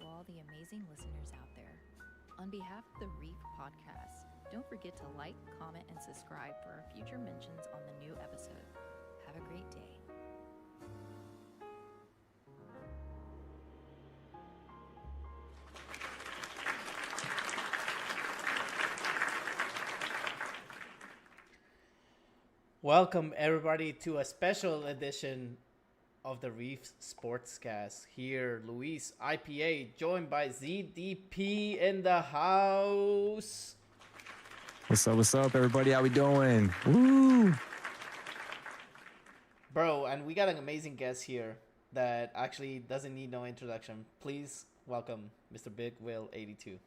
all the amazing listeners out there. On behalf of the Reef Podcast, don't forget to like, comment, and subscribe for our future mentions on the new episode. Have a great day. Welcome everybody to a special edition of the Reef SportsCast. Here, LuisIpa, joined by ZDP in the house. What's up, everybody? How we doing? Woo! Bro, and we got an amazing guest here that actually doesn't need no introduction. Please welcome Mr. Big Will 82.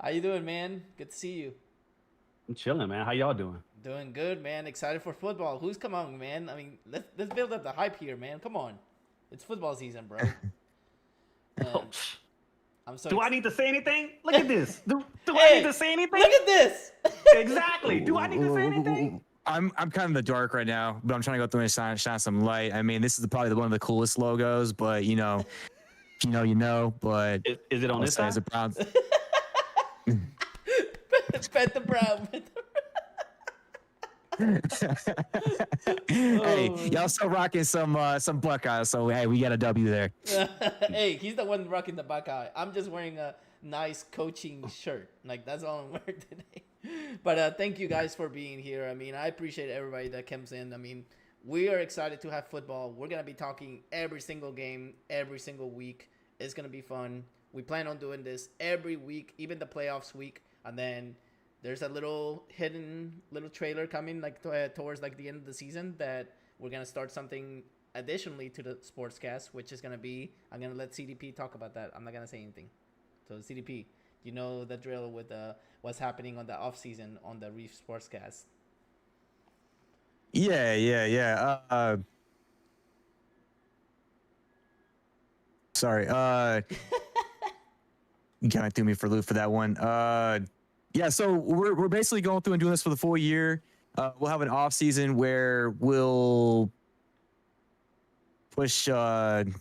How you doing, man? Good to see you. I'm chilling, man. How y'all doing? Doing good, man. Excited for football. Who's come on, man? I mean, let's build up the hype here, man. Come on, it's football season, bro. I'm so. Do I need to say anything? Look at this. Do Hey, I need to say anything? Look at this. Exactly. Do I need to say anything? I'm kind of in the dark right now, but I'm trying to go through and shine some light. I mean, this is probably one of the coolest logos, but you know, if you know. But Is it on this side? As a Browns. Pet the brown. Hey, y'all still rocking some Buckeyes, so hey, we got a W there. Hey, he's the one rocking the Buckeye. I'm just wearing a nice coaching shirt. Like, that's all I'm wearing today. But thank you guys for being here. I mean, I appreciate everybody that comes in. I mean, we are excited to have football. We're going to be talking every single game, every single week. It's going to be fun. We plan on doing this every week, even the playoffs week. And then there's a little hidden little trailer coming like towards like the end of the season that we're going to start something additionally to the sportscast, which is going to be, I'm going to let CDP talk about that. I'm not going to say anything. So CDP, you know the drill with what's happening on the off season on the Reef Sportscast. Yeah. Sorry. You kind of threw me for a loop for that one. Yeah, so we're basically going through and doing this for the full year. We'll have an off season where we'll push some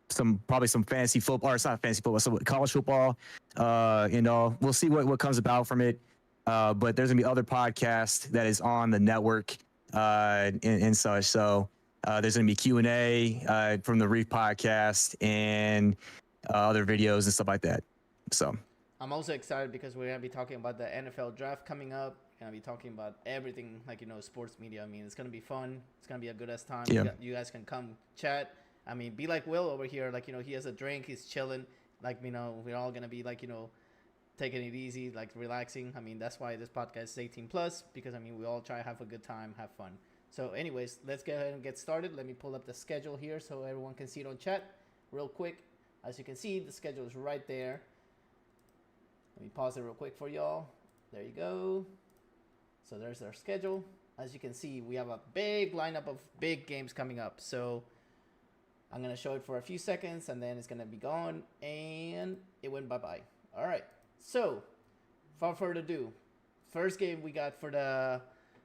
fantasy football, or it's not fantasy football, some college football. We'll see what comes about from it. But there's gonna be other podcasts that is on the network and such. So there's gonna be Q&A from the Reef podcast and other videos and stuff like that. So I'm also excited because we're going to be talking about the NFL draft coming up. We're going to be talking about everything, like, sports media. I mean, it's going to be fun. It's going to be a good-ass time. Yeah. You guys can come chat. I mean, be like Will over here. Like, he has a drink. He's chilling. Like, we're all going to be, like, taking it easy, like, relaxing. I mean, that's why this podcast is 18+, because, I mean, we all try to have a good time, have fun. So, anyways, let's go ahead and get started. Let me pull up the schedule here so everyone can see it on chat real quick. As you can see, the schedule is right there. Let me pause it real quick for y'all. There you go. So there's our schedule. As you can see, we have a big lineup of big games coming up. So I'm going to show it for a few seconds, and then it's going to be gone, and it went bye-bye. All right. So without further ado, first game we got for the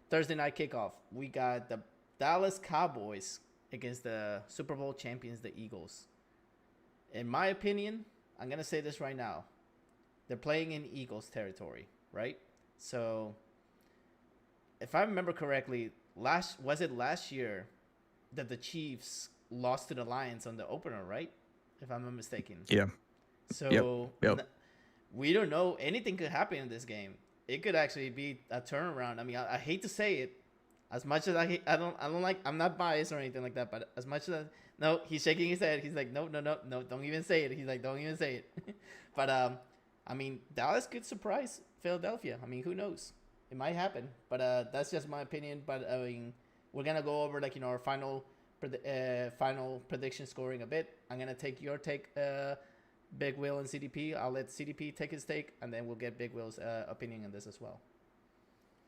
Thursday night kickoff, we got the Dallas Cowboys against the Super Bowl champions, the Eagles. In my opinion, I'm going to say this right now. They're playing in Eagles territory, right? So, if I remember correctly, last year that the Chiefs lost to the Lions on the opener, right? If I'm not mistaken. yeah. So, Yep. we don't know. Anything could happen in this game. It could actually be a turnaround. I mean, I hate to say it. As much as I don't like, I'm not biased or anything like that, but as much as no, he's shaking his head. He's like, no, don't even say it. He's like, don't even say it. But I mean, Dallas could surprise Philadelphia. I mean, who knows? It might happen. But that's just my opinion. But I mean, we're gonna go over like our final prediction scoring a bit. I'm gonna take your take, Big Will and CDP. I'll let CDP take his take, and then we'll get Big Will's opinion on this as well.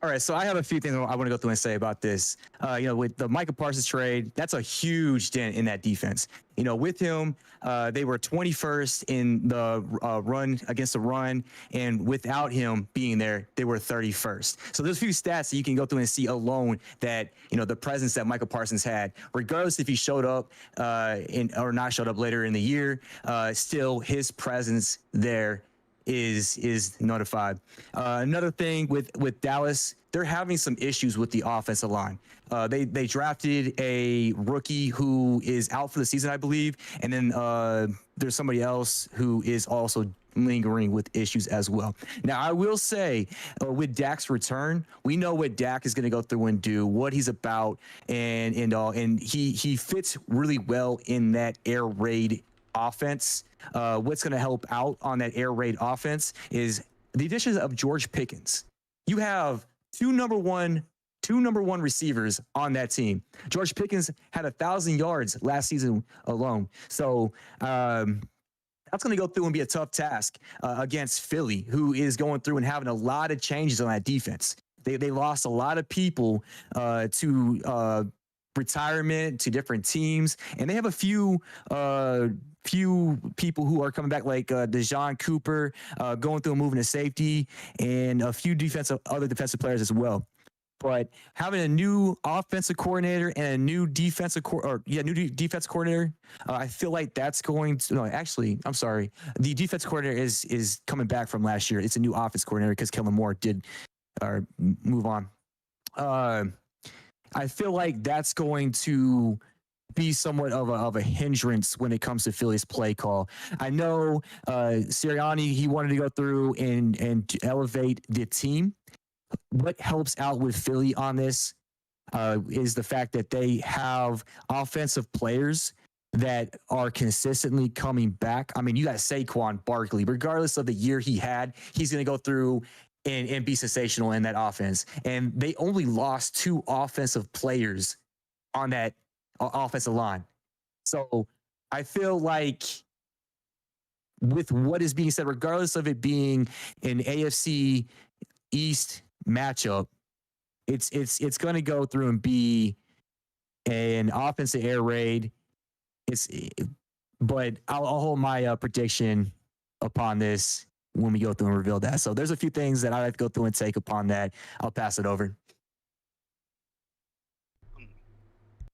All right, so I have a few things I want to go through and say about this. With the Micah Parsons trade, that's a huge dent in that defense. With him, they were 21st in the run against the run, and without him being there, they were 31st. So there's a few stats that you can go through and see alone that the presence that Micah Parsons had, regardless if he showed up or not showed up later in the year, still his presence there is notified. Another thing with Dallas, they're having some issues with the offensive line. They drafted a rookie who is out for the season, I believe, and then there's somebody else who is also lingering with issues as well. Now, I will say, with Dak's return, we know what Dak is going to go through and do, what he's about, and he fits really well in that air raid offense. What's going to help out on that air raid offense is the addition of George Pickens. You have two number one receivers on that team. George Pickens had 1,000 yards last season alone. So that's going to go through and be a tough task against Philly, who is going through and having a lot of changes on that defense. They lost a lot of people to retirement, to different teams, and they have a few people who are coming back, like Dejon Cooper going through and moving to safety, and a few other defensive players as well. But having a new offensive coordinator and a new defensive coordinator, I feel like that's going to. No, actually, I'm sorry. The defense coordinator is coming back from last year. It's a new offense coordinator because Kellen Moore did move on. I feel like that's going to be somewhat of a hindrance when it comes to Philly's play call. I know Sirianni, he wanted to go through and elevate the team. What helps out with Philly on this is the fact that they have offensive players that are consistently coming back. I mean, you got Saquon Barkley, regardless of the year he had, he's going to go through and be sensational in that offense. And they only lost 2 offensive players on that offensive line. So I feel like with what is being said, regardless of it being an AFC East matchup, it's going to go through and be an offensive air raid. But I'll hold my prediction upon this when we go through and reveal that. So there's a few things that I have to go through and take upon that. I'll pass it over.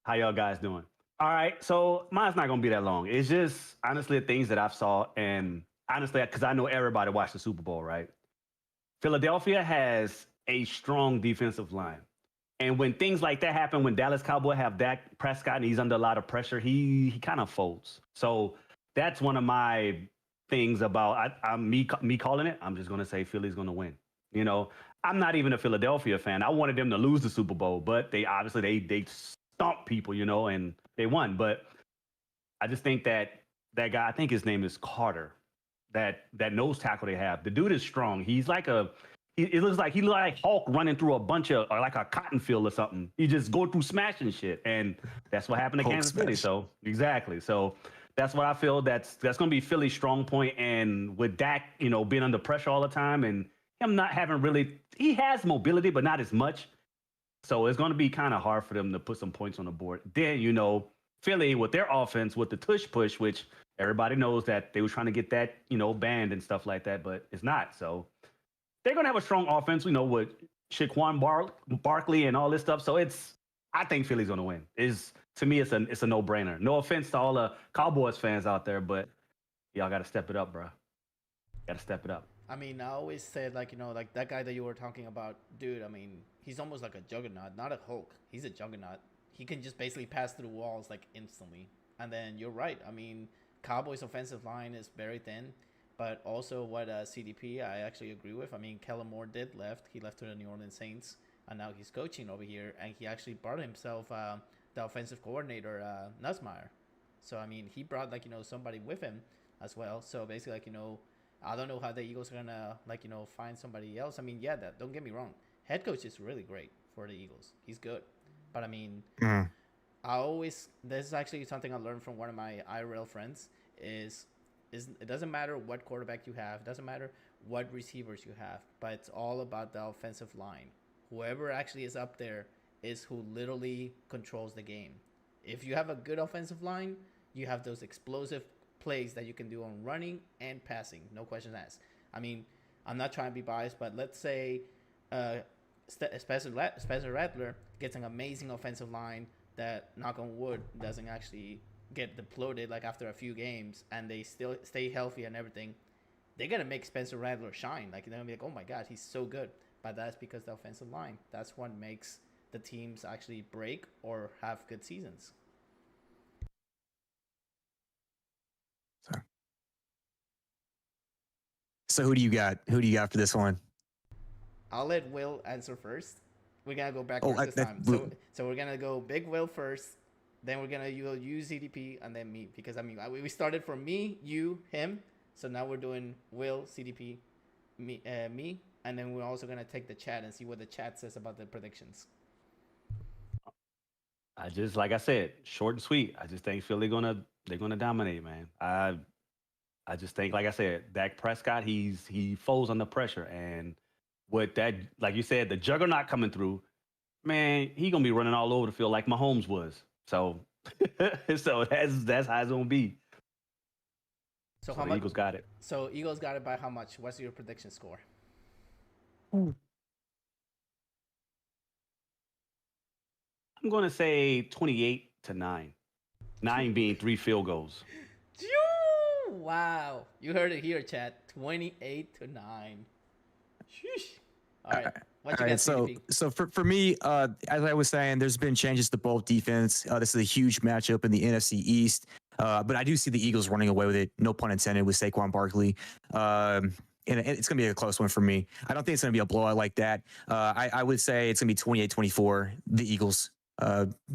How y'all guys doing? All right, so mine's not gonna be that long. It's just honestly the things that I've saw, and honestly, because I know everybody watched the Super Bowl, right? Philadelphia has a strong defensive line. And when things like that happen, when Dallas Cowboys have Dak Prescott and he's under a lot of pressure, he kind of folds. So that's one of my things about me calling it. I'm just going to say Philly's going to win. I'm not even a Philadelphia fan. I wanted them to lose the Super Bowl, but they obviously they stomped people, and they won. But I just think that guy, I think his name is Carter, that nose tackle they have. The dude is strong. He's like it looks like Hulk running through a bunch of, or like a cotton field or something. He just go through smashing shit, and that's what happened to Kansas City. So exactly. So that's what I feel. That's going to be Philly's strong point. And with Dak, being under pressure all the time, and him not having really, he has mobility, but not as much. So it's going to be kind of hard for them to put some points on the board. Then Philly with their offense with the tush push, which everybody knows that they were trying to get that banned and stuff like that, but it's not. So they're going to have a strong offense, with Saquon Barkley and all this stuff. So I think Philly's going to win. To me, it's a no-brainer. No offense to all the Cowboys fans out there, but y'all got to step it up, bro. Got to step it up. I mean, I always said, like that guy that you were talking about, dude, I mean, he's almost like a juggernaut, not a Hulk. He's a juggernaut. He can just basically pass through walls, like, instantly. And then you're right. I mean, Cowboys' offensive line is very thin. But also what CDP, I actually agree with. I mean, Kellen Moore did left. He left to the New Orleans Saints, and now he's coaching over here. And he actually brought himself the offensive coordinator, Nussmeier. So, I mean, he brought, somebody with him as well. So, basically, I don't know how the Eagles are going to, find somebody else. I mean, yeah, don't get me wrong. Head coach is really great for the Eagles. He's good. But, I mean, this is actually something I learned from one of my IRL friends is it doesn't matter what quarterback you have, it doesn't matter what receivers you have, but it's all about the offensive line. whoever actually is up there is who literally controls the game. If you have a good offensive line, you have those explosive plays that you can do on running and passing. No questions asked. I mean, I'm not trying to be biased, but let's say Spencer Rattler gets an amazing offensive line that, knock on wood, doesn't actually get deploted like after a few games, and they still stay healthy and everything. They're gonna make Spencer Rattler shine. Like, they're gonna be like, oh my god, he's so good. But that's because the offensive line. That's what makes the teams actually break or have good seasons. So who do you got? Who do you got for this one? I'll let Will answer first. We're gonna go backwards this time. So we're gonna go Big Will first, then we're gonna use ZDP, and then me, because I mean we started from me, you, him. So now we're doing Will, CDP, me, and then we're also gonna take the chat and see what the chat says about the predictions. Like I said, short and sweet. I just think Philly they're gonna dominate, man. I just think, like I said, Dak Prescott, he folds under pressure, and with that, like you said, the juggernaut coming through, man, he gonna be running all over the field like Mahomes was. So, so that's how it's gonna be. So how much? Eagles got it. So Eagles got it by how much? What's your prediction score? I'm gonna say 28-9. 9 being 3 field goals. Wow, you heard it here, chat. 28-9. Sheesh. All right. What you got, so for me, as I was saying, there's been changes to both defense. This is a huge matchup in the NFC East, but I do see the Eagles running away with it. No pun intended with Saquon Barkley. And it's going to be a close one for me. I don't think it's going to be a blowout like that. I would say it's going to be 28-24. The Eagles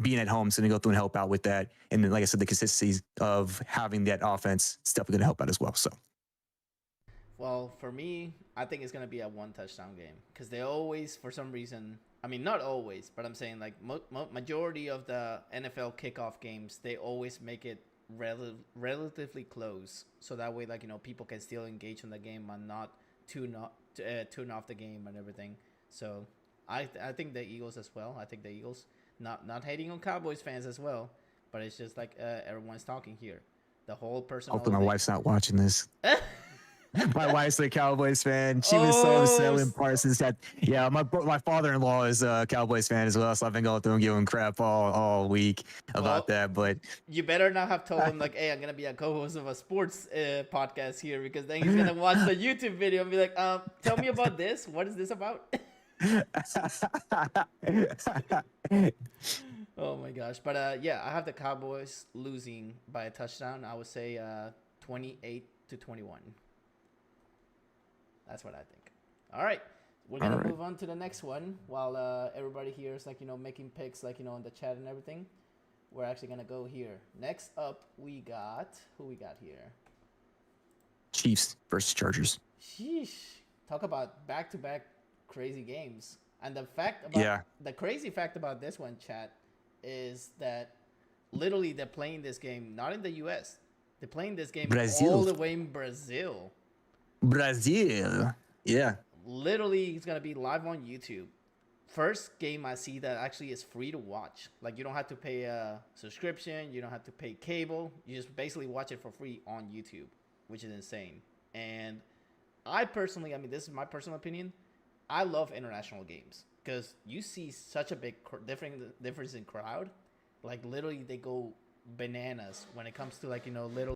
being at home is going to go through and help out with that. And then, like I said, the consistency of having that offense is definitely going to help out as well. So. Well, for me, I think it's going to be a 1 touchdown game, because they always, for some reason, I mean, not always, but I'm saying like majority of the NFL kickoff games, they always make it relatively close. So that way, like, people can still engage in the game and not tune off the game and everything. So I think the Eagles as well. I think the Eagles, not hating on Cowboys fans as well, but it's just like everyone's talking here. The whole person. Hopefully my wife's not watching this. My wife's a Cowboys fan. She was so upset when Parsons had. Yeah, my father-in-law is a Cowboys fan as well, so I've been going through and giving crap all week about that. But you better not have told him like, "Hey, I'm gonna be a co-host of a sports podcast here," because then he's gonna watch the YouTube video and be like, "Tell me about this. What is this about?" Oh my gosh! But yeah, I have the Cowboys losing by a touchdown. I would say 28-21. That's what I think. All right. We're going to move on to the next one while everybody here is, like, making picks, like, in the chat and everything. We're actually going to go here. Next up, we got... Who we got here? Chiefs versus Chargers. Sheesh. Talk about back-to-back crazy games. And the crazy fact about this one, chat, is that literally they're playing this game not in the U.S. They're playing this game all the way in Brazil. Brazil. Yeah. Literally, it's going to be live on YouTube. First game I see that actually is free to watch. Like, you don't have to pay a subscription. You don't have to pay cable. You just basically watch it for free on YouTube, which is insane. And I personally, I mean, this is my personal opinion, I love international games because you see such a big difference in crowd. Like, literally, they go bananas when it comes to, like, little.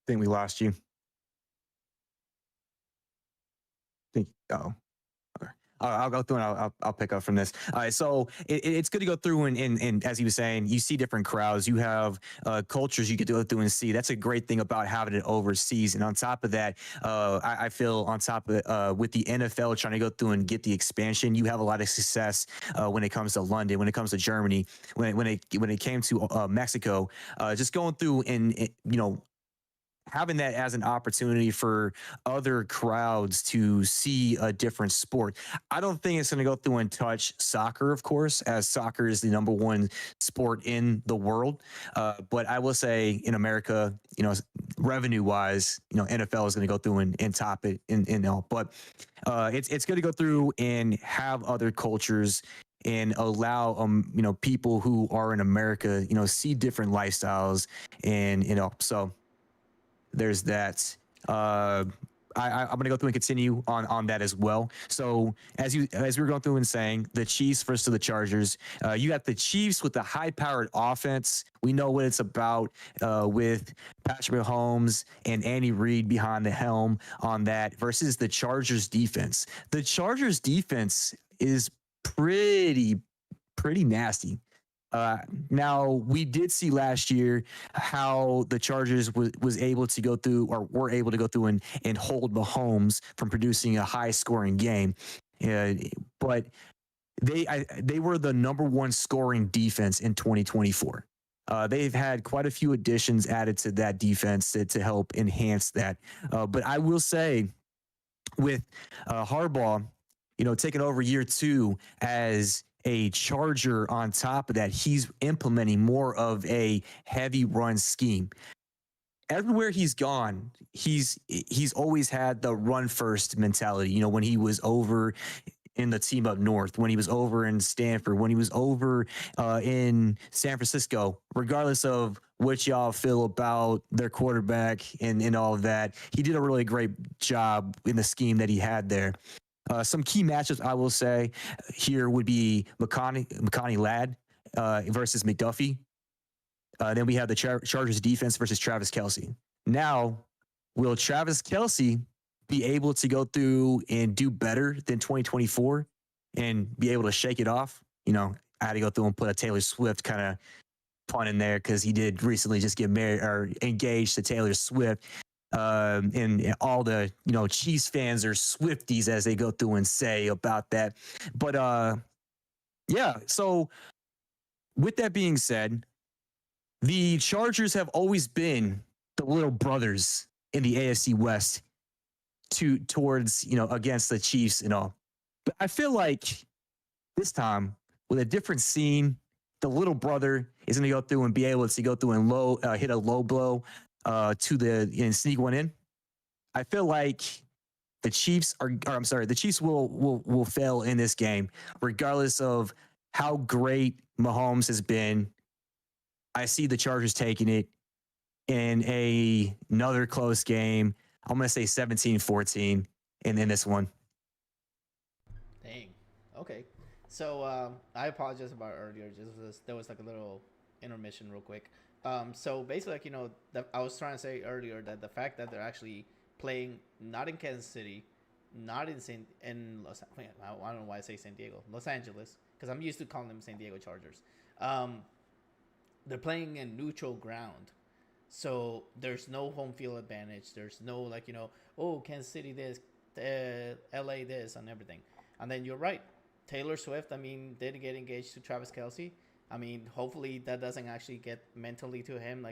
I think we lost you. I'll go through and I'll pick up from this. All right, so it's good to go through and as he was saying, you see different crowds. You have cultures you get to go through and see. That's a great thing about having it overseas. And on top of that, I feel on top of it, with the NFL trying to go through and get the expansion, you have a lot of success when it comes to London, when it comes to Germany, when it came to Mexico, just going through and having that as an opportunity for other crowds to see a different sport. I don't think it's going to go through and touch soccer, of course, as soccer is the number one sport in the world. But I will say in America, revenue wise, NFL is going to go through and top it in all. But it's going to go through and have other cultures and allow people who are in America, see different lifestyles and so there's that. I'm going to go through and continue on that as well. So as we were going through and saying, the Chiefs versus the Chargers, you got the Chiefs with the high-powered offense. We know what it's about with Patrick Mahomes and Andy Reid behind the helm on that versus the Chargers defense. The Chargers defense is pretty nasty. Now, we did see last year how the Chargers was able to go through, or were able to go through and hold Mahomes from producing a high-scoring game. But they were the number one scoring defense in 2024. They've had quite a few additions added to that defense to help enhance that. But I will say, with Harbaugh, taking over year 2 as a Charger on top of that, he's implementing more of a heavy run scheme. Everywhere he's gone, he's always had the run first mentality. When he was over in the team up north, when he was over in Stanford, when he was over in San Francisco, regardless of what y'all feel about their quarterback and all of that, he did a really great job in the scheme that he had there. Some key matchups I will say here would be McConaughey Ladd versus McDuffie. Then we have the Chargers defense versus Travis Kelce. Now, will Travis Kelce be able to go through and do better than 2024 and be able to shake it off? I had to go through and put a Taylor Swift kind of pun in there because he did recently just get married or engaged to Taylor Swift. And all the Chiefs fans are Swifties, as they go through and say about that. But yeah, so with that being said, the Chargers have always been the little brothers in the AFC West towards against the Chiefs and all. But I feel like this time with a different scene, the little brother is going to go through and be able to go through and hit a low blow and sneak one in. I feel like the Chiefs the Chiefs will fail in this game, regardless of how great Mahomes has been. I see the Chargers taking it in another close game. I'm going to say 17-14 in this one. Dang. Okay. So I apologize about earlier. There was like a little intermission real quick. So basically, I was trying to say earlier that the fact that they're actually playing not in Kansas City, not in Los I don't know why I say San Diego, Los Angeles, because I'm used to calling them San Diego Chargers. They're playing in neutral ground, so there's no home field advantage. There's no Kansas City this, LA this, and everything. And then you're right, Taylor Swift. Did get engaged to Travis Kelce. Hopefully that doesn't actually get mentally to him,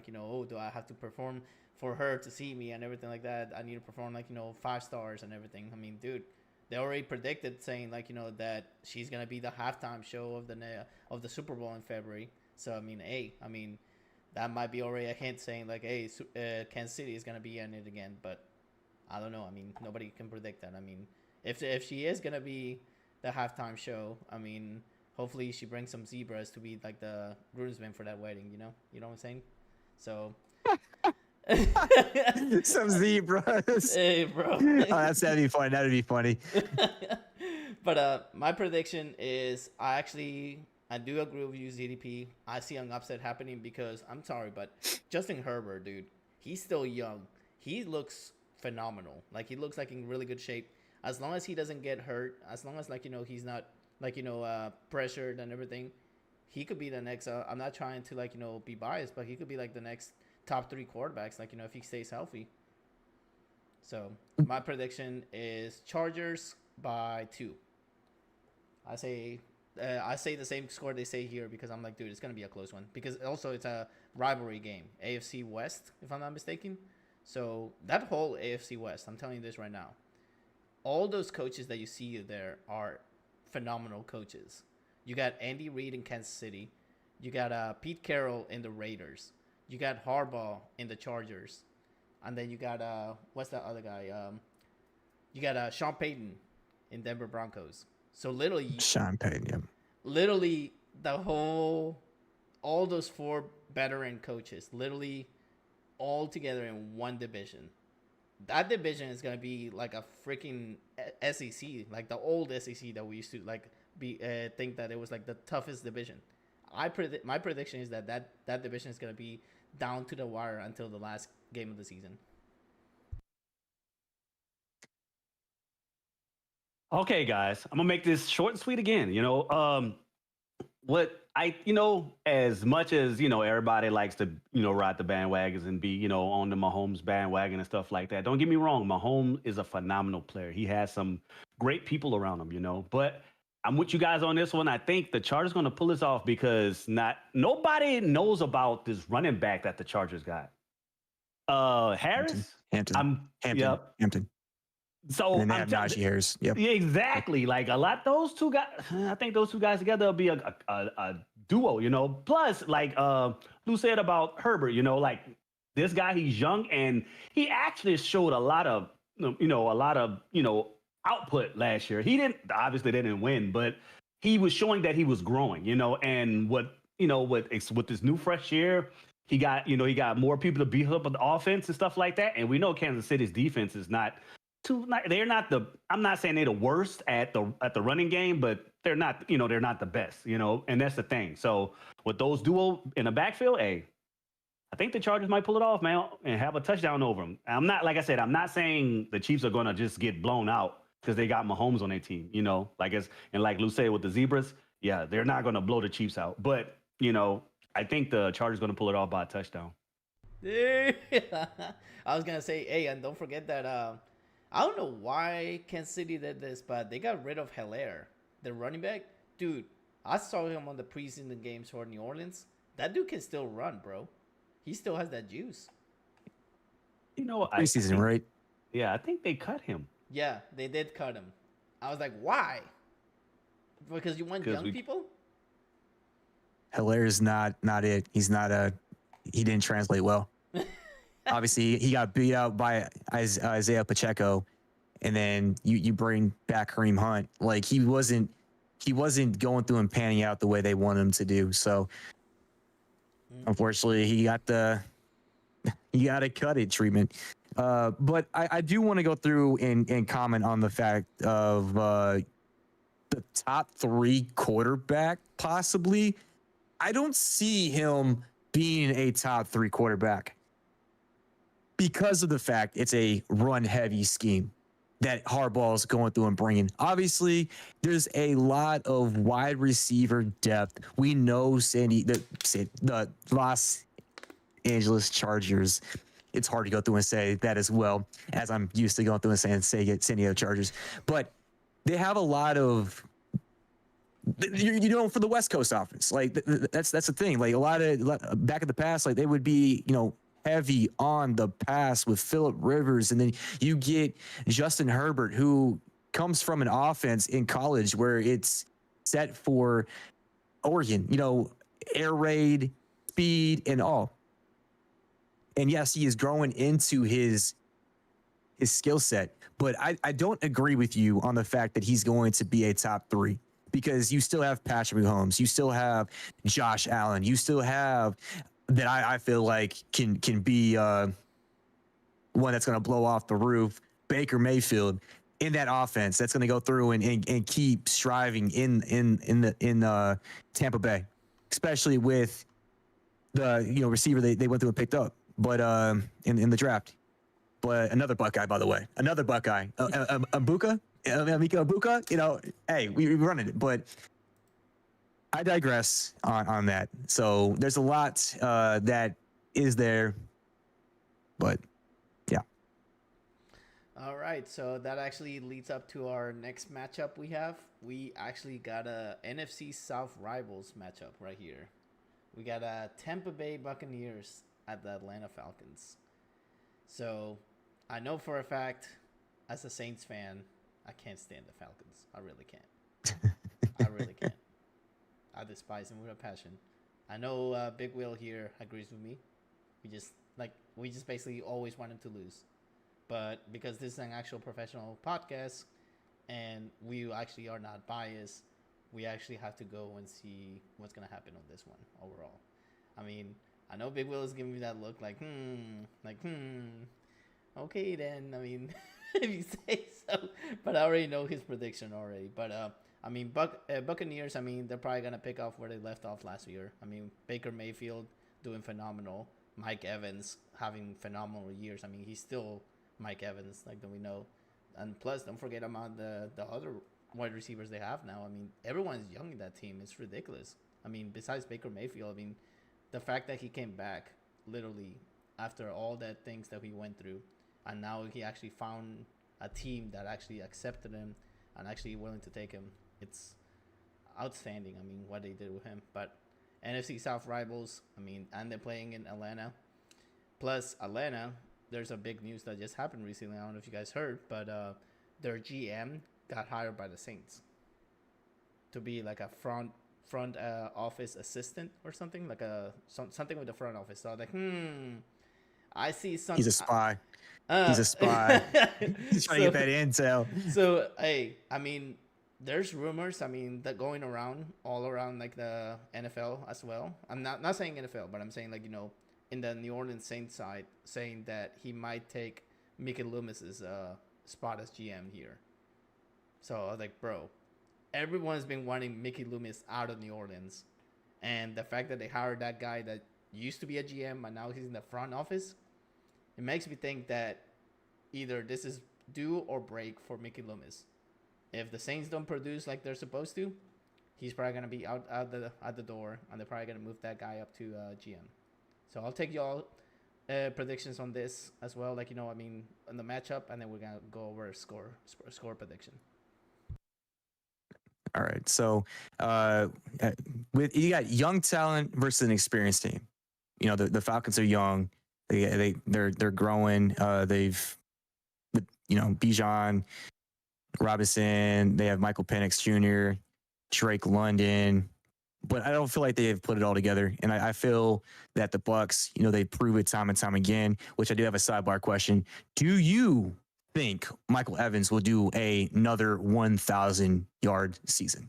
do I have to perform for her to see me and everything like that? I need to perform 5 stars and everything. Dude, they already predicted saying that she's gonna be the halftime show of the Super Bowl in February. So that might be already a hint saying Kansas City is gonna be in it again. But I don't know. Nobody can predict that. If she is gonna be the halftime show, hopefully she brings some zebras to be like the groomsmen for that wedding, you know what I'm saying? So some zebras. Hey, bro. That'd be funny. But my prediction is I do agree with you, ZDP. I see an upset happening because I'm sorry, but Justin Herbert, dude, he's still young. He looks phenomenal. He looks like in really good shape. As long as he doesn't get hurt, as long as he's not pressured and everything, he could be the next. I'm not trying to be biased, but he could be the next top 3 quarterbacks. If he stays healthy. So my prediction is Chargers by 2. I say the same score they say here because I'm dude, it's gonna be a close one because also it's a rivalry game, AFC West, if I'm not mistaken. So that whole AFC West, I'm telling you this right now, all those coaches that you see there are phenomenal coaches. You got Andy Reid in Kansas City. You got Pete Carroll in the Raiders. You got Harbaugh in the Chargers. and then you got what's that other guy? You got Sean Payton in Denver Broncos. So literally, Sean Payton, yeah. literally all those four veteran coaches, literally all together in one division. That division is gonna be like a freaking SEC, like the old SEC that we used to like be think that it was like the toughest division. My prediction is that division is gonna be down to the wire until the last game of the season. Okay, guys, I'm gonna make this short and sweet again. As much as everybody likes to ride the bandwagons and be on the Mahomes bandwagon and stuff like that. Don't get me wrong, Mahomes is a phenomenal player. He has some great people around him, but I'm with you guys on this one. I think the Chargers going to pull this off because nobody knows about this running back that the Chargers got. Harris? Hampton. Hampton. So and they have Najee Harris. Yep. Yeah, exactly. Like those two guys, I think those two guys together will be a duo, Plus, like Lou said about Herbert, like this guy, he's young and he actually showed a lot of output last year. He obviously didn't win, but he was showing that he was growing, and with this new fresh year, he got more people to beat up on the offense and stuff like that. And we know Kansas City's defense is I'm not saying they're the worst at the running game, but they're not the best, and that's the thing. So with those duo in the backfield, I think the Chargers might pull it off, man, and have a touchdown over them. I'm not saying the Chiefs are going to just get blown out because they got Mahomes on their team, like Lou said with the Zebras, yeah, they're not going to blow the Chiefs out. But, I think the Chargers are going to pull it off by a touchdown. I was going to say, hey, and don't forget that I don't know why Kansas City did this, but they got rid of Hilaire, the running back. Dude, I saw him on the preseason games for New Orleans. That dude can still run, bro. He still has that juice. Preseason, right? Yeah, I think they cut him. Yeah, they did cut him. I was like, why? Because you want young people? Hilaire is not it. He didn't translate well. Obviously, he got beat out by Isaiah Pacheco, and then you bring back Kareem Hunt. Like he wasn't going through and panning out the way they wanted him to do. So, unfortunately, he got a cut it treatment. But I do want to go through and comment on the fact of the top 3 quarterback possibly. I don't see him being a top 3 quarterback, because of the fact it's a run-heavy scheme that Harbaugh's going through and bringing. Obviously, there's a lot of wide receiver depth. We know the Los Angeles Chargers. It's hard to go through and say that as well, as I'm used to going through and saying San Diego Chargers. But they have a lot of, for the West Coast offense, like that's the thing. Like a lot of back in the past, like they would be, heavy on the pass with Phillip Rivers, and then you get Justin Herbert, who comes from an offense in college where it's set for Oregon, air raid, speed, and all. And yes, he is growing into his skill set, but I don't agree with you on the fact that he's going to be a top 3, because you still have Patrick Mahomes, you still have Josh Allen, you still have that I feel like can be one that's going to blow off the roof, Baker Mayfield, in that offense that's going to go through and keep striving in Tampa Bay, especially with the receiver they went through and picked up, but in the draft. But another Buckeye, by the way, Amika Ibuka, hey, we're running it, but I digress on that. So there's a lot that is there, but yeah. All right, so that actually leads up to our next matchup we have. We actually got a NFC South rivals matchup right here. We got Tampa Bay Buccaneers at the Atlanta Falcons. So I know for a fact, as a Saints fan, I can't stand the Falcons. I really can't. I really can't. I despise him with a passion. I know Big Will here agrees with me. We just Like we just basically always want him to lose. But because this is an actual professional podcast and we actually are not biased, we actually have to go and see what's going to happen on this one overall. I mean, I know Big Will is giving me that look like, okay then. I mean, if you say so. But I already know his prediction already. But, I mean, Buccaneers, I mean, they're probably going to pick off where they left off last year. I mean, Baker Mayfield doing phenomenal. Mike Evans having phenomenal years. I mean, he's still Mike Evans, like that we know. And plus, don't forget about the other wide receivers they have now. I mean, everyone's young in that team. It's ridiculous. I mean, besides Baker Mayfield, I mean, the fact that he came back literally after all that things that we went through, and now he actually found a team that actually accepted him and actually willing to take him. It's outstanding. I mean, what they did with him. But NFC South rivals, I mean, and they're playing in Atlanta. Plus, Atlanta, there's a big news that just happened recently. I don't know if you guys heard, but their GM got hired by the Saints to be like a front office assistant or something, like something with the front office. So I was like, I see something. He's a spy. He's a spy. He's trying to get that intel. So, hey, I mean, there's rumors, I mean, that going around all around like the NFL as well. I'm not saying NFL, but I'm saying like, you know, in the New Orleans Saints side, saying that he might take Mickey Loomis's spot as GM here. So I was like, bro, everyone's been wanting Mickey Loomis out of New Orleans. And the fact that they hired that guy that used to be a GM and now he's in the front office, it makes me think that either this is do or break for Mickey Loomis. If the Saints don't produce like they're supposed to, he's probably going to be out the door, and they're probably going to move that guy up to GM. So I'll take y'all predictions on this as well, like, you know, I mean, on the matchup, and then we're going to go over a score prediction. All right. So with you got young talent versus an experienced team. You know, the Falcons are young. They're growing. They've, you know, Bijan Robinson. They have Michael Penix Jr., Drake London. But I don't feel like they have put it all together. And I feel that the Bucs, you know, they prove it time and time again, which I do have a sidebar question. Do you think Michael Evans will do another 1,000-yard season?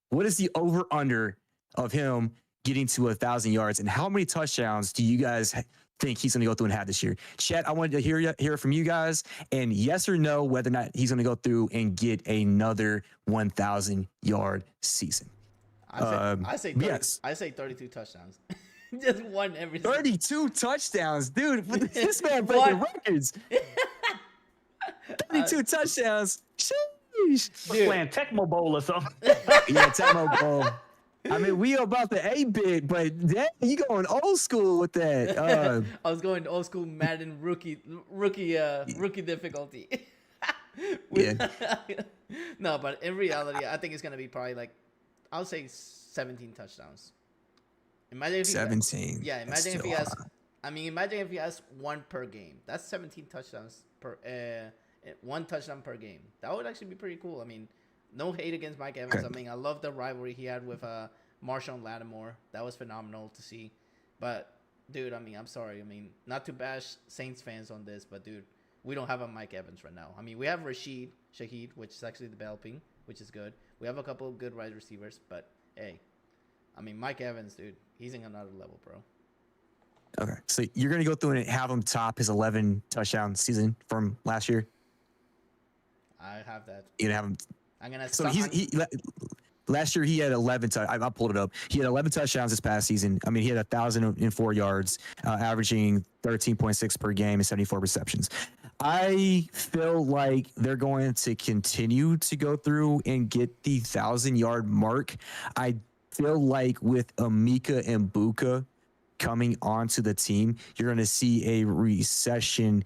What is the over-under of him getting to 1,000 yards, and how many touchdowns do you guys think he's going to go through and have this year? Chet, I wanted to hear from you guys, and yes or no, whether or not he's going to go through and get another 1,000-yard season. I say 30, yes. I say 32 touchdowns. Just one every 32 touchdowns, dude. This man breaking records. 32 touchdowns. Sheesh. We're playing Tecmo Bowl or something. Yeah, Tecmo Bowl. I mean, we about the 8-bit, but damn, you going old school with that. I was going old school Madden rookie difficulty. Yeah. No, but in reality, I think it's gonna be probably like, I'll say 17 touchdowns. Imagine if 17. Imagine if he has. I mean, imagine if he has one per game. That's 17 touchdowns per. One touchdown per game. That would actually be pretty cool. I mean, no hate against Mike Evans. I mean, I love the rivalry he had with Marshawn Lattimore. That was phenomenal to see. But, dude, I mean, I'm sorry. I mean, not to bash Saints fans on this, but, dude, we don't have a Mike Evans right now. I mean, we have Rashid Shaheed, which is actually developing, which is good. We have a couple of good wide receivers, but, hey, I mean, Mike Evans, dude, he's in another level, bro. Okay, so you're going to go through and have him top his 11 touchdown season from last year? I have that. You're going to have him. I'm going to So last year he had 11. I pulled it up. He had 11 touchdowns this past season. I mean, he had 1,004 yards, averaging 13.6 per game and 74 receptions. I feel like they're going to continue to go through and get the 1,000-yard mark. I feel like with Amika and Buka coming onto the team, you're going to see a recession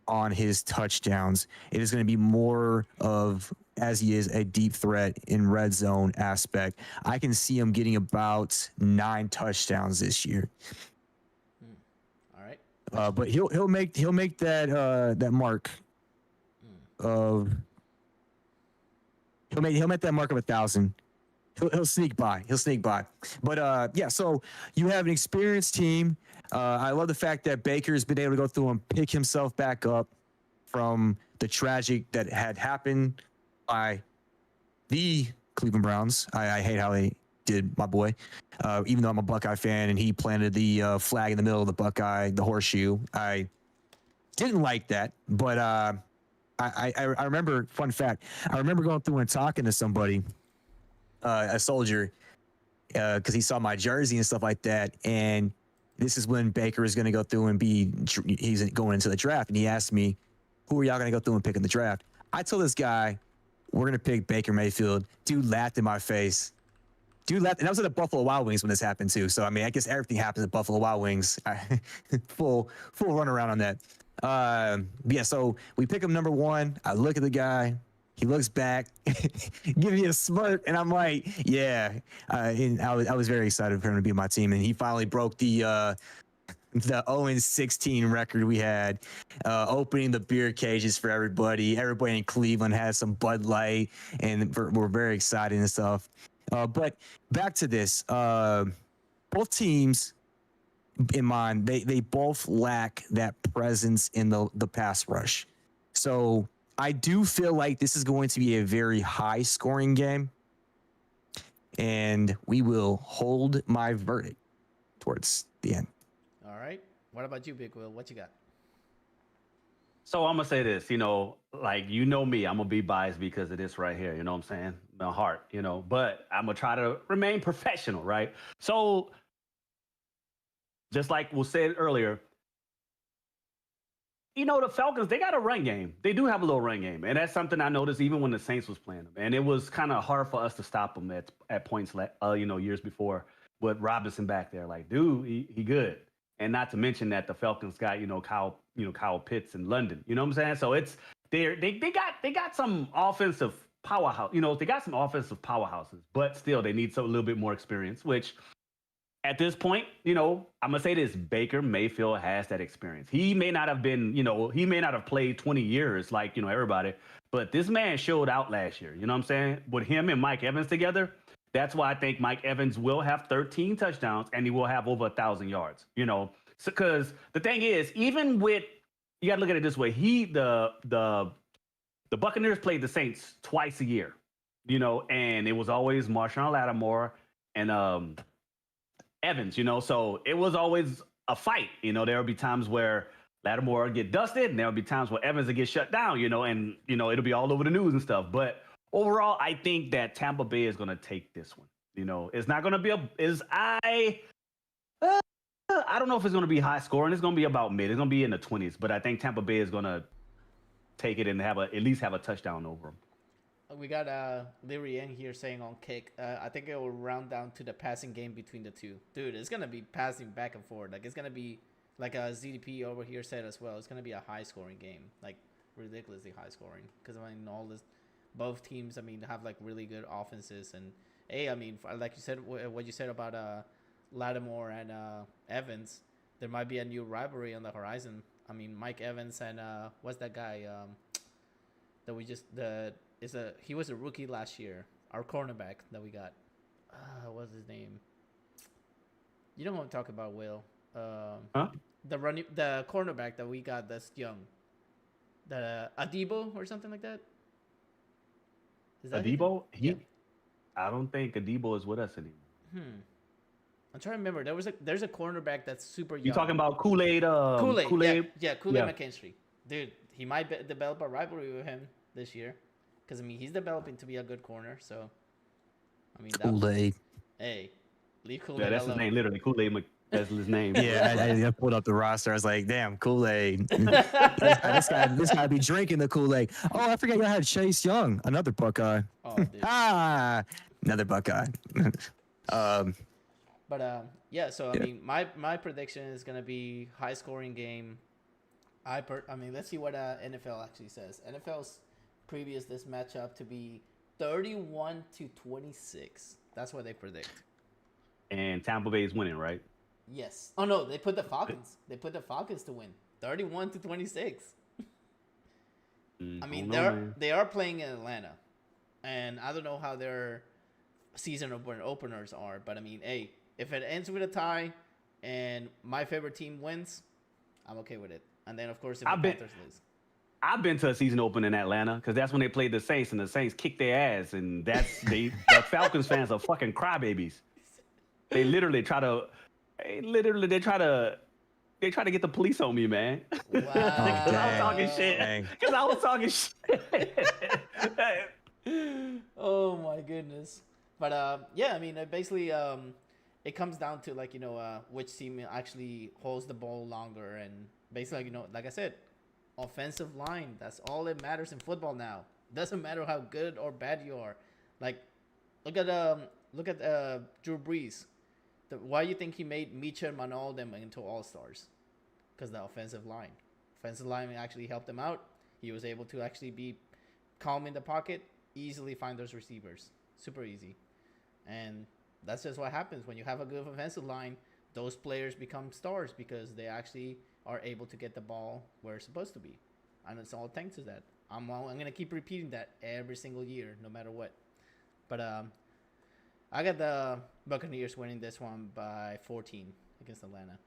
on his touchdowns. It is going to be more of, as he is, a deep threat in red zone aspect. I can see him getting about 9 touchdowns this year. All right. But he'll make that mark of he'll make that mark of 1,000. He'll sneak by. He'll sneak by. But yeah, so you have an experienced team. I love the fact that Baker's been able to go through and pick himself back up from the tragic that had happened by the Cleveland Browns. I hate how they did my boy. Even though I'm a Buckeye fan and he planted the flag in the middle of the horseshoe. I didn't like that, but I remember, fun fact, I remember going through and talking to somebody, a soldier, because he saw my jersey and stuff like that. And this is when Baker is going to go through and he's going into the draft. And he asked me, who are y'all going to go through and pick in the draft? I told this guy, we're going to pick Baker Mayfield. Dude laughed in my face. Dude laughed. And I was at the Buffalo Wild Wings when this happened too. So, I mean, I guess everything happens at Buffalo Wild Wings. Full run around on that. Yeah, so we pick him number 1. I look at the guy. He looks back, give me a smirk, and I'm like, yeah. And I was very excited for him to be on my team, and he finally broke the 0-16 record we had, opening the beer cages for everybody. Everybody in Cleveland had some Bud Light, and we're very excited and stuff. But back to this, both teams, in mind, they both lack that presence in the pass rush. So I do feel like this is going to be a very high scoring game, and we will hold my verdict towards the end. All right. What about you, Big Will? What you got? So I'm gonna say this, like me, I'm gonna be biased because of this right here. You know what I'm saying? My heart, but I'm gonna try to remain professional, right? So just like we said earlier, the Falcons, they got a run game. They do have a little run game. And that's something I noticed even when the Saints was playing them. And it was kind of hard for us to stop them at points, years before with Robinson back there. Like, dude, he good. And not to mention that the Falcons got, Kyle Pitts in London. You know what I'm saying? So it's they got some offensive powerhouse. They got some offensive powerhouses, but still they need a little bit more experience, which at this point, I'm going to say this, Baker Mayfield has that experience. He may not have been, he may not have played 20 years like, everybody, but this man showed out last year. You know what I'm saying? With him and Mike Evans together, that's why I think Mike Evans will have 13 touchdowns and he will have over 1,000 yards, because the thing is, even with, you got to look at it this way. The Buccaneers played the Saints twice a year, and it was always Marshawn Lattimore and, Evans, so it was always a fight. There would be times where Lattimore would get dusted, and there would be times where Evans would get shut down, and it'll be all over the news and stuff. But overall, I think that Tampa Bay is going to take this one. It's not going to be I don't know if it's going to be high scoring. It's going to be about mid. It's going to be in the 20s, but I think Tampa Bay is going to take it and at least have a touchdown over them. We got Leary in here saying on kick. I think it will round down to the passing game between the two. Dude, it's going to be passing back and forth. Like, it's going to be, like ZDP over here said as well, it's going to be a high-scoring game. Like, ridiculously high-scoring. Because, both teams, have, like, really good offenses. And, like you said, what you said about Lattimore and Evans, there might be a new rivalry on the horizon. Mike Evans and, what's that guy he was a rookie last year. Our cornerback that we got. What's his name? You know what I'm talking about, Will? The cornerback that we got that's young. The Adebo or something like that. Is that Adebo? I don't think Adebo is with us anymore. I'm trying to remember. There's a cornerback that's super young. You talking about Kool-Aid? Kool-Aid. Yeah, Kool-Aid McKinstry. Dude, he might develop a rivalry with him this year. Because, he's developing to be a good corner, so... Kool-Aid. Hey, leave Kool-Aid Yeah, that's alone. his name, literally. Kool-Aid, that's his name. Yeah, I pulled up the roster. I was like, damn, Kool-Aid. this guy be drinking the Kool-Aid. Oh, I forgot y'all had Chase Young, another Buckeye. Oh, dude. Another Buckeye. Yeah, so, my prediction is going to be high-scoring game. Let's see what NFL actually says. NFL's previous this matchup to be 31-26. That's what they predict. And Tampa Bay is winning, right? Yes. Oh no, they put the Falcons. They put the Falcons to win. 31-26. They are playing in Atlanta, and I don't know how their season openers are. But I mean, hey, if it ends with a tie and my favorite team wins, I'm okay with it. And then of course if the Panthers lose. I've been to a season opener in Atlanta because that's when they played the Saints and the Saints kicked their ass, and that's the Falcons fans are fucking crybabies. They literally try to get the police on me, man. Wow. Because I was talking shit. Because I was talking shit. Oh my goodness. But yeah, I mean, basically, it comes down to like which team actually holds the ball longer, and basically, like I said, offensive line. That's all that matters in football now. Doesn't matter how good or bad you are. Like, look at Drew Brees. Why do you think he made Mitchell and all them into all-stars? Because the offensive line. Offensive line actually helped him out. He was able to actually be calm in the pocket, easily find those receivers. Super easy. And that's just what happens when you have a good offensive line. Those players become stars because they actually are able to get the ball where it's supposed to be. And it's all thanks to that. I'm going to keep repeating that every single year, no matter what. But I got the Buccaneers winning this one by 14 against Atlanta.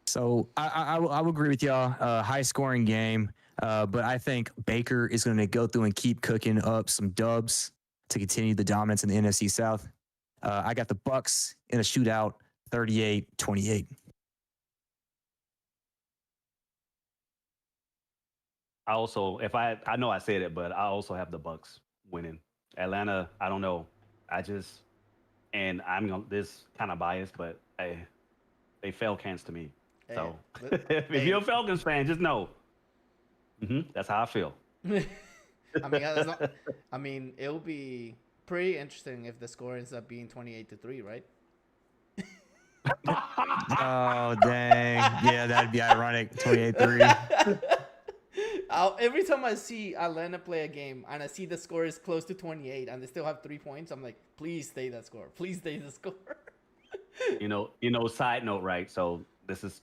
So I will agree with y'all. High scoring game, but I think Baker is going to go through and keep cooking up some dubs to continue the dominance in the NFC South. I got the Bucs in a shootout, 38-28. I also, I know I said it, but I also have the Bucs winning. Atlanta, I don't know. And this kind of biased, but they fell cans to me. So if you're a Falcons fan, just know. That's how I feel. I mean, it'll be pretty interesting if the score ends up being 28-3, right? Oh, dang. Yeah, that'd be ironic. 28-3. Every time I see Atlanta play a game and I see the score is close to 28 and they still have 3 points, I'm like, please stay that score. Please stay the score. Side note, right? So this is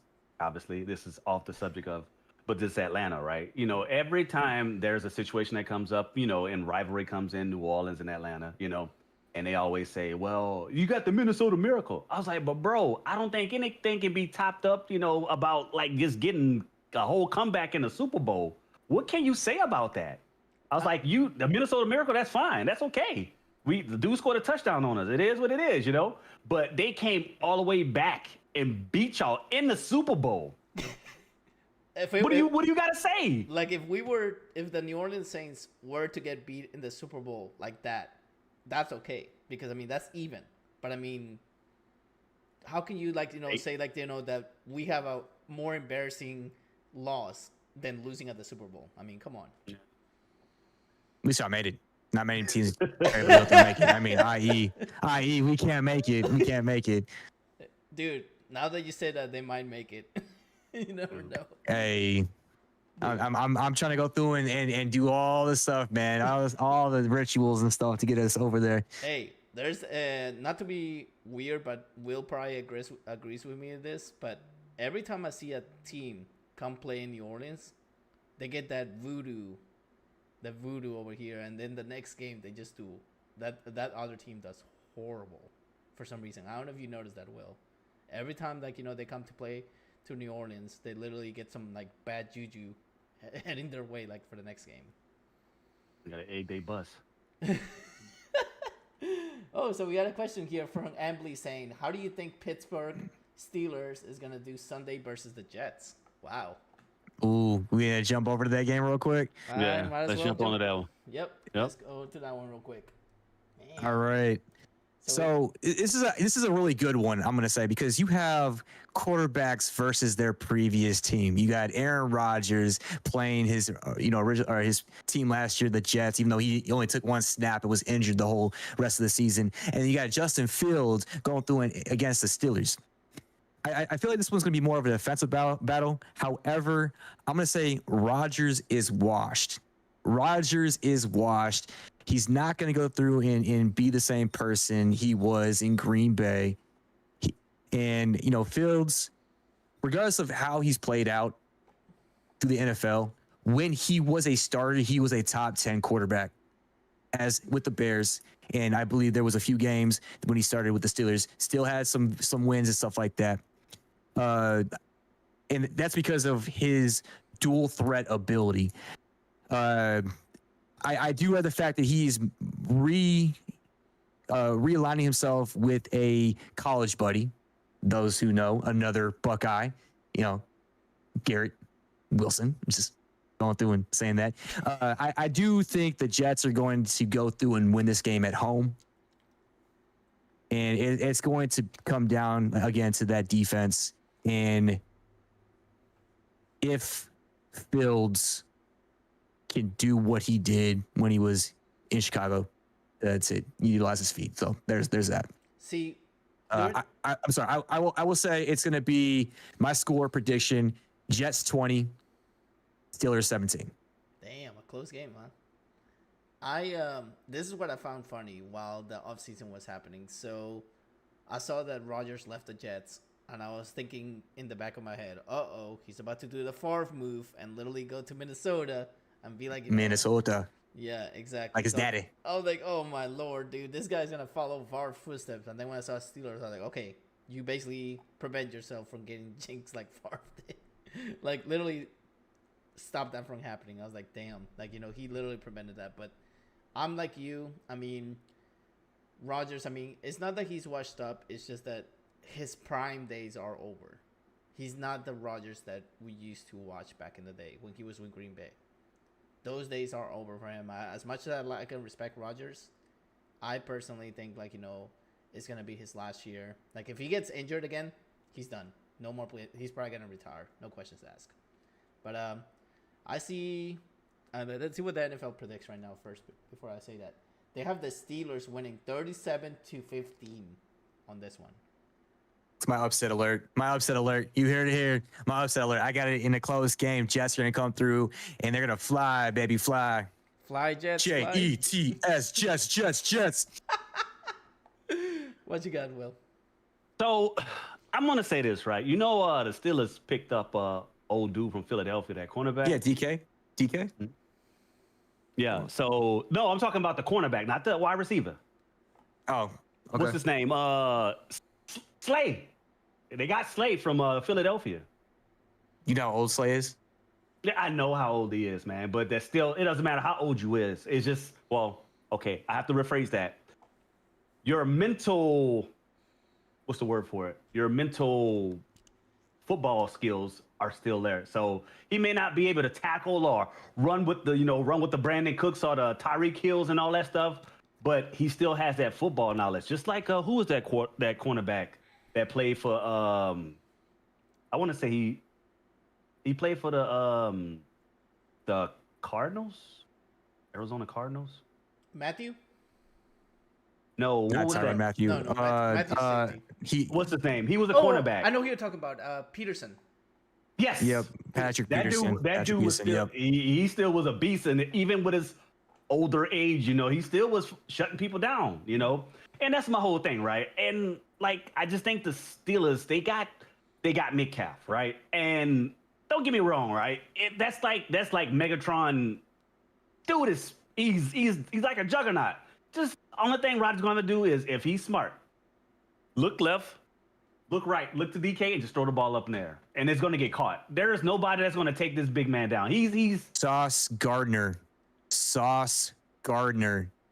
off the subject of, but this Atlanta, right? Every time there's a situation that comes up, and rivalry comes in New Orleans and Atlanta, and they always say, well, you got the Minnesota Miracle. I was like, but bro, I don't think anything can be topped up, about like just getting a whole comeback in the Super Bowl. What can you say about that? I was like, the Minnesota Miracle, that's fine. That's okay. The dude scored a touchdown on us. It is what it is, But they came all the way back and beat y'all in the Super Bowl. What do you got to say? Like if the New Orleans Saints were to get beat in the Super Bowl like that, that's okay. Because, I mean, that's even. But, I mean, how can you, say, that we have a more embarrassing loss than losing at the Super Bowl? I mean, come on. At least I made it. Not many teams are able to make it. I mean, i.e., we can't make it. We can't make it. Dude, now that you say that, they might make it. You never know. Hey, I'm trying to go through and do all this stuff, man. All the rituals and stuff to get us over there. Hey, there's not to be weird, but Will probably agrees with me in this. But every time I see a team come play in New Orleans, they get that voodoo over here, and then the next game they just do that other team does horrible for some reason. I don't know if you noticed that, Will. Every time they come to play to New Orleans, they literally get some bad juju heading their way for the next game. We got an 8-day bus. Oh, so we got a question here from Ambly saying, how do you think Pittsburgh Steelers is gonna do Sunday versus the Jets? Wow. Ooh, we gonna jump over to that game real quick? Yeah, let's jump onto that one. Yep. Let's go to that one real quick. Man. All right. So this is a really good one, I'm gonna say, because you have quarterbacks versus their previous team. You got Aaron Rodgers playing his his team last year, the Jets, even though he only took one snap and was injured the whole rest of the season. And you got Justin Fields going through against the Steelers. I feel like this one's going to be more of an offensive battle. However, I'm going to say Rodgers is washed. He's not going to go through and be the same person he was in Green Bay. Fields, regardless of how he's played out through the NFL, when he was a starter, he was a top 10 quarterback as with the Bears. and I believe there was a few games when he started with the Steelers. Still had some wins and stuff like that. And that's because of his dual threat ability. I do have the fact that he's realigning himself with a college buddy. Those who know, another Buckeye, Garrett Wilson. I'm just going through and saying that. I do think the Jets are going to go through and win this game at home. And it's going to come down again to that defense. And if Fields can do what he did when he was in Chicago, that's it. You utilize his feet. So there's that. See, I'm sorry. I will say it's going to be my score prediction: Jets 20, Steelers 17. damn, a close game, huh? This is what I found funny while the offseason was happening. So I saw that Rodgers left the Jets, and I was thinking in the back of my head, he's about to do the Favre move and literally go to Minnesota and be like, Minnesota. Yeah, exactly. Like his daddy. I was like, oh my lord, dude, this guy's gonna follow Favre's footsteps. And then when I saw Steelers, I was like, okay, you basically prevent yourself from getting jinxed like Favre did. Like literally stop that from happening. I was like, damn, like he literally prevented that. But I'm like you. I mean, Rodgers. I mean, it's not that he's washed up. It's just that his prime days are over. He's not the Rodgers that we used to watch back in the day when he was with Green Bay. Those days are over for him. As much as I like and respect Rodgers, I personally think it's gonna be his last year. Like if he gets injured again, he's done. No more play. He's probably gonna retire. No questions asked. But I see. Let's see what the NFL predicts right now first before I say that. They have the Steelers winning 37-15 on this one. It's my upset alert. My upset alert. You heard it here. My upset alert. I got it in a close game. Jets are going to come through, and they're going to fly, baby, fly. Fly, Jets. Jets, Jets. What you got, Will? So I'm going to say this, right? The Steelers picked up old dude from Philadelphia, that cornerback. Yeah, DK. Mm-hmm. Yeah. So, no, I'm talking about the cornerback, not the wide receiver. Oh, okay. What's his name? Slade. They got Slade from Philadelphia. You know how old Slade is? Yeah, I know how old he is, man. But that's still, it doesn't matter how old you is. It's just, okay, I have to rephrase that. Your mental, what's the word for it? Your mental football skills are still there. So he may not be able to tackle or run with the Brandon Cooks or the Tyreek Hills and all that stuff, but he still has that football knowledge. Just like who was that cornerback that played for I want to say he played for the Cardinals, Arizona Cardinals. Matthew? No, what was that? Matthew. No, Matthew's what's his name? He was a cornerback. I know who you're talking about. Peterson. Yes. Yep. Patrick Peterson. That dude was still. Yep. He still was a beast, and even with his older age, he still was shutting people down. And that's my whole thing, right? And I just think the Steelers they got Metcalf, right? And don't get me wrong, right? That's like Megatron. Dude he's like a juggernaut. Just only thing Rodgers going to do is if he's smart, look left, look right, look to DK, and just throw the ball up in there, and it's going to get caught. There is nobody that's going to take this big man down. He's Sauce Gardner.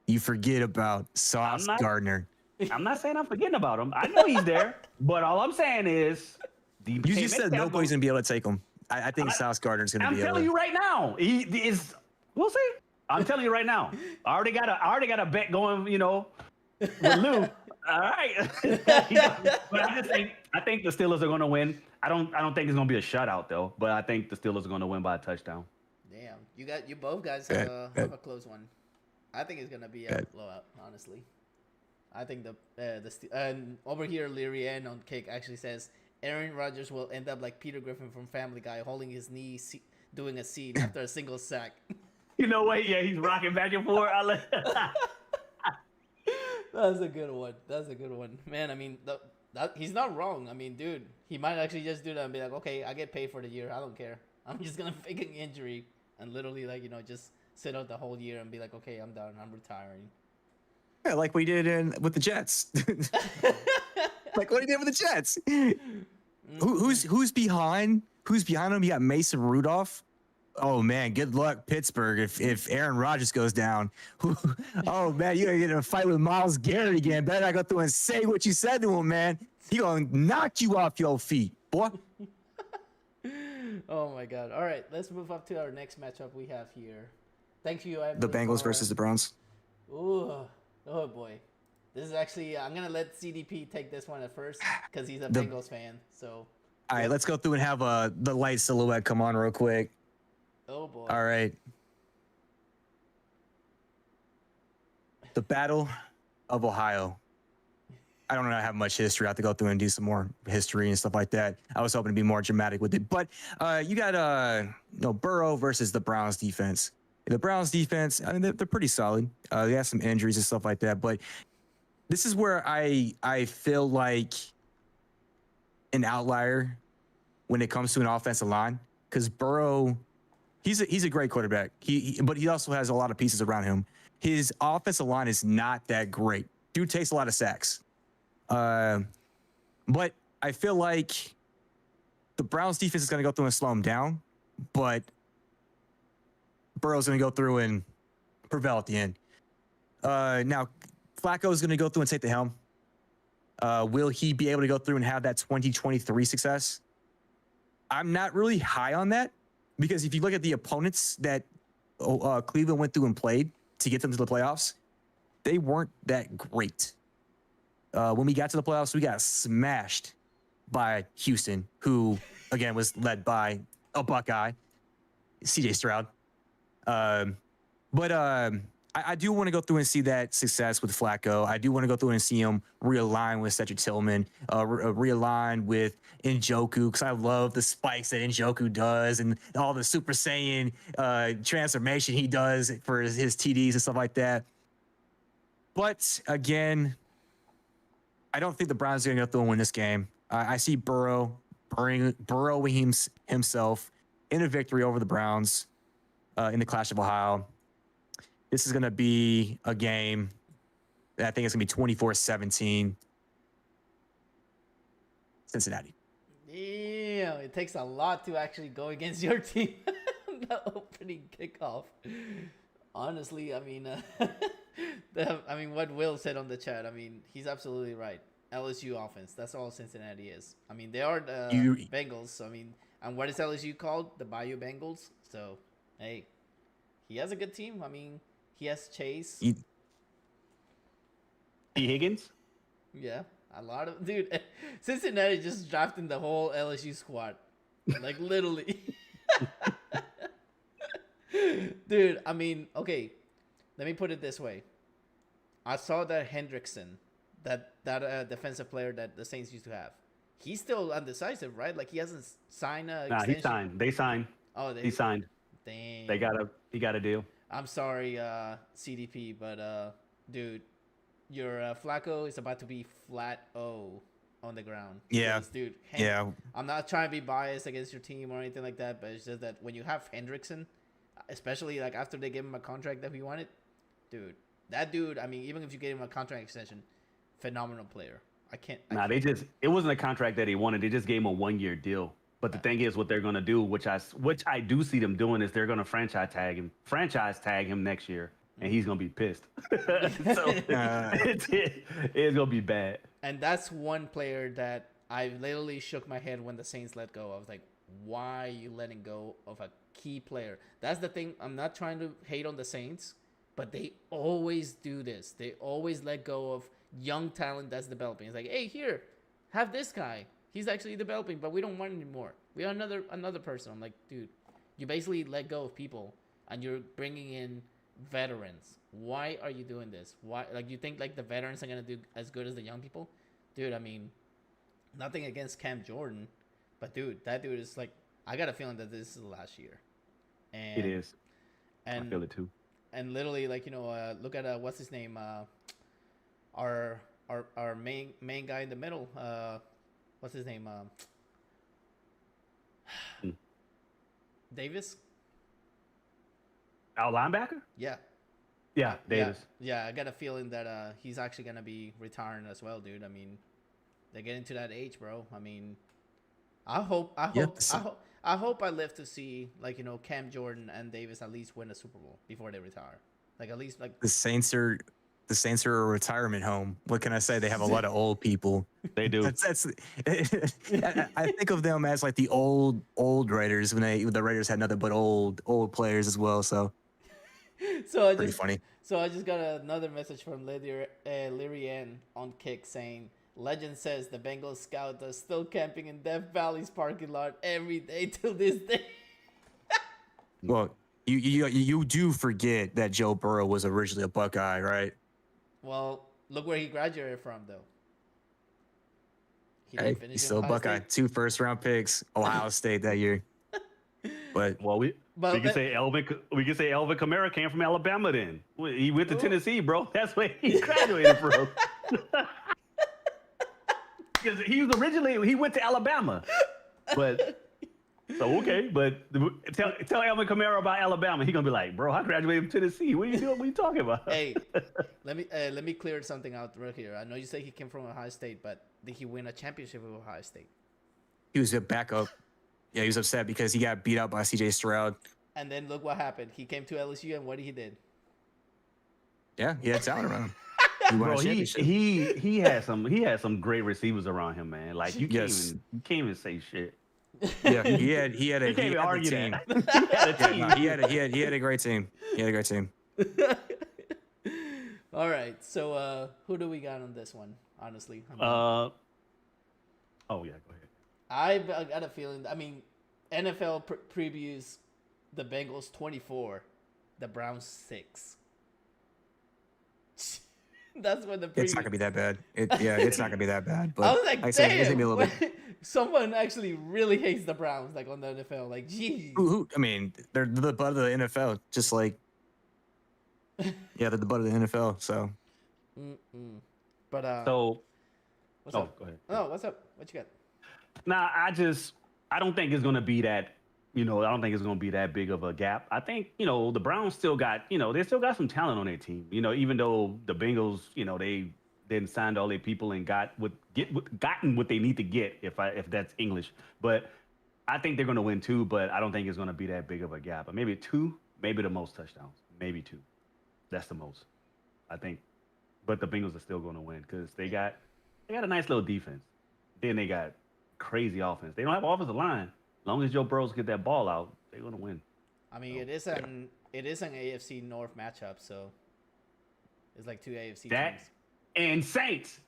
You forget about Sauce Gardner. I'm not saying I'm forgetting about him. I know he's there, but all I'm saying is you just said nobody's going to be able to take him. I think Sauce Gardner's going to be able to. I'm telling you right now, he is. We'll see. I'm telling you right now. I already got a bet going, with Lou. All right. But I think the Steelers are going to win. I don't think it's going to be a shutout though, but I think the Steelers are going to win by a touchdown. Damn, you both guys have a close one. I think it's going to be a blowout, honestly. I think over here, Leary Ann on Cake actually says Aaron Rodgers will end up like Peter Griffin from Family Guy, holding his knee, doing a scene after a single sack. You know what? Yeah, he's rocking back and forth. That's a good one. Man, I mean, he's not wrong. I mean, dude, he might actually just do that and be like, okay, I get paid for the year. I don't care. I'm just going to fake an injury and literally, just sit out the whole year and be like, okay, I'm done. I'm retiring. Yeah, like we did with the Jets. Like what he did with the Jets. Who's behind? Who's behind him? You got Mason Rudolph. Oh man, good luck Pittsburgh if Aaron Rodgers goes down. Oh man, you're gonna get in a fight with Myles Garrett again. Better not go through and say what you said to him, man. He gonna knock you off your feet, boy. Oh my God! All right, let's move up to our next matchup we have here. Thank you, Evan, The Bengals versus the Browns. Ooh, oh boy, this is actually I'm gonna let CDP take this one at first because he's a Bengals fan. So. All right, let's go through and have the light silhouette come on real quick. Oh boy. All right. The Battle of Ohio. I don't have much history. I have to go through and do some more history and stuff like that. I was hoping to be more dramatic with it. But you got Burrow versus the Browns defense. The Browns defense, I mean, they're pretty solid. They have some injuries and stuff like that. But this is where I feel like an outlier when it comes to an offensive line. Because Burrow, he's a great quarterback. But he also has a lot of pieces around him. His offensive line is not that great. Dude takes a lot of sacks. But I feel like the Browns defense is going to go through and slow him down. But Burrow's going to go through and prevail at the end. Now, Flacco is going to go through and take the helm. Will he be able to go through and have that 2023 success? I'm not really high on that because if you look at the opponents that Cleveland went through and played to get them to the playoffs, they weren't that great. When we got to the playoffs, we got smashed by Houston, who, again, was led by a Buckeye, CJ Stroud. But I do want to go through and see that success with Flacco. I do want to go through and see him realign with Cedric Tillman, realign with Njoku, because I love the spikes that Njoku does and all the Super Saiyan transformation he does for his TDs and stuff like that. But again, I don't think the Browns are going to go through and win this game. I see burrowing himself in a victory over the Browns in the Clash of Ohio. This is going to be a game that I think it's going to be 24-17. Cincinnati. Yeah, it takes a lot to actually go against your team. The opening kickoff. Honestly, I mean, what Will said on the chat, I mean, he's absolutely right. LSU offense, that's all Cincinnati is. I mean, they are the Bengals. So, I mean, and what is LSU called? The Bayou Bengals. So, hey, he has a good team. I mean, he has Chase. T. Higgins? Yeah, a lot of... Dude, Cincinnati just drafting the whole LSU squad. Like, literally. Dude, I mean, okay. Let me put it this way. I saw that Hendrickson, that defensive player that the Saints used to have. He's still undecisive, right? Like, he hasn't signed a extension. He signed. They signed. Oh, he signed. Dang. He got a deal. I'm sorry, CDP, but dude, your Flacco is about to be flat O on the ground. Yeah, dude. Yeah. I'm not trying to be biased against your team or anything like that, but it's just that when you have Hendrickson, especially like after they gave him a contract that he wanted, dude, that dude. I mean, even if you gave him a contract extension, phenomenal player. It wasn't a contract that he wanted. They just gave him a 1-year deal. But the thing is, what they're going to do, which I do see them doing, is they're going to franchise tag him next year, and he's going to be pissed. So it's going to be bad. And that's one player that I literally shook my head when the Saints let go. I was like, why are you letting go of a key player? That's the thing. I'm not trying to hate on the Saints, but they always do this. They always let go of young talent that's developing. It's like, hey, here, have this guy. He's actually developing, but we don't want him anymore. We have another person. I'm like, dude, you basically let go of people, and you're bringing in veterans. Why are you doing this? Why? Like, you think like the veterans are gonna do as good as the young people? Dude, I mean, nothing against Cam Jordan, but dude, that dude is like, I got a feeling that this is the last year. And it is. And I feel it too. And literally, like, you know, look at what's his name? Our main guy in the middle. What's his name? Davis? Our linebacker? Yeah. Yeah, Davis. Yeah, I got a feeling that he's actually gonna be retiring as well, dude. I mean, they're getting to that age, bro. I mean, I hope I live to see Cam Jordan and Davis at least win a Super Bowl before they retire. Like at least like The Saints are a retirement home. What can I say? They have a lot of old people. They do. That's I think of them as like the old Raiders when the Raiders had nothing but old players as well. So pretty funny. So I just got another message from Larry Ann on Kick saying, legend says the Bengals scout are still camping in Death Valley's parking lot every day till this day. Well, you do forget that Joe Burrow was originally a Buckeye, right? Well, look where he graduated from, though. He's still a Buckeye. 2 first-round picks, Ohio State that year. But we can say Elvin Kamara came from Alabama. Then he went to Tennessee, bro. That's where he graduated from. Because he went to Alabama, but tell Elvin Kamara about Alabama. He's gonna be like, bro, I graduated from Tennessee. What are you doing? What are you talking about? Hey, let me clear something out right here. I know you say he came from Ohio State, but did he win a championship with Ohio State? He was a backup. Yeah, he was upset because he got beat out by C.J. Stroud. And then look what happened. He came to LSU, and what did he did? Yeah, he had talent around him. Bro, he had some great receivers around him, man. Like you can't even say shit. Yeah, he had a you can't even argue team. That. He had a great team. All right, so who do we got on this one? Honestly, oh yeah, go ahead. I got a feeling. I mean, NFL previews the Bengals 24, the Browns 6. That's when the preview. It's not gonna be that bad. It's not gonna be that bad. But I was like, damn. It's gonna be a little bit. Someone actually really hates the Browns, like on the NFL. Like, geez. I mean, they're the butt of the NFL, just like. Yeah, they're the butt of the NFL. So. But so. What's up? Go ahead. Oh, what's up? What you got? Nah, I don't think it's gonna be that. I don't think it's gonna be that big of a gap. I think the Browns still got they still got some talent on their team. Even though the Bengals they didn't sign all their people and gotten what they need to get if that's English. But I think they're gonna win 2. But I don't think it's gonna be that big of a gap. But maybe 2, maybe the most touchdowns, maybe 2. That's the most, I think. But the Bengals are still gonna win because they got a nice little defense. Then they got crazy offense. They don't have offensive line. As long as Joe Burrows get that ball out, they're gonna win. I mean, it is an AFC North matchup, so it's like 2 AFC teams. And Saints,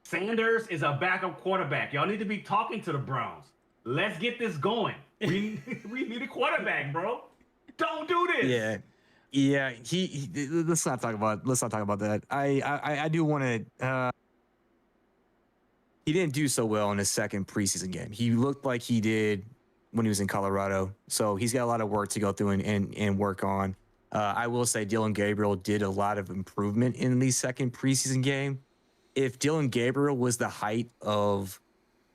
Sanders is a backup quarterback. Y'all need to be talking to the Browns. Let's get this going. We need a quarterback, bro. Don't do this. Yeah. Let's not talk about that. I do want to. He didn't do so well in his second preseason game. He looked like he did when he was in Colorado. So he's got a lot of work to go through and work on. I will say Dylan Gabriel did a lot of improvement in the second preseason game. If Dylan Gabriel was the height of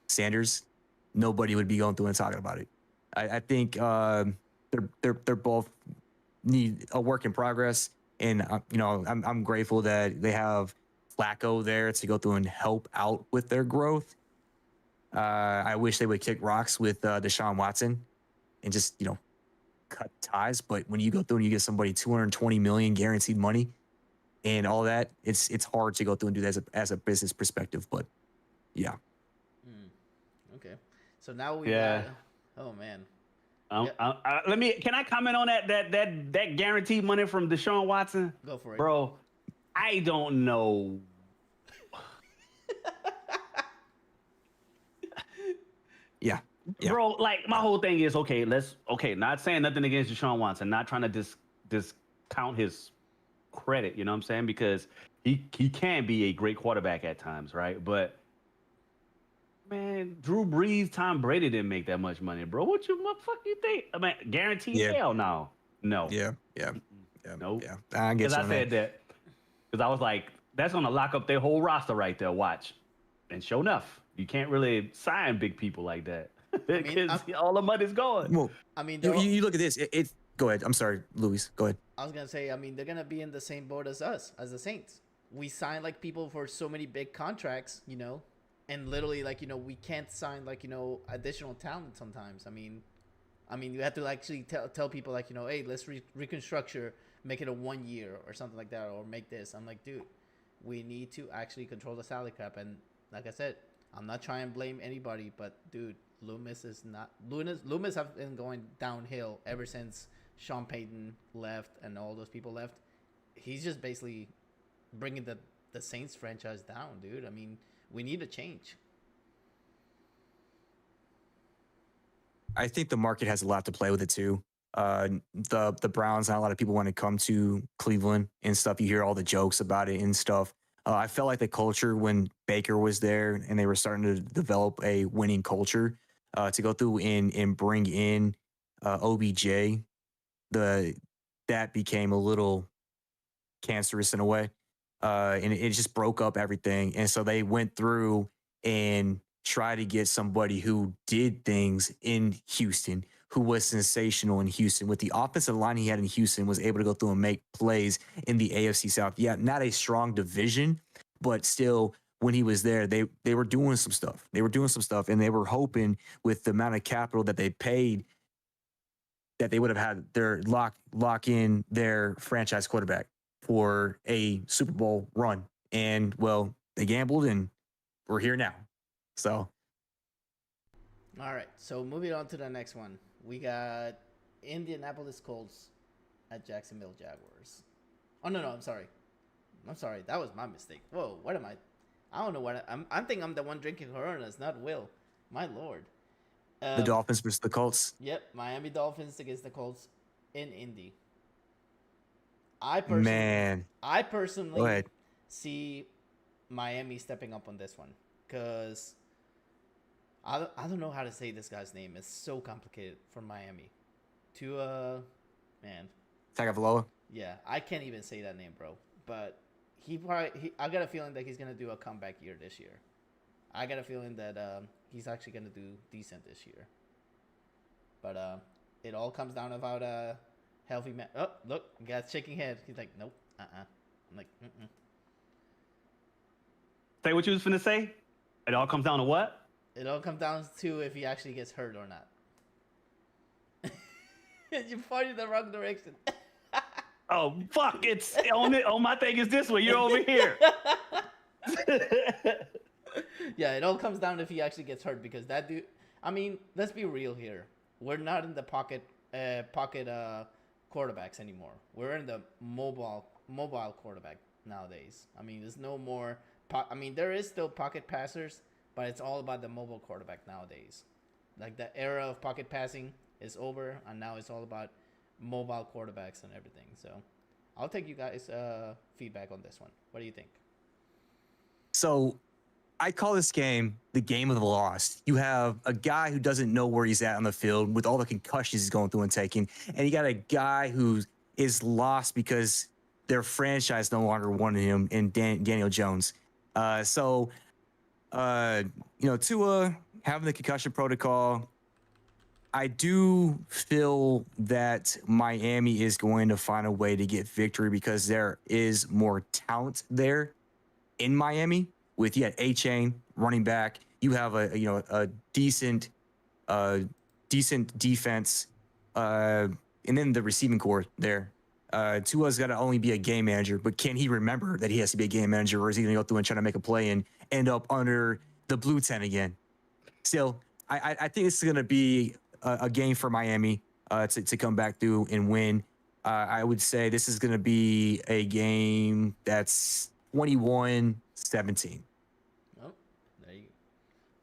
Sanders, nobody would be going through and talking about it. I think they're both need a work in progress. And, I'm grateful that they have Flacco there to go through and help out with their growth. I wish they would kick rocks with Deshaun Watson and just, cut ties. But when you go through and you get somebody $220 million guaranteed money and all that, it's hard to go through and do that as a business perspective. But yeah. Okay. So now we got, oh man. Can I comment on that guaranteed money from Deshaun Watson? Go for it. Bro, I don't know. Yeah. Bro, like my whole thing is not saying nothing against Deshaun Watson, not trying to discount his credit, you know what I'm saying? Because he can be a great quarterback at times, right? But man, Drew Brees, Tom Brady didn't make that much money, bro. What fuck you think? I mean, guaranteed? Hell no. No. Yeah. Nope. Yeah. I guess I said that. Because I was like, that's gonna lock up their whole roster right there. Watch. And sure enough, you can't really sign big people like that. Because all the money's gone. Well, I mean, you look at this. Go ahead. I'm sorry, Luis. Go ahead. I was gonna say, I mean, they're gonna be in the same boat as us, as the Saints. We sign like people for so many big contracts, and literally like we can't sign like additional talent sometimes. I mean, you have to actually tell people like hey, let's reconstructure, make it a 1 year or something like that, or make this. I'm like, dude, we need to actually control the salary cap. And like I said, I'm not trying to blame anybody, but dude, Loomis have been going downhill ever since Sean Payton left and all those people left. He's just basically bringing the Saints franchise down, dude. I mean, we need a change. I think the market has a lot to play with it too. The Browns, not a lot of people want to come to Cleveland and stuff. You hear all the jokes about it and stuff. I felt like the culture when Baker was there and they were starting to develop a winning culture to go through and bring in OBJ, that became a little cancerous in a way. And it just broke up everything. And so they went through and tried to get somebody who did things in Houston, who was sensational in Houston. With the offensive line he had in Houston, was able to go through and make plays in the AFC South. Yeah, not a strong division, but still, when he was there, they were doing some stuff. They were doing some stuff, and they were hoping with the amount of capital that they paid that they would have had their lock in their franchise quarterback for a Super Bowl run. And, well, they gambled, and we're here now. So. All right. So moving on to the next one. We got Indianapolis Colts at Jacksonville Jaguars. Oh, no, I'm sorry. That was my mistake. Whoa, what am I? I don't know what I think I'm the one drinking Coronas, not Will. My Lord. The Dolphins versus the Colts. Yep, Miami Dolphins against the Colts in Indy. I personally see Miami stepping up on this one because I don't know how to say this guy's name. It's so complicated for Miami. Tagovailoa? Yeah, I can't even say that name, bro. But I got a feeling that he's going to do a comeback year this year. I got a feeling that he's actually going to do decent this year. But it all comes down about a healthy man. Oh, look, guy's shaking head. He's like, nope, I'm like, Say what you was finna say? It all comes down to what? It all comes down to if he actually gets hurt or not. You pointed the wrong direction. Oh, fuck. It's on my thing is this way. You're over here. Yeah, it all comes down to if he actually gets hurt because that dude. I mean, let's be real here. We're not in the pocket quarterbacks anymore. We're in the mobile quarterback nowadays. I mean, there's no more. There is still pocket passers, but it's all about the mobile quarterback nowadays. Like the era of pocket passing is over, and now it's all about mobile quarterbacks and everything. So, I'll take you guys' feedback on this one. What do you think? So, I call this game the game of the lost. You have a guy who doesn't know where he's at on the field with all the concussions he's going through and taking, and you got a guy who is lost because their franchise no longer wanted him in Daniel Jones. Tua having the concussion protocol, I do feel that Miami is going to find a way to get victory because there is more talent there in Miami. With A-Chain running back, you have a decent defense, and then the receiving core there. Tua's got to only be a game manager, but can he remember that he has to be a game manager, or is he going to go through and try to make a play and end up under the blue tent again? Still, I think it's going to be a game for Miami to come back through and win. I would say this is going to be a game that's 21-17. Oh,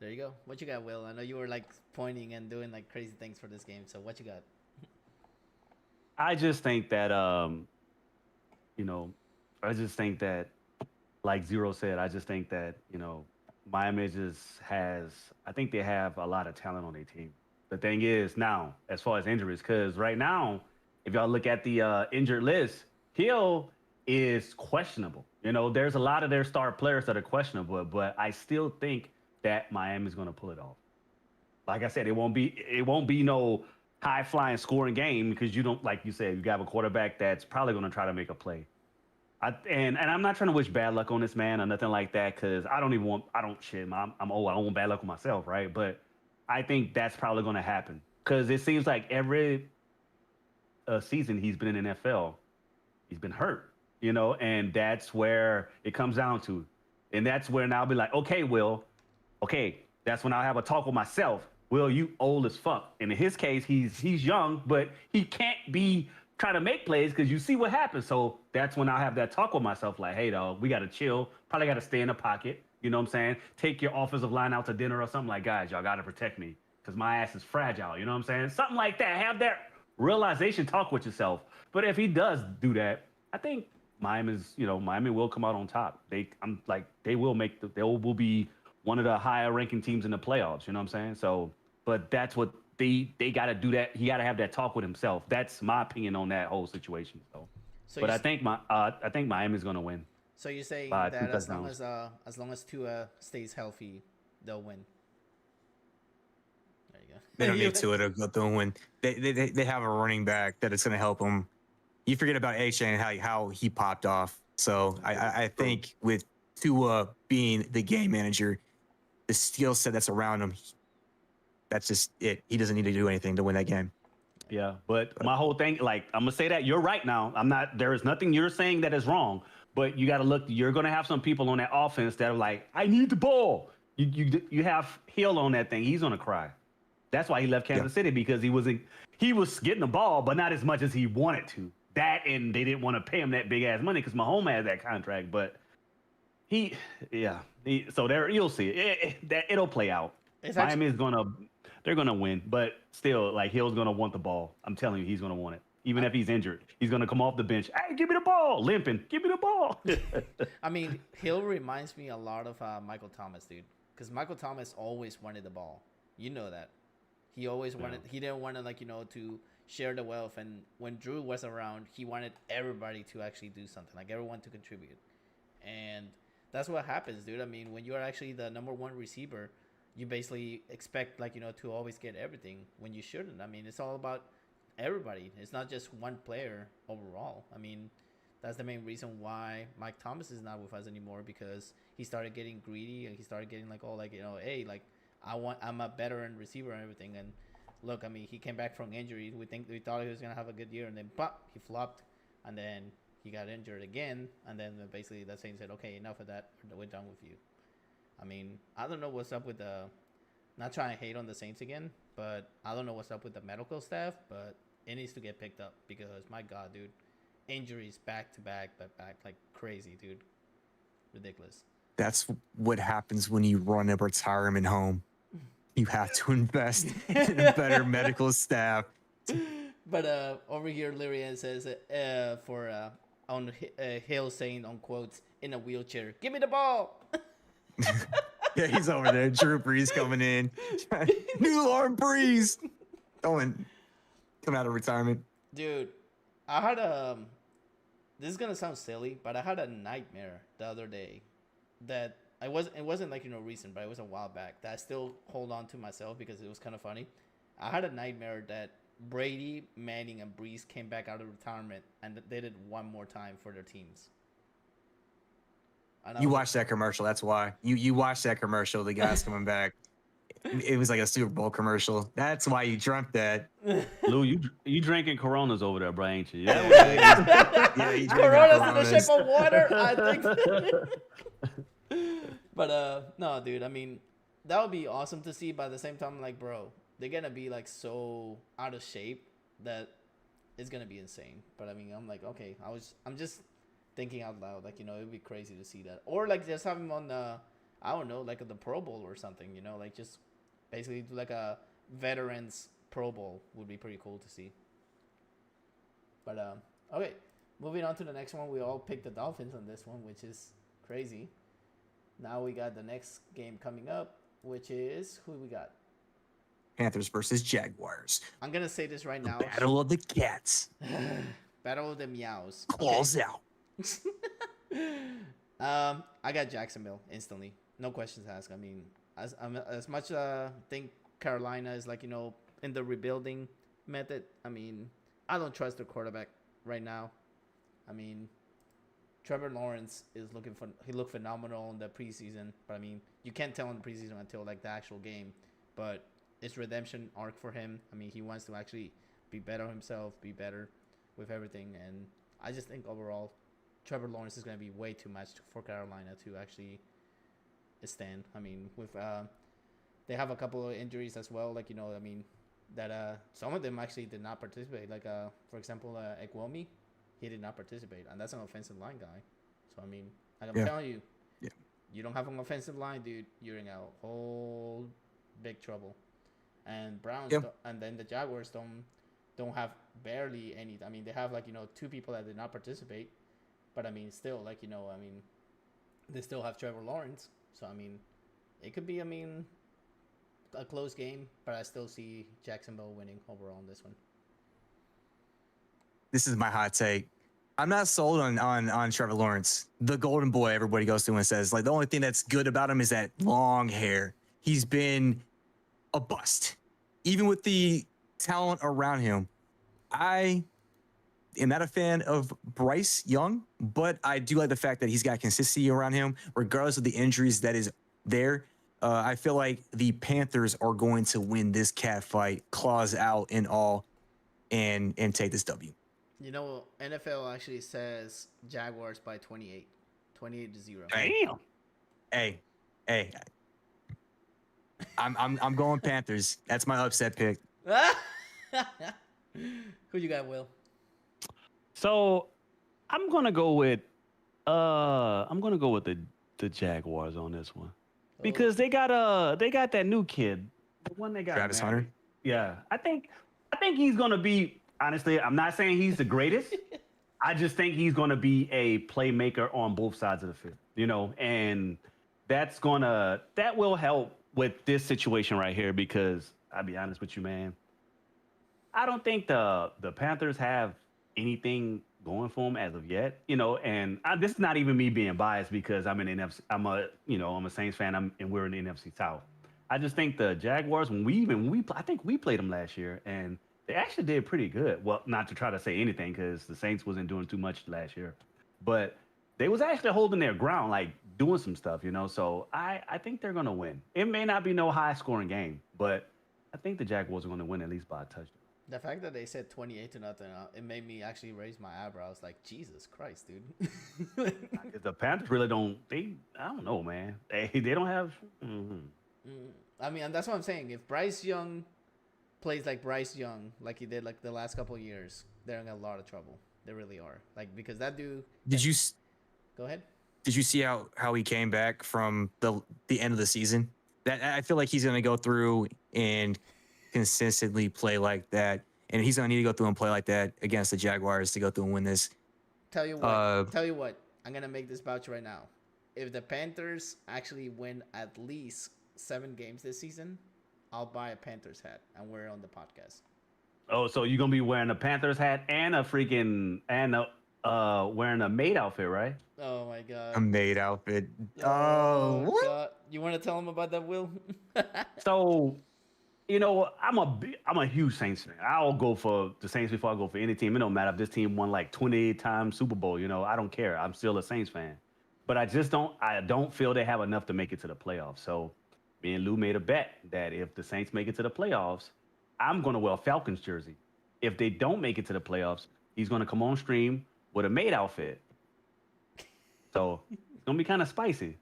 there you go. What you got, Will? I know you were like pointing and doing like crazy things for this game. So what you got? I just think that like Zero said, I just think that, Miami I think they have a lot of talent on their team. The thing is now, as far as injuries, because right now, if y'all look at the injured list, Hill is questionable. There's a lot of their star players that are questionable, but I still think that Miami's going to pull it off. Like I said, it won't be no high flying scoring game because you don't, like you said, you have a quarterback that's probably going to try to make a play. And I'm not trying to wish bad luck on this man or nothing like that because I'm old. I don't want bad luck on myself, right? But I think that's probably going to happen because it seems like every season he's been in the NFL, he's been hurt, and that's where it comes down to. And that's where now I'll be like, okay, Will, okay, that's when I'll have a talk with myself. Will, you old as fuck. And in his case, he's young, but he can't be trying to make plays because you see what happens. So that's when I'll have that talk with myself, like, hey, dog, we got to chill. Probably got to stay in the pocket. You know what I'm saying? Take your offensive line out to dinner or something like, guys, y'all got to protect me because my ass is fragile. You know what I'm saying? Something like that. Have that realization talk with yourself. But if he does do that, I think Miami will come out on top. They will be one of the higher ranking teams in the playoffs. You know what I'm saying? So, but that's what they got to do. That he got to have that talk with himself. That's my opinion on that whole situation. But I think Miami's going to win. So you're saying that as long as Tua stays healthy, they'll win. There you go. They don't need Tua to win. They have a running back that is going to help them. You forget about A-Chain and how he popped off. So I think with Tua being the game manager, the skill set that's around him, that's just it. He doesn't need to do anything to win that game. Yeah, but my whole thing, like, I'm gonna say that you're right now. There is nothing you're saying that is wrong, but you got to look. You're gonna have some people on that offense that are like, I need the ball. You have Hill on that thing. He's gonna cry. That's why he left Kansas City, because he was getting the ball, but not as much as he wanted to. That, and they didn't want to pay him that big ass money because Mahomes had that contract. But so there, you'll see it'll play out. Miami's they're gonna win, but still, like, Hill's gonna want the ball. I'm telling you, he's gonna want it. Even if he's injured, he's gonna come off the bench. Hey, give me the ball, limping. Give me the ball. I mean, Hill reminds me a lot of Michael Thomas, dude. Because Michael Thomas always wanted the ball. You know that. He always wanted. He didn't want to, to share the wealth. And when Drew was around, he wanted everybody to actually do something, like everyone to contribute. And that's what happens, dude. I mean, when you are actually the number one receiver, you basically expect, to always get everything when you shouldn't. I mean, it's all about everybody. It's not just one player overall. I mean, that's the main reason why Mike Thomas is not with us anymore, because he started getting greedy and he started getting hey, I'm a veteran receiver and everything. And look, I mean, he came back from injury. We thought he was gonna have a good year, and then he flopped, and then he got injured again, and then basically the Saints said, okay, enough of that. We're done with you. I mean, I don't know what's up with not trying to hate on the Saints again, but I don't know what's up with the medical staff, but it needs to get picked up because, my God, dude, injuries back to back, like crazy, dude. Ridiculous. That's what happens when you run a retirement home. You have to invest in a better medical staff. But over here, Lyrian says on Hill saying on quotes, in a wheelchair, give me the ball. Yeah, he's over there. Drew Brees coming in. New arm Brees. Come out of retirement. Dude, I had this is gonna sound silly, but I had a nightmare the other day that it wasn't recent, but it was a while back, that I still hold on to myself because it was kind of funny. I had a nightmare that Brady, Manning, and Brees came back out of retirement and they did one more time for their teams. You watched that commercial. That's why. You watched that commercial. The guy's coming back. It was like a Super Bowl commercial. That's why you dreamt that. Lou, you drinking Coronas over there, bro, ain't you? Yeah, Coronas in the shape of water, I think. But no, dude. I mean, that would be awesome to see. But at the same time, like, bro, they're gonna be like so out of shape that it's gonna be insane. But I mean, I'm like, okay, I'm just thinking out loud, like, it would be crazy to see that, or like just have him on the, I don't know, like the Pro Bowl or something, like just basically do like a veterans Pro Bowl would be pretty cool to see. But okay, moving on to the next one. We all picked the Dolphins on this one, which is crazy. Now we got the next game coming up, which is, who we got? Panthers versus Jaguars. I'm gonna say this right now. Battle of the cats. Battle of the meows. Claws out. I got Jacksonville instantly. No questions asked. I mean, as much think Carolina is in the rebuilding method. I mean, I don't trust the quarterback right now. I mean, Trevor Lawrence he looked phenomenal in the preseason, but I mean, you can't tell in the preseason until like the actual game. But it's redemption arc for him. I mean, he wants to actually be better himself, be better with everything, and I just think overall, Trevor Lawrence is going to be way too much for Carolina to actually stand. I mean, with they have a couple of injuries as well. Like I mean, that some of them actually did not participate. Like for example, Egwomi, he did not participate, and that's an offensive line guy. So I mean, like I'm telling you, you don't have an offensive line, dude. You're in a whole big trouble. And Browns and then the Jaguars don't have barely any. I mean, they have like 2 people that did not participate, but I mean, still like I mean, they still have Trevor Lawrence. So I mean, it could be a close game, but I still see Jacksonville winning overall in this one. This is my hot take. I'm not sold on Trevor Lawrence, the golden boy everybody goes to and says, like, the only thing that's good about him is that long hair. He's been a bust. Even with the talent around him, I am not a fan of Bryce Young, but I do like the fact that he's got consistency around him, regardless of the injuries that is there. I feel like the Panthers are going to win this cat fight, claws out and all, and take this W. NFL actually says Jaguars by 28 to 0. Damn. Hey. I'm going Panthers. That's my upset pick. Who you got, Will? So I'm gonna go with the Jaguars on this one because they got that new kid, the one they got Travis married. Hunter. Yeah, I think he's gonna be. Honestly, I'm not saying he's the greatest. I just think he's gonna be a playmaker on both sides of the field. And that will help with this situation right here because I'll be honest with you, man. I don't think the Panthers have anything going for them as of yet, and this is not even me being biased because I'm an NFC. I'm a Saints fan. And we're in the NFC South. I just think the Jaguars, I think we played them last year, and they actually did pretty good. Well, not to try to say anything because the Saints wasn't doing too much last year, but they was actually holding their ground, like doing some stuff, So I think they're gonna win. It may not be no high scoring game, but I think the Jaguars are gonna win at least by a touchdown. The fact that they said 28 to nothing, it made me actually raise my eyebrows. Like, Jesus Christ, dude. The Panthers really don't. I don't know, man. They don't have. I mean, and that's what I'm saying. If Bryce Young plays like Bryce Young, like he did like the last couple of years, they're in a lot of trouble. They really are. Like because that dude. Go ahead. Did you see how he came back from the end of the season? That I feel like he's going to go through and consistently play like that, and he's going to need to go through and play like that against the Jaguars to go through and win this. Tell you what. I'm going to make this vouch right now. If the Panthers actually win at least 7 games this season, I'll buy a Panthers hat and wear it on the podcast. Oh, so you're gonna be wearing a Panthers hat and wearing a maid outfit, right? Oh my god. A maid outfit. What? God. You want to tell him about that, Will? So, I'm a huge Saints fan. I'll go for the Saints before I go for any team. It don't matter if this team won like 28 times Super Bowl. I don't care. I'm still a Saints fan. But I don't feel they have enough to make it to the playoffs. So me and Lou made a bet that if the Saints make it to the playoffs, I'm going to wear a Falcons jersey. If they don't make it to the playoffs, he's going to come on stream with a maid outfit. So it's going to be kind of spicy,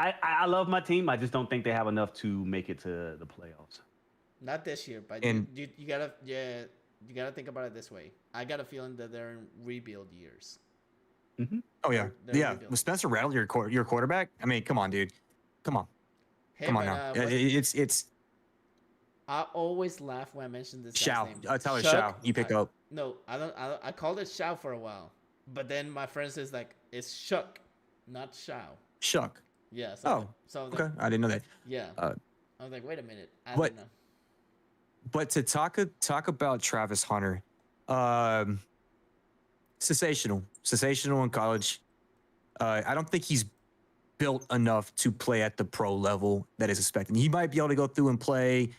I love my team. I just don't think they have enough to make it to the playoffs. Not this year, but you gotta think about it this way. I got a feeling that they're in rebuild years. Mm-hmm. Oh yeah, With Spencer Rattler, your quarterback. I mean, come on, dude. Come on. Hey, come on now. It's. I always laugh when I mention this. Shao. Tyler Shuck? Shao. You pick up. No, I don't. I called it Shao for a while, but then my friend says like it's Shuck, not Shao. Shuck. Yeah. So okay. Like, I didn't know that. Yeah. I was like, wait a minute. I but, didn't know. But to talk about Travis Hunter, sensational in college. I don't think he's built enough to play at the pro level that is expected. He might be able to go through and play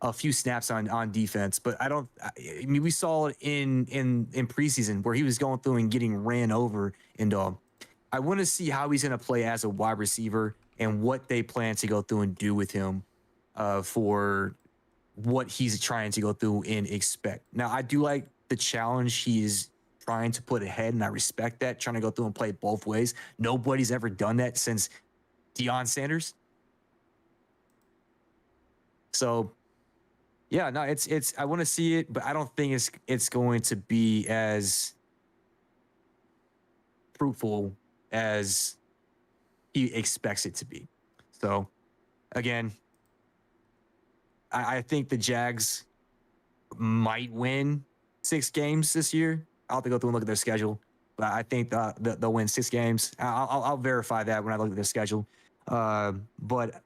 a few snaps on defense, but I mean, we saw it in preseason where he was going through and getting ran over, and I want to see how he's going to play as a wide receiver and what they plan to go through and do with him for what he's trying to go through and expect. Now, I do like the challenge he is trying to put ahead, and I respect that, trying to go through and play both ways. Nobody's ever done that since Deion Sanders. So, yeah, no, it's I want to see it, but I don't think it's going to be as fruitful as he expects it to be. So, again, I think the Jags might win 6 games this year. I'll have to go through and look at their schedule, but I think they'll win 6 games. I'll verify that when I look at their schedule. But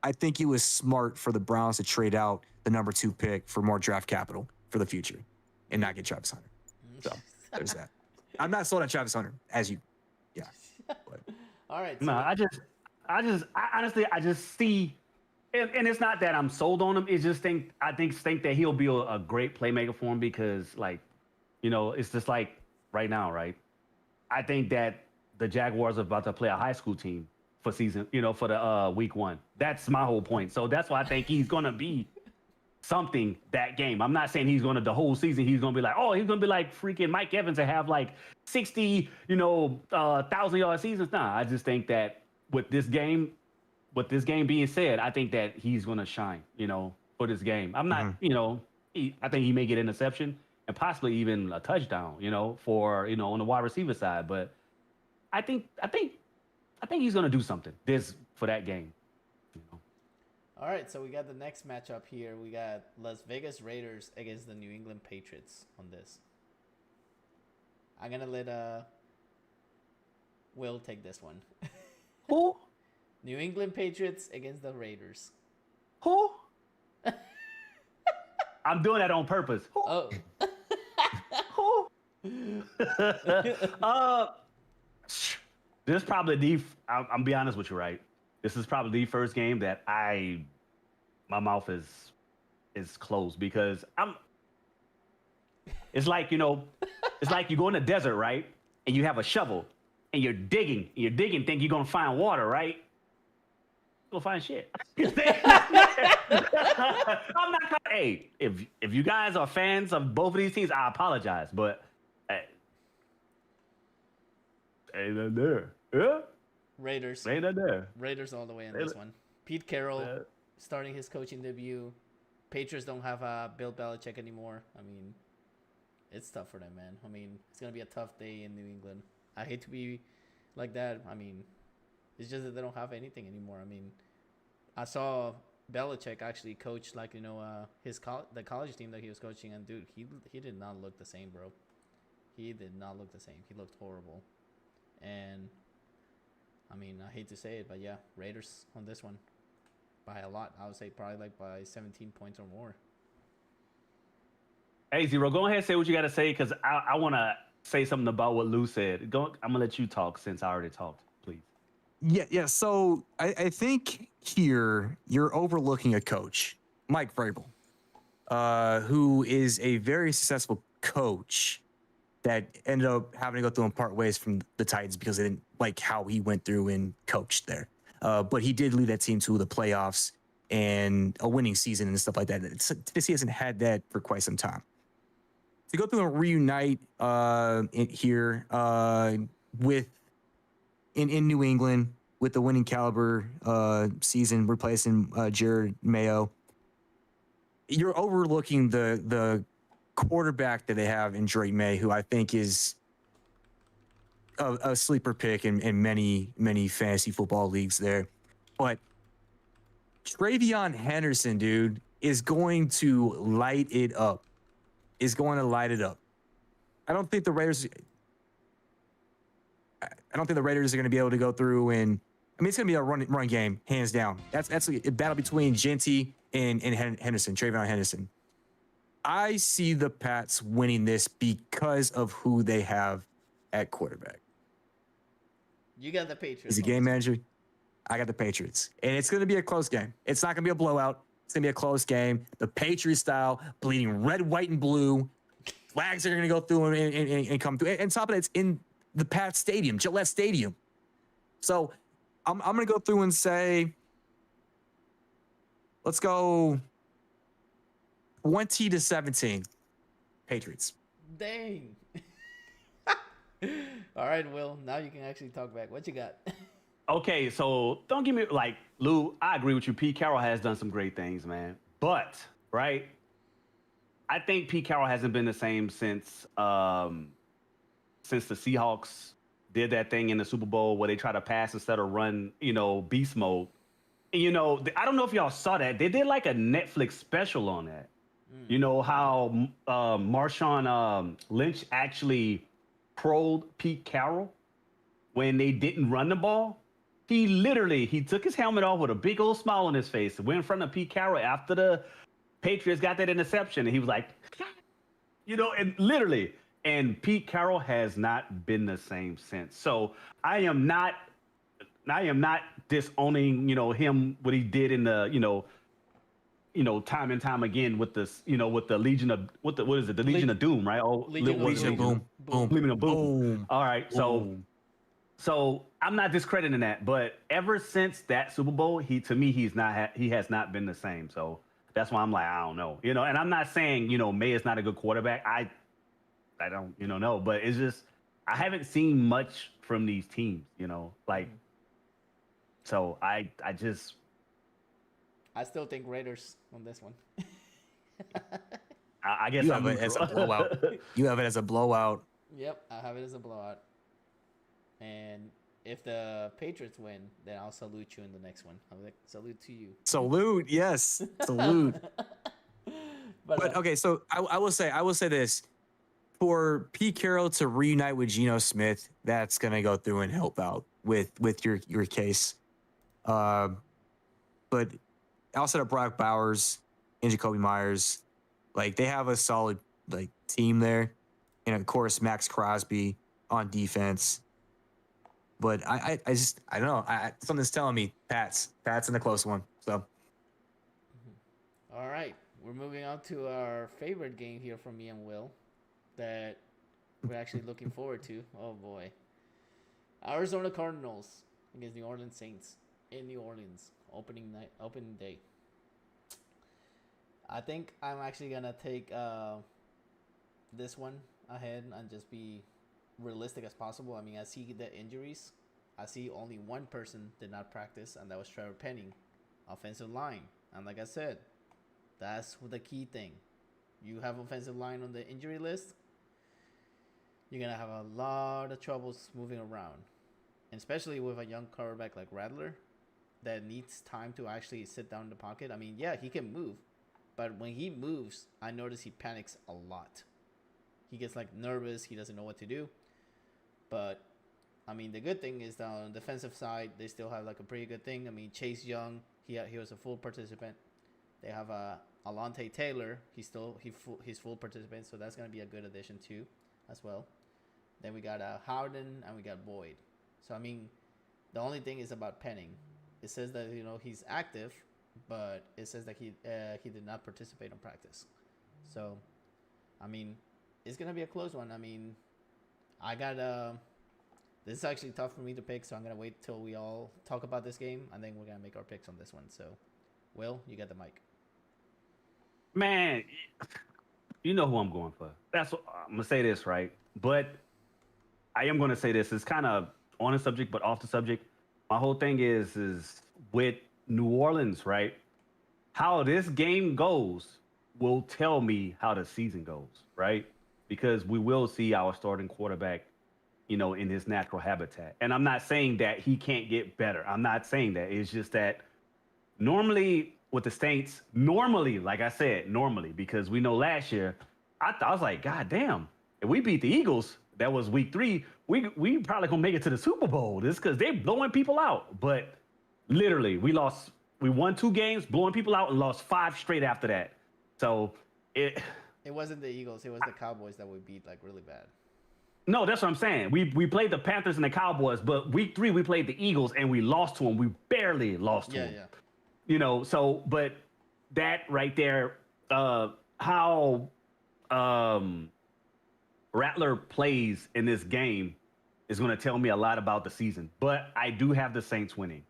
I think it was smart for the Browns to trade out the number 2 pick for more draft capital for the future and not get Travis Hunter. So there's that. I'm not sold on Travis Hunter, as you. Yeah. But. All right. So No, I honestly see, and it's not that I'm sold on him. It's just think that he'll be a great playmaker for him because, like, it's just like right now, right? I think that the Jaguars are about to play a high school team for season, for the week 1. That's my whole point. So that's why I think he's gonna be something that game. I'm not saying he's gonna the whole season. He's gonna be like, he's gonna be like freaking Mike Evans and have like 60, 1,000-yard seasons. Nah, I just think that with this game being said, I think that he's gonna shine, for this game. I'm not, I think he may get an interception and possibly even a touchdown, for on the wide receiver side. But I think he's gonna do something for that game. All right, so we got the next matchup here. We got Las Vegas Raiders against the New England Patriots on this. I'm gonna let Will take this one. Who? New England Patriots against the Raiders. Who? I'm doing that on purpose. Who? Oh. Who? This is probably I'm be honest with you, right? This is probably the first game that my mouth is closed because it's like, it's like you go in the desert, right? And you have a shovel and you're digging, think you're going to find water, right? You'll find shit. I'm not, hey, if you guys are fans of both of these teams, I apologize, but ain't nothing there. Yeah? Raiders. Ain't nothing there. Raiders all the way in this one. Pete Carroll starting his coaching debut. Patriots don't have Bill Belichick anymore. I mean, it's tough for them, man. I mean, it's going to be a tough day in New England. I hate to be like that. I mean, it's just that they don't have anything anymore. I mean, I saw Belichick actually coach, like, the college team that he was coaching, and dude, he did not look the same, bro. He did not look the same. He looked horrible. And I mean, I hate to say it, but yeah, Raiders on this one by a lot. I would say probably like by 17 points or more. Hey, Zero, go ahead and say what you got to say because I want to say something about what Lou said. I'm going to let you talk since I already talked, please. Yeah. So I think here you're overlooking a coach, Mike Vrabel, who is a very successful coach that ended up having to go through and part ways from the Titans because they didn't like how he went through and coached there. But he did lead that team to the playoffs and a winning season and stuff like that. He hasn't had that for quite some time. To go through and reunite here with in New England with the winning caliber season, replacing Jared Mayo, you're overlooking the quarterback that they have in Drake May, who I think is a sleeper pick in many fantasy football leagues there. But Travion Henderson, dude, is going to light it up. I don't think the Raiders are going to be able to go through and it's going to be a run game, hands down. That's a battle between Genty and Henderson, Travion Henderson. I see the Pats winning this because of who they have at quarterback. You got the Patriots. He's a game manager. I got the Patriots. And it's going to be a close game. It's not going to be a blowout. It's going to be a close game. The Patriots style, bleeding red, white, and blue. Flags are going to go through and come through. And top of that, it's in the Pat Stadium, Gillette Stadium. So I'm going to go through and say, let's go 20-17, Patriots. Dang. All right, Will. Now you can actually talk back. What you got? Okay, so don't give me like Lou. I agree with you. Pete Carroll has done some great things, man. But right, I think Pete Carroll hasn't been the same since the Seahawks did that thing in the Super Bowl where they try to pass instead of run, beast mode. And, I don't know if y'all saw that. They did like a Netflix special on that. You know how Marshawn Lynch actually trolled Pete Carroll when they didn't run the ball. He took his helmet off with a big old smile on his face and went in front of Pete Carroll after the Patriots got that interception. And he was like, and literally, and Pete Carroll has not been the same since. So I am not disowning, him, what he did in the, time and time again with this, with the Legion of, what is it? The Legion of Doom, right? Oh, Legion of Boom. Legion of Boom. All right. So I'm not discrediting that, but ever since that Super Bowl, he has not been the same. So that's why I'm like, I don't know, and I'm not saying, May is not a good quarterback. I don't, know, but it's just, I haven't seen much from these teams, so I still think Raiders on this one. I guess you have it as a blowout. You have it as a blowout. Yep, I have it as a blowout. And if the Patriots win, then I'll salute you in the next one. I'll like, salute to you. Salute, yes, salute. But okay, so I will say this: for Pete Carroll to reunite with Geno Smith, that's gonna go through and help out with your case. But outside of Brock Bowers and Jacoby Myers, like they have a solid team there, and of course Max Crosby on defense. But I don't know. Something's telling me Pat's in a close one. So. All right, we're moving on to our favorite game here from me and Will, that we're actually looking forward to. Oh boy, Arizona Cardinals against New Orleans Saints in New Orleans, opening day. I think I'm actually gonna take this one ahead and just be realistic as possible. I mean, I see the injuries. I see only one person did not practice, and that was Trevor Penning, offensive line. And like I said, that's the key thing. You have offensive line on the injury list, you're gonna have a lot of troubles moving around, and especially with a young quarterback like Rattler that needs time to actually sit down in the pocket. I mean, yeah, he can move, but when he moves, I notice he panics a lot. He gets nervous. He doesn't know what to do. But I mean, the good thing is that on the defensive side, they still have a pretty good thing. I mean, Chase Young, he was a full participant. They have Alontae Taylor. He's full participant, so that's gonna be a good addition too, as well. Then we got Howden and we got Boyd. So I mean, the only thing is about Penning. It says that he's active, but it says that he did not participate in practice. So, I mean, it's gonna be a close one. I mean, I got this is actually tough for me to pick, so I'm gonna wait till we all talk about this game, and then we're gonna make our picks on this one. So, Will, you got the mic. Man, you know who I'm going for. That's what I'm gonna say this, right? But I am gonna say this. It's kind of on the subject, but off the subject. My whole thing is with New Orleans, right? How this game goes will tell me how the season goes, right? Because we will see our starting quarterback, in his natural habitat. And I'm not saying that he can't get better. I'm not saying that. It's just that normally with the Saints, like I said, because we know last year, I was like, God damn, if we beat the Eagles, that was week 3, we probably gonna make it to the Super Bowl. This because they blowing people out. But literally, we won 2 games, blowing people out, and lost 5 straight after that. So it wasn't the Eagles, it was the Cowboys that we beat really bad. No, that's what I'm saying. We played the Panthers and the Cowboys, but week 3 we played the Eagles and we lost to them. We barely lost to them. Yeah. So, but that right there, how Rattler plays in this game is going to tell me a lot about the season. But I do have the Saints winning.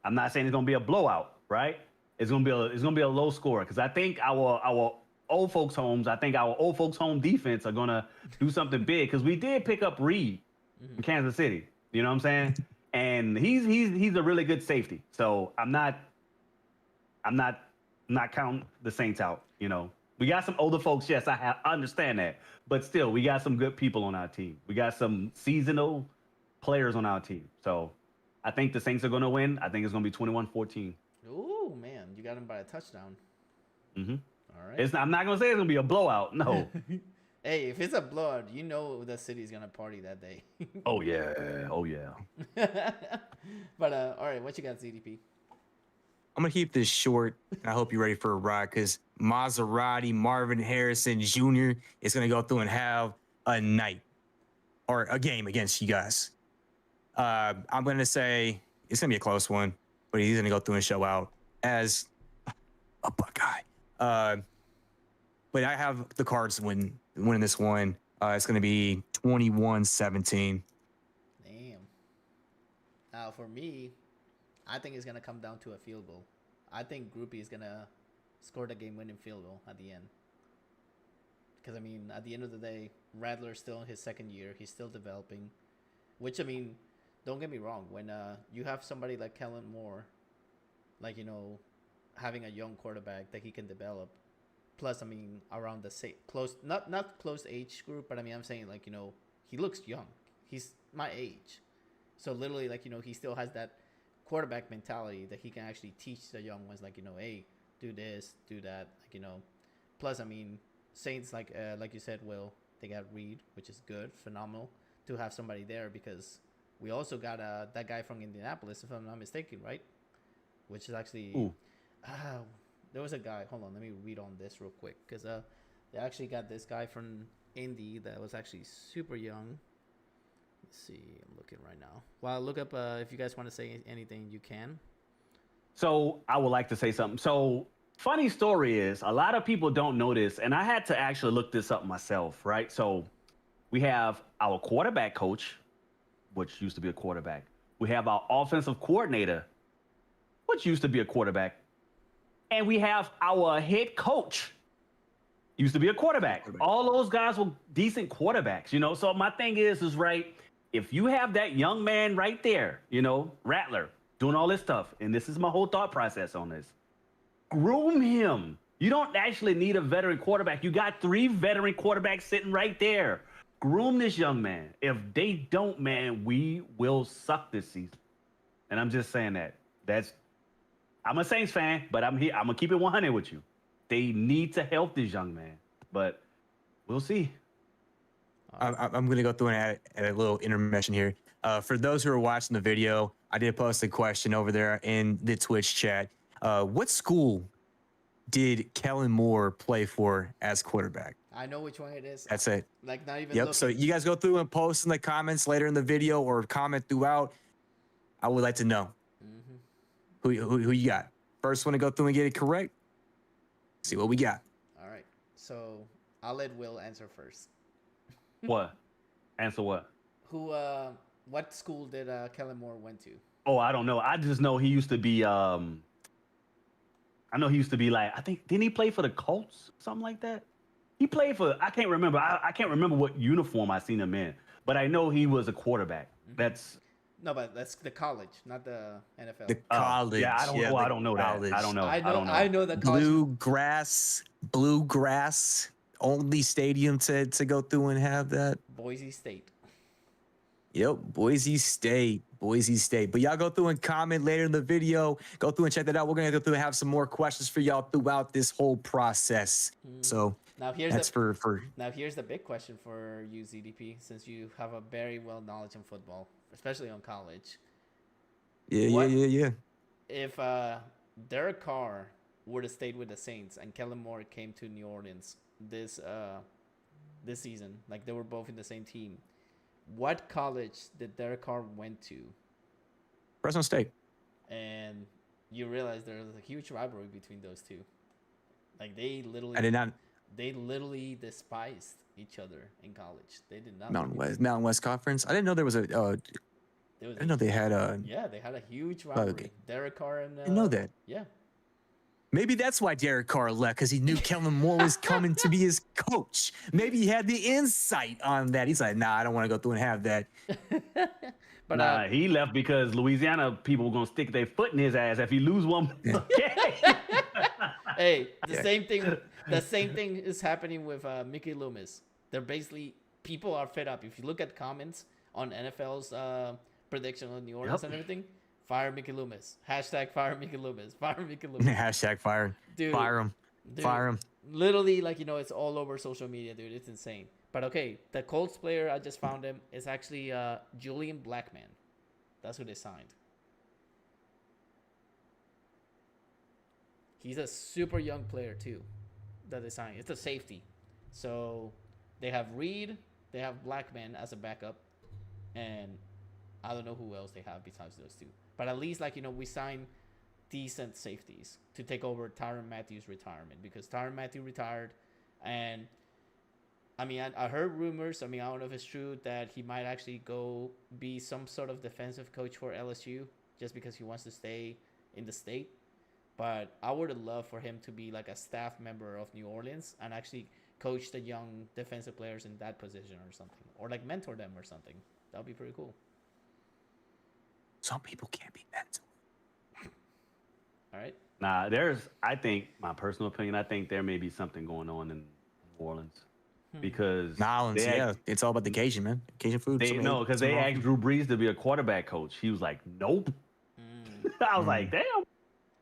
I'm not saying it's going to be a blowout, right? It's going to be a low score because I think our old folks homes, I think our old folks home defense are going to do something big because we did pick up Reed in Kansas City. You know what I'm saying? And he's a really good safety. So I'm not counting the Saints out. You know, we got some older folks. Yes, I understand that, but still, we got some good people on our team. We got some seasonal players on our team. So I think the Saints are going to win. I think it's going to be 21-14. Ooh, man, you got him by a touchdown. Mm-hmm. All right. I'm not going to say it's going to be a blowout. No. Hey, if it's a blowout, you know the city's gonna party that day. Oh yeah. But all right, what you got, ZDP? I'm gonna keep this short. And I hope you're ready for a ride because Maserati Marvin Harrison Jr. is gonna go through and have a night or a game against you guys. I'm gonna say it's gonna be a close one, but he's gonna go through and show out as a Buckeye. But I have the Cards winning this one. It's gonna be 21-17. Damn. Now for me, I think it's gonna come down to a field goal. I think Groupie is gonna score the game-winning field goal at the end. Because I mean, at the end of the day, Rattler's still in his second year. He's still developing. Which I mean, don't get me wrong. When you have somebody like Kellen Moore, like having a young quarterback that he can develop. Plus, I mean, around the close, not close age group, but I mean, I'm saying like he looks young. He's my age, so literally like he still has that quarterback mentality that he can actually teach the young ones like hey, do this, do that, like Plus, I mean, Saints like you said, Will, they got Reed, which is good, phenomenal to have somebody there because we also got that guy from Indianapolis, if I'm not mistaken, right? Which is actually. There was a guy. Hold on, let me read on this real quick because they actually got this guy from Indy that was actually super young. Let's see, I'm looking right now. Well, look up if you guys want to say anything, you can. So I would like to say something. So funny story is a lot of people don't know this, and I had to actually look this up myself, right? So we have our quarterback coach, which used to be a quarterback. We have our offensive coordinator, which used to be a quarterback. And we have our head coach, used to be a quarterback. All those guys were decent quarterbacks, So my thing is right, if you have that young man right there, Rattler, doing all this stuff, and this is my whole thought process on this, groom him. You don't actually need a veteran quarterback. You got 3 veteran quarterbacks sitting right there. Groom this young man. If they don't, man, we will suck this season. And I'm just saying that. I'm a Saints fan, but I'm here. I'm gonna keep it 100 with you. They need to help this young man, but we'll see. I'm gonna go through and add a little intermission here. For those who are watching the video, I did post a question over there in the Twitch chat. What school did Kellen Moore play for as quarterback? I know which one it is. That's it. Like not even. Yep. Looking. So you guys go through and post in the comments later in the video or comment throughout. I would like to know. Who you got? First one to go through and get it correct. See what we got. All right. So I'll let Will answer first. What? Answer what? What school did Kellen Moore went to? Oh, I don't know. I just know he used to be. I know he used to be like. I think didn't he play for the Colts? Something like that. He played for. I can't remember. I can't remember what uniform I seen him in. But I know he was a quarterback. That's. No, but that's the college, not the NFL. The college. Yeah, I don't know. I don't know that. I don't know. I know the college. Bluegrass, only stadium to go through and have that. Boise State. Yep, Boise State. But y'all go through and comment later in the video. Go through and check that out. We're gonna go through and have some more questions for y'all throughout this whole process. So now here's Now here's the big question for you, ZDP, since you have a very well knowledge in football, especially on college. Yeah. If Derek Carr would have stayed with the Saints and Kellen Moore came to New Orleans this season, like they were both in the same team, what college did Derek Carr went to? Fresno State. And you realize there's a huge rivalry between those two. Like they literally, I did not. despised each other in college. They did not. Mountain West Conference. I didn't know there was a. There was I didn't know they had a. Yeah, they had a huge rivalry. Okay. Derek Carr and. I didn't know that. Yeah. Maybe that's why Derek Carr left, because he knew Kellen Moore was coming to be his coach. Maybe he had the insight on that. He's like, nah, I don't want to go through and have that. But he left because Louisiana people were gonna stick their foot in his ass if he lose one. hey, the same thing. The same thing is happening with Mickey Loomis. They're basically people are fed up. If you look at comments on NFL's prediction on New Orleans and everything, fire Mickey Loomis. Hashtag fire Mickey Loomis. Fire Mickey Loomis. Hashtag fire. Dude, fire him. Fire him. Literally, like, it's all over social media, dude. It's insane. But okay, the Colts player, I just found him, is actually Julian Blackman. That's who they signed. He's a super young player, too, that they signed. It's a safety. So they have Reed, they have Blackman as a backup, and I don't know who else they have besides those two. But at least, like, we signed decent safeties to take over Tyrann Mathieu's retirement, because Tyrann Mathieu retired, and I mean, I heard rumors. I mean, I don't know if it's true that he might actually go be some sort of defensive coach for LSU just because he wants to stay in the state. But I would have loved for him to be like a staff member of New Orleans and actually coach the young defensive players in that position or something, or like mentor them or something. That would be pretty cool. Some people can't be mentored. All right. Nah, I think, my personal opinion, I think there may be something going on in New Orleans. Because it's all about the Cajun, man. Cajun food. Because they asked Drew Brees to be a quarterback coach. He was like, nope. I was like, damn,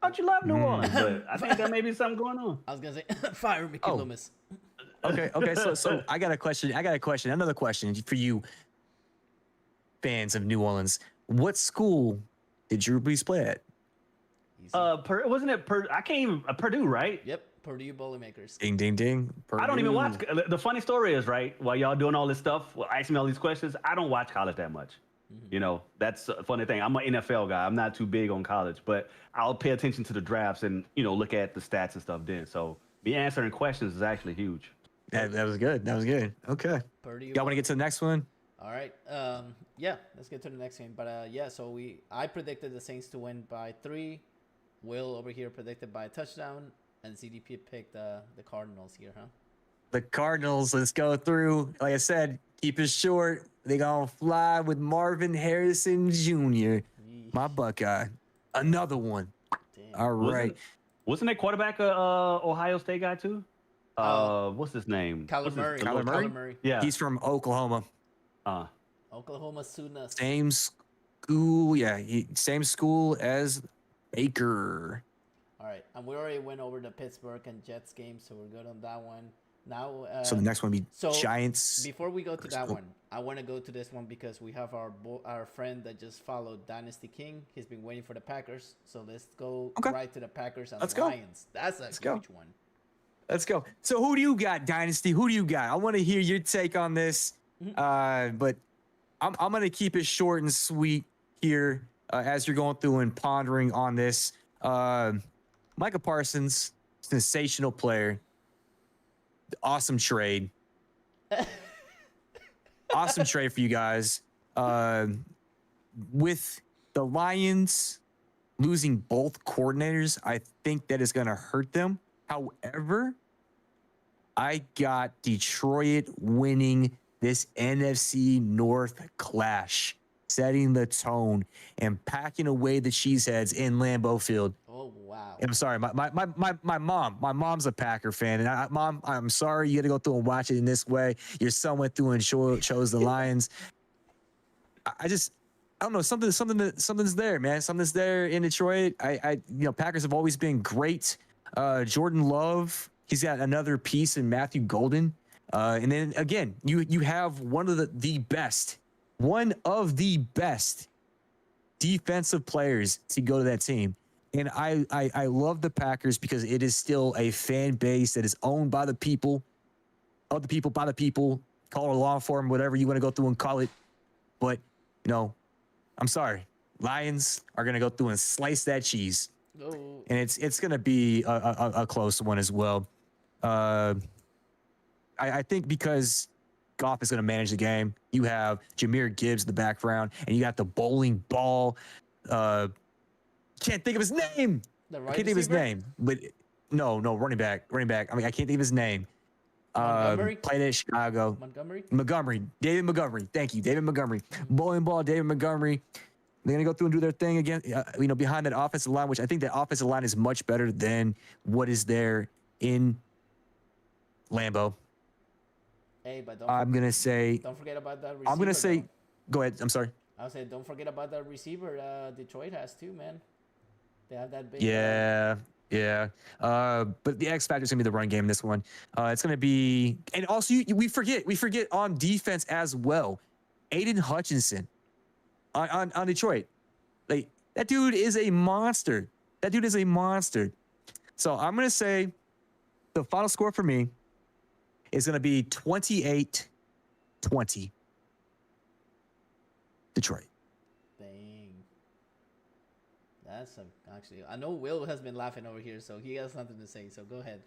how'd you love New Orleans? But I think there may be something going on. I was gonna say fire Mickey Loomis. Okay. So I got a question. Another question for you, fans of New Orleans. What school did Drew Brees play at? Wasn't it Purdue, right? Yep. Purdue Boilermakers. Ding, ding, ding. Purdue. I don't even watch. The funny story is, right, while y'all doing all this stuff, asking me all these questions, I don't watch college that much. That's a funny thing. I'm an NFL guy. I'm not too big on college, but I'll pay attention to the drafts and, look at the stats and stuff then. So me answering questions is actually huge. That was good. Okay. Purdue. Y'all want to get to the next one? All right. Yeah, let's get to the next game. But so I predicted the Saints to win by 3. Will over here predicted by a touchdown. And ZDP picked the Cardinals here, huh? The Cardinals, let's go through. Like I said, keep it short. They gonna fly with Marvin Harrison Jr., my Buckeye. Another one. Damn. All right. Wasn't that quarterback Ohio State guy too? What's his name? Kyler Murray. Yeah. He's from Oklahoma. Oklahoma Sooners. Same school. Yeah, same school as Baker. All right, and we already went over the Pittsburgh and Jets game, so we're good on that one. Now, so the next one be Giants. Before we go to that one, I want to go to this one because we have our friend that just followed Dynasty King. He's been waiting for the Packers, so let's go right to the Packers and the Lions. That's a huge one. Let's go. So who do you got, Dynasty? Who do you got? I want to hear your take on this, but I'm going to keep it short and sweet here as you're going through and pondering on this. Micah Parsons, sensational player. Awesome trade. Awesome trade for you guys. With the Lions losing both coordinators, I think that is going to hurt them. However, I got Detroit winning this NFC North clash, setting the tone and packing away the cheeseheads in Lambeau Field. Oh, wow. I'm sorry, my mom's a Packer fan, and Mom, I'm sorry you got to go through and watch it in this way. Your son went through and chose the Lions. I don't know, something's there, man. Something's there in Detroit. Packers have always been great. Jordan Love, he's got another piece in Matthew Golden, and then again, you have one of the best defensive players to go to that team. And I love the Packers because it is still a fan base that is owned by the people, of the people, by the people, call it law form, whatever you want to go through and call it. But, I'm sorry. Lions are going to go through and slice that cheese. Oh, and it's going to be a close one as well. I think because Goff is going to manage the game, you have Jahmyr Gibbs in the background, and you got the bowling ball. Can't think of his name. the I right can't think of his receiver? name, but no, running back. I mean, I can't think of his name. Montgomery? Played at Chicago. Montgomery? David Montgomery. Thank you, David Montgomery. Bowling ball, David Montgomery. They're gonna go through and do their thing again. Behind that offensive line, which I think that offensive line is much better than what is there in Lambeau. Hey, but I'm gonna say. don't forget about that receiver. I'm gonna say. though. Go ahead. I'm sorry. I would say don't forget about that receiver Detroit has too, man. They have that big. Yeah. But the X factor is gonna be the run game in this one. It's gonna be, and also we forget on defense as well. Aiden Hutchinson on Detroit, like that dude is a monster. So I'm gonna say the final score for me is gonna be 28-20. Detroit. Dang. That's actually. I know Will has been laughing over here, so he has something to say. So go ahead.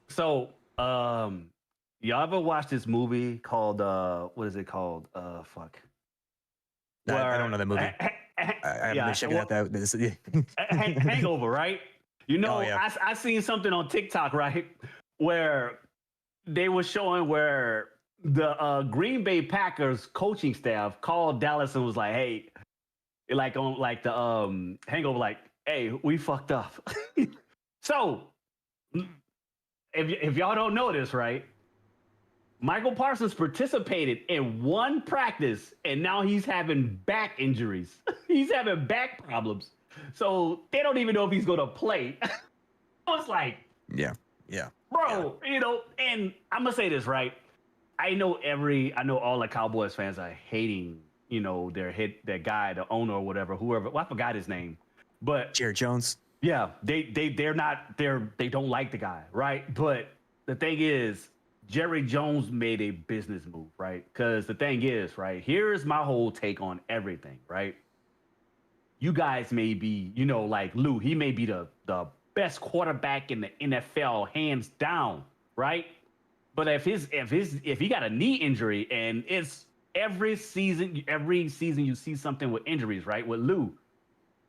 So, y'all ever watch this movie called what is it called? Fuck. I don't know that movie. I've been checking out that. Hangover, right? You know, Oh, yeah. I seen something on TikTok, right, where they were showing where the Green Bay Packers coaching staff called Dallas and was like, "Hey," like on like the Hangover, like, "Hey, we fucked up." So, if y'all don't know this, right? Michael Parsons participated in one practice, and now he's having back injuries. He's having back problems. So they don't even know if he's going to play. I was like, Yeah. bro, you know, and I'm going to say this, right? I know all the Cowboys fans are hating, you know, their guy, the owner or whatever, whoever. Well, I forgot his name. But Jared Jones. yeah, they don't like the guy, right? But the thing is, Jerry Jones made a business move, right? Because the thing is, right, here's my whole take on everything, right? You guys may be, you know, like Lou, he may be the best quarterback in the NFL, hands down, right? But if he got a knee injury, and it's every season you see something with injuries, right? With Lou,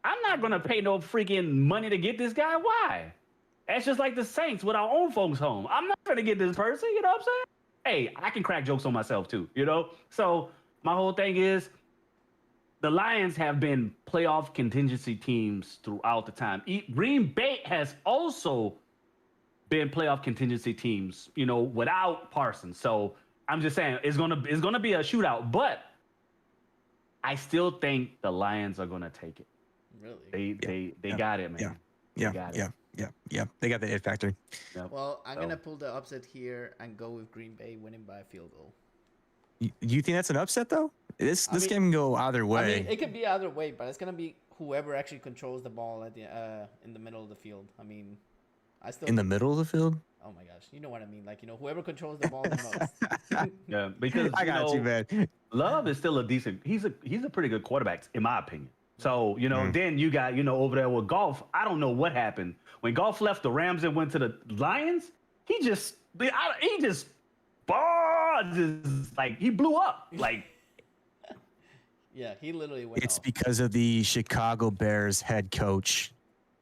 I'm not gonna pay no freaking money to get this guy. Why? That's just like the Saints with our own folks home. I'm not gonna get this person, you know what I'm saying? Hey, I can crack jokes on myself too, you know? So my whole thing is the Lions have been playoff contingency teams throughout the time. Green Bay has also been playoff contingency teams, you know, without Parsons. So I'm just saying it's gonna be a shootout, but I still think the Lions are gonna take it. Really? They got it, man. Yeah. They got the it factor. Yep. Well, I'm gonna pull the upset here and go with Green Bay winning by a field goal. You think that's an upset though? This mean- game can go either way. I mean, it could be either way, but it's gonna be whoever actually controls the ball at the in the middle of the field. I mean, I still in the middle of the field. Oh my gosh, you know what I mean? Like, you know, whoever controls the ball the most. Yeah, because I got you, man. Love is still a decent. He's a pretty good quarterback, in my opinion. So you know, then you got over there with Golf. I don't know what happened when Golf left the Rams and went to the Lions. He just like he blew up. Like Yeah, he literally went It's off. because of the Chicago Bears head coach,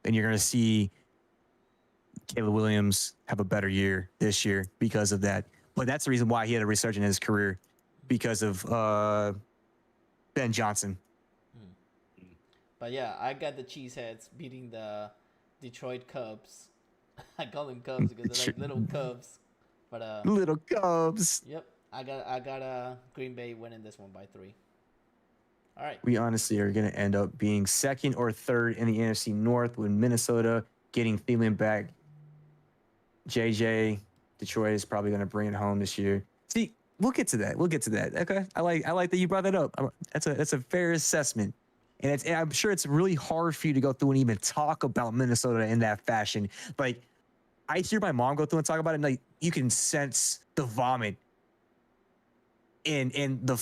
and you're gonna see Caleb Williams have a better year this year because of that. But that's the reason why he had a resurgence in his career, because of Ben Johnson. But yeah, I got the Cheeseheads beating the Detroit Cubs. I call them Cubs because they're like little Cubs. But Little Cubs. yep, I got Green Bay winning this one by 3. All right. We honestly are going to end up being second or third in the NFC North, with Minnesota getting Thielen back. JJ, Detroit is probably going to bring it home this year. See, we'll get to that. Okay, I like that you brought that up. That's a fair assessment, and I'm sure it's really hard for you to go through and even talk about Minnesota in that fashion. Like, I hear my mom go through and talk about it, and like you can sense the vomit in the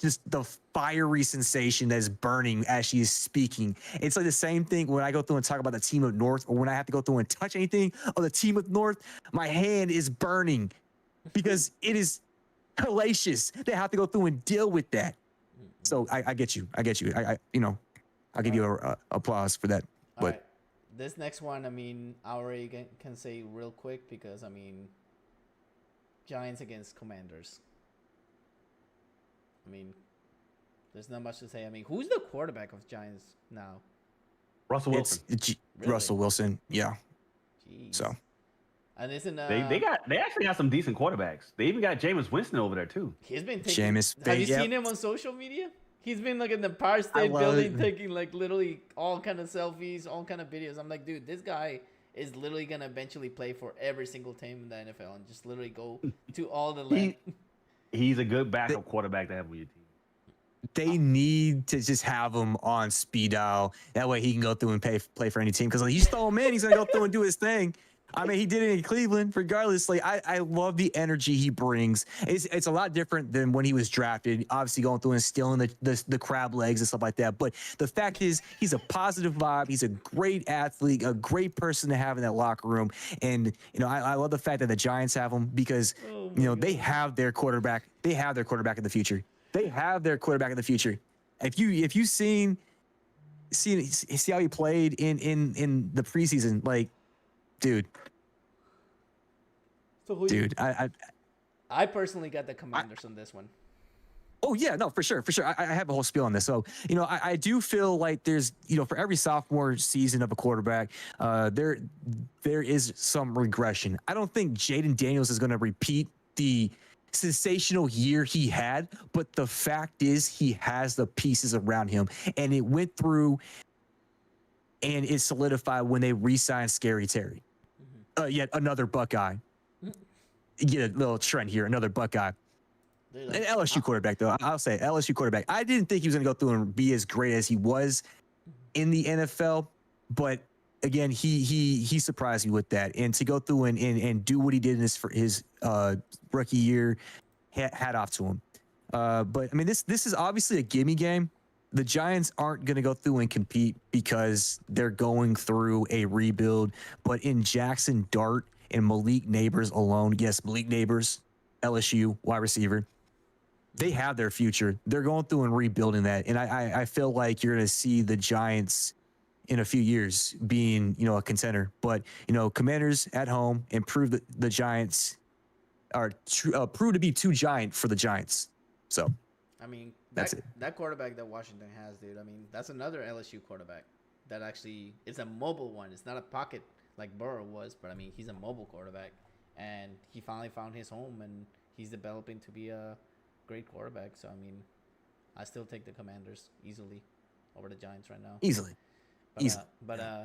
just the fiery sensation that is burning as she is speaking. It's like the same thing when I go through and talk about the team of North, or when I have to go through and touch anything on the team of North, my hand is burning because it is hellacious. They have to go through and deal with that. So I get you. I get you. I'll give you a applause for that. All right. This next one, I mean, I already can say real quick because, I mean, Giants against Commanders. I mean, there's not much to say. I mean, who's the quarterback of Giants now? Russell Wilson. It's really? Russell Wilson, yeah. Jeez. So. And isn't they actually got some decent quarterbacks. They even got Jameis Winston over there too. He's been taking. Have you seen him on social media? He's been like in the Empire State Building taking like literally all kind of selfies, all kind of videos. I'm like, dude, this guy is literally gonna eventually play for every single team in the NFL and just literally go to all the land. He's a good backup quarterback to have with your team. They need to just have him on speed dial. That way he can go through and play for any team. Because like, you stole him in, he's gonna go through and do his thing. I mean, he did it in Cleveland. Regardless, like I love the energy he brings. It's a lot different than when he was drafted. Obviously, going through and stealing the crab legs and stuff like that. But the fact is, he's a positive vibe. He's a great athlete, a great person to have in that locker room. And I love the fact that the Giants have him because they have their quarterback. They have their quarterback in the future. They have their quarterback in the future. If you've seen how he played in the preseason, like. Dude, I personally got the Commanders on this one. Oh yeah, no, for sure. I have a whole spiel on this. So, I do feel like there's, for every sophomore season of a quarterback, there is some regression. I don't think Jaden Daniels is going to repeat the sensational year he had, but the fact is he has the pieces around him, and it went through and it solidified when they re-signed Scary Terry. Yet another Buckeye. Get a little trend here, another Buckeye. An LSU quarterback, though. I'll say LSU quarterback. I didn't think he was going to go through and be as great as he was in the NFL, but again, he surprised me with that. And to go through and do what he did in his rookie year, hat off to him. But I mean, this is obviously a gimme game. The Giants aren't going to go through and compete because they're going through a rebuild. But in Jackson Dart and Malik Neighbors alone, yes, Malik Neighbors, LSU, wide receiver, they have their future. They're going through and rebuilding that. And I feel like you're going to see the Giants in a few years being, a contender. But, Commanders at home and prove that the Giants are prove to be too giant for the Giants. So, I mean, that's it. That quarterback that Washington has, dude. I mean, that's another LSU quarterback that actually is a mobile one. It's not a pocket like Burrow was, but I mean, he's a mobile quarterback, and he finally found his home, and he's developing to be a great quarterback. So I mean, I still take the Commanders easily over the Giants right now. Easily.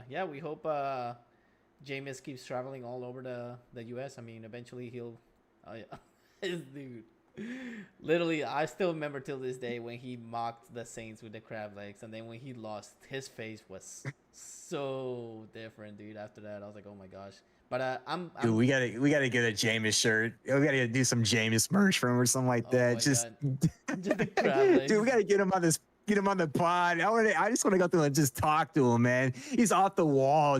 Yeah, we hope Jameis keeps traveling all over the U.S. I mean, eventually he'll. Dude. Literally, I still remember till this day when he mocked the Saints with the crab legs, and then when he lost, his face was so different, dude. After that, I was like, oh my gosh. But dude, we gotta get a Jameis shirt. We gotta do some Jameis merch from him or something like that. Just the crab legs. Dude, we gotta get him on the pod. I just want to go through and just talk to him, man. He's off the wall.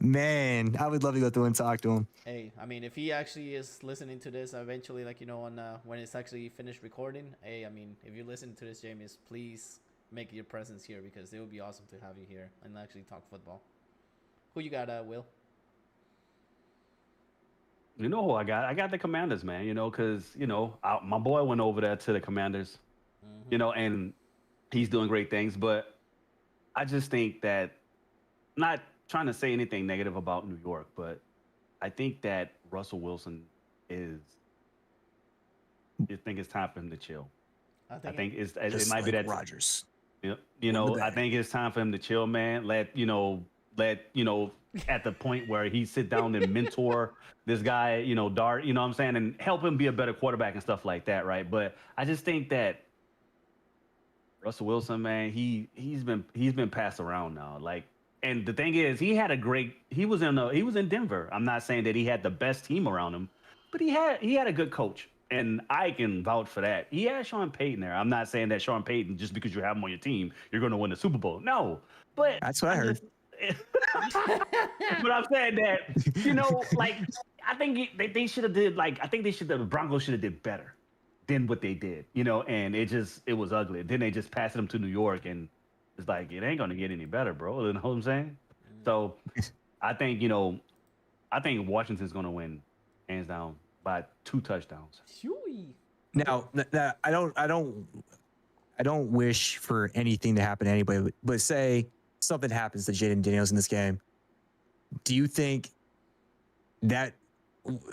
Man, I would love to go through and talk to him. Hey, I mean, if he actually is listening to this eventually, on when it's actually finished recording, hey, I mean, if you listen to this, Jameis, please make your presence here because it would be awesome to have you here and actually talk football. Who you got, Will? You know who I got? I got the Commanders, man. Because my boy went over there to the Commanders. And he's doing great things, but I just think that, not trying to say anything negative about New York, but I think that Russell Wilson I think it's time for him to chill. I think it might be that Rodgers. I think it's time for him to chill, man. Let at the point where he sit down and mentor this guy, Dart, what I'm saying, and help him be a better quarterback and stuff like that, right? But I just think that Russell Wilson, man, he's been passed around now. Like, and the thing is, he was in Denver. I'm not saying that he had the best team around him, but he had a good coach. And I can vouch for that. He has Sean Payton there. I'm not saying that Sean Payton, just because you have him on your team, you're going to win the Super Bowl. No, but That's what I heard. But I'm saying that, like I think they should have did like I think the Broncos should have did better than what they did, and it was ugly. Then they just passed them to New York, and it's like it ain't gonna get any better, bro. You know what I'm saying? So I think I think Washington's gonna win hands down by 2 touchdowns. Now, I don't wish for anything to happen to anybody, but say something happens to Jaden Daniels in this game. Do you think that?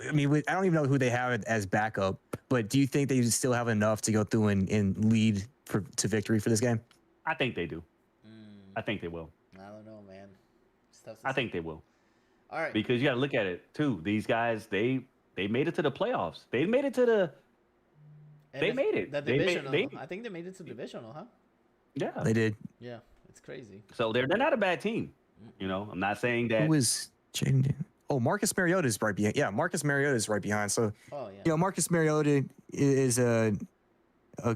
I mean, I don't even know who they have as backup, but do you think they still have enough to go through and lead to victory for this game? I think they do. I think they will. I don't know, man. I think they will. All right. Because you got to look at it too. These guys, they made it to the playoffs. They made it to the. They made it. The divisional. I think they made it to divisional, huh? Yeah, they did. Yeah, it's crazy. So they're not a bad team. I'm not saying that. Who was Jaden? Oh, Marcus Mariota is right behind. Yeah, Marcus Mariota is right behind. So, Marcus Mariota is a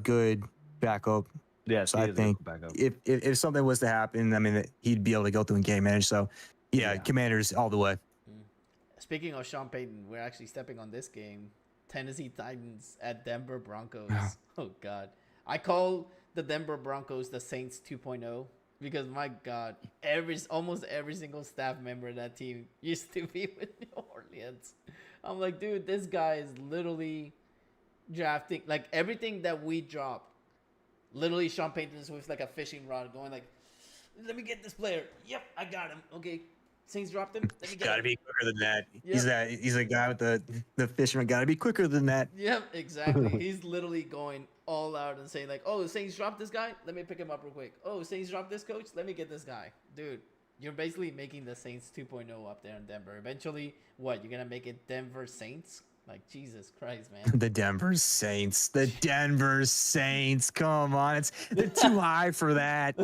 good backup. Yeah, so I think if something was to happen, I mean, he'd be able to go through and game manage. So, yeah, Commanders all the way. Speaking of Sean Payton, we're actually stepping on this game. Tennessee Titans at Denver Broncos. Oh, God. I call the Denver Broncos the Saints 2.0 because, my God, almost every single staff member of that team used to be with New Orleans. I'm like, dude, this guy is literally drafting, like, everything that we drop. Literally, Sean Payton is with, like, a fishing rod going, like, let me get this player. Yep, I got him. Okay. Saints dropped him. Let me get gotta be quicker than that. Yep. He's a guy with the fisherman. Gotta be quicker than that. Yep, exactly. He's literally going all out and saying like, "Oh, Saints dropped this guy. Let me pick him up real quick. Oh, Saints dropped this coach. Let me get this guy." Dude, you're basically making the Saints 2.0 up there in Denver. Eventually, what? You're gonna make it Denver Saints? Like Jesus Christ, man. The Denver Saints. The Denver Saints. Come on, they're too high for that.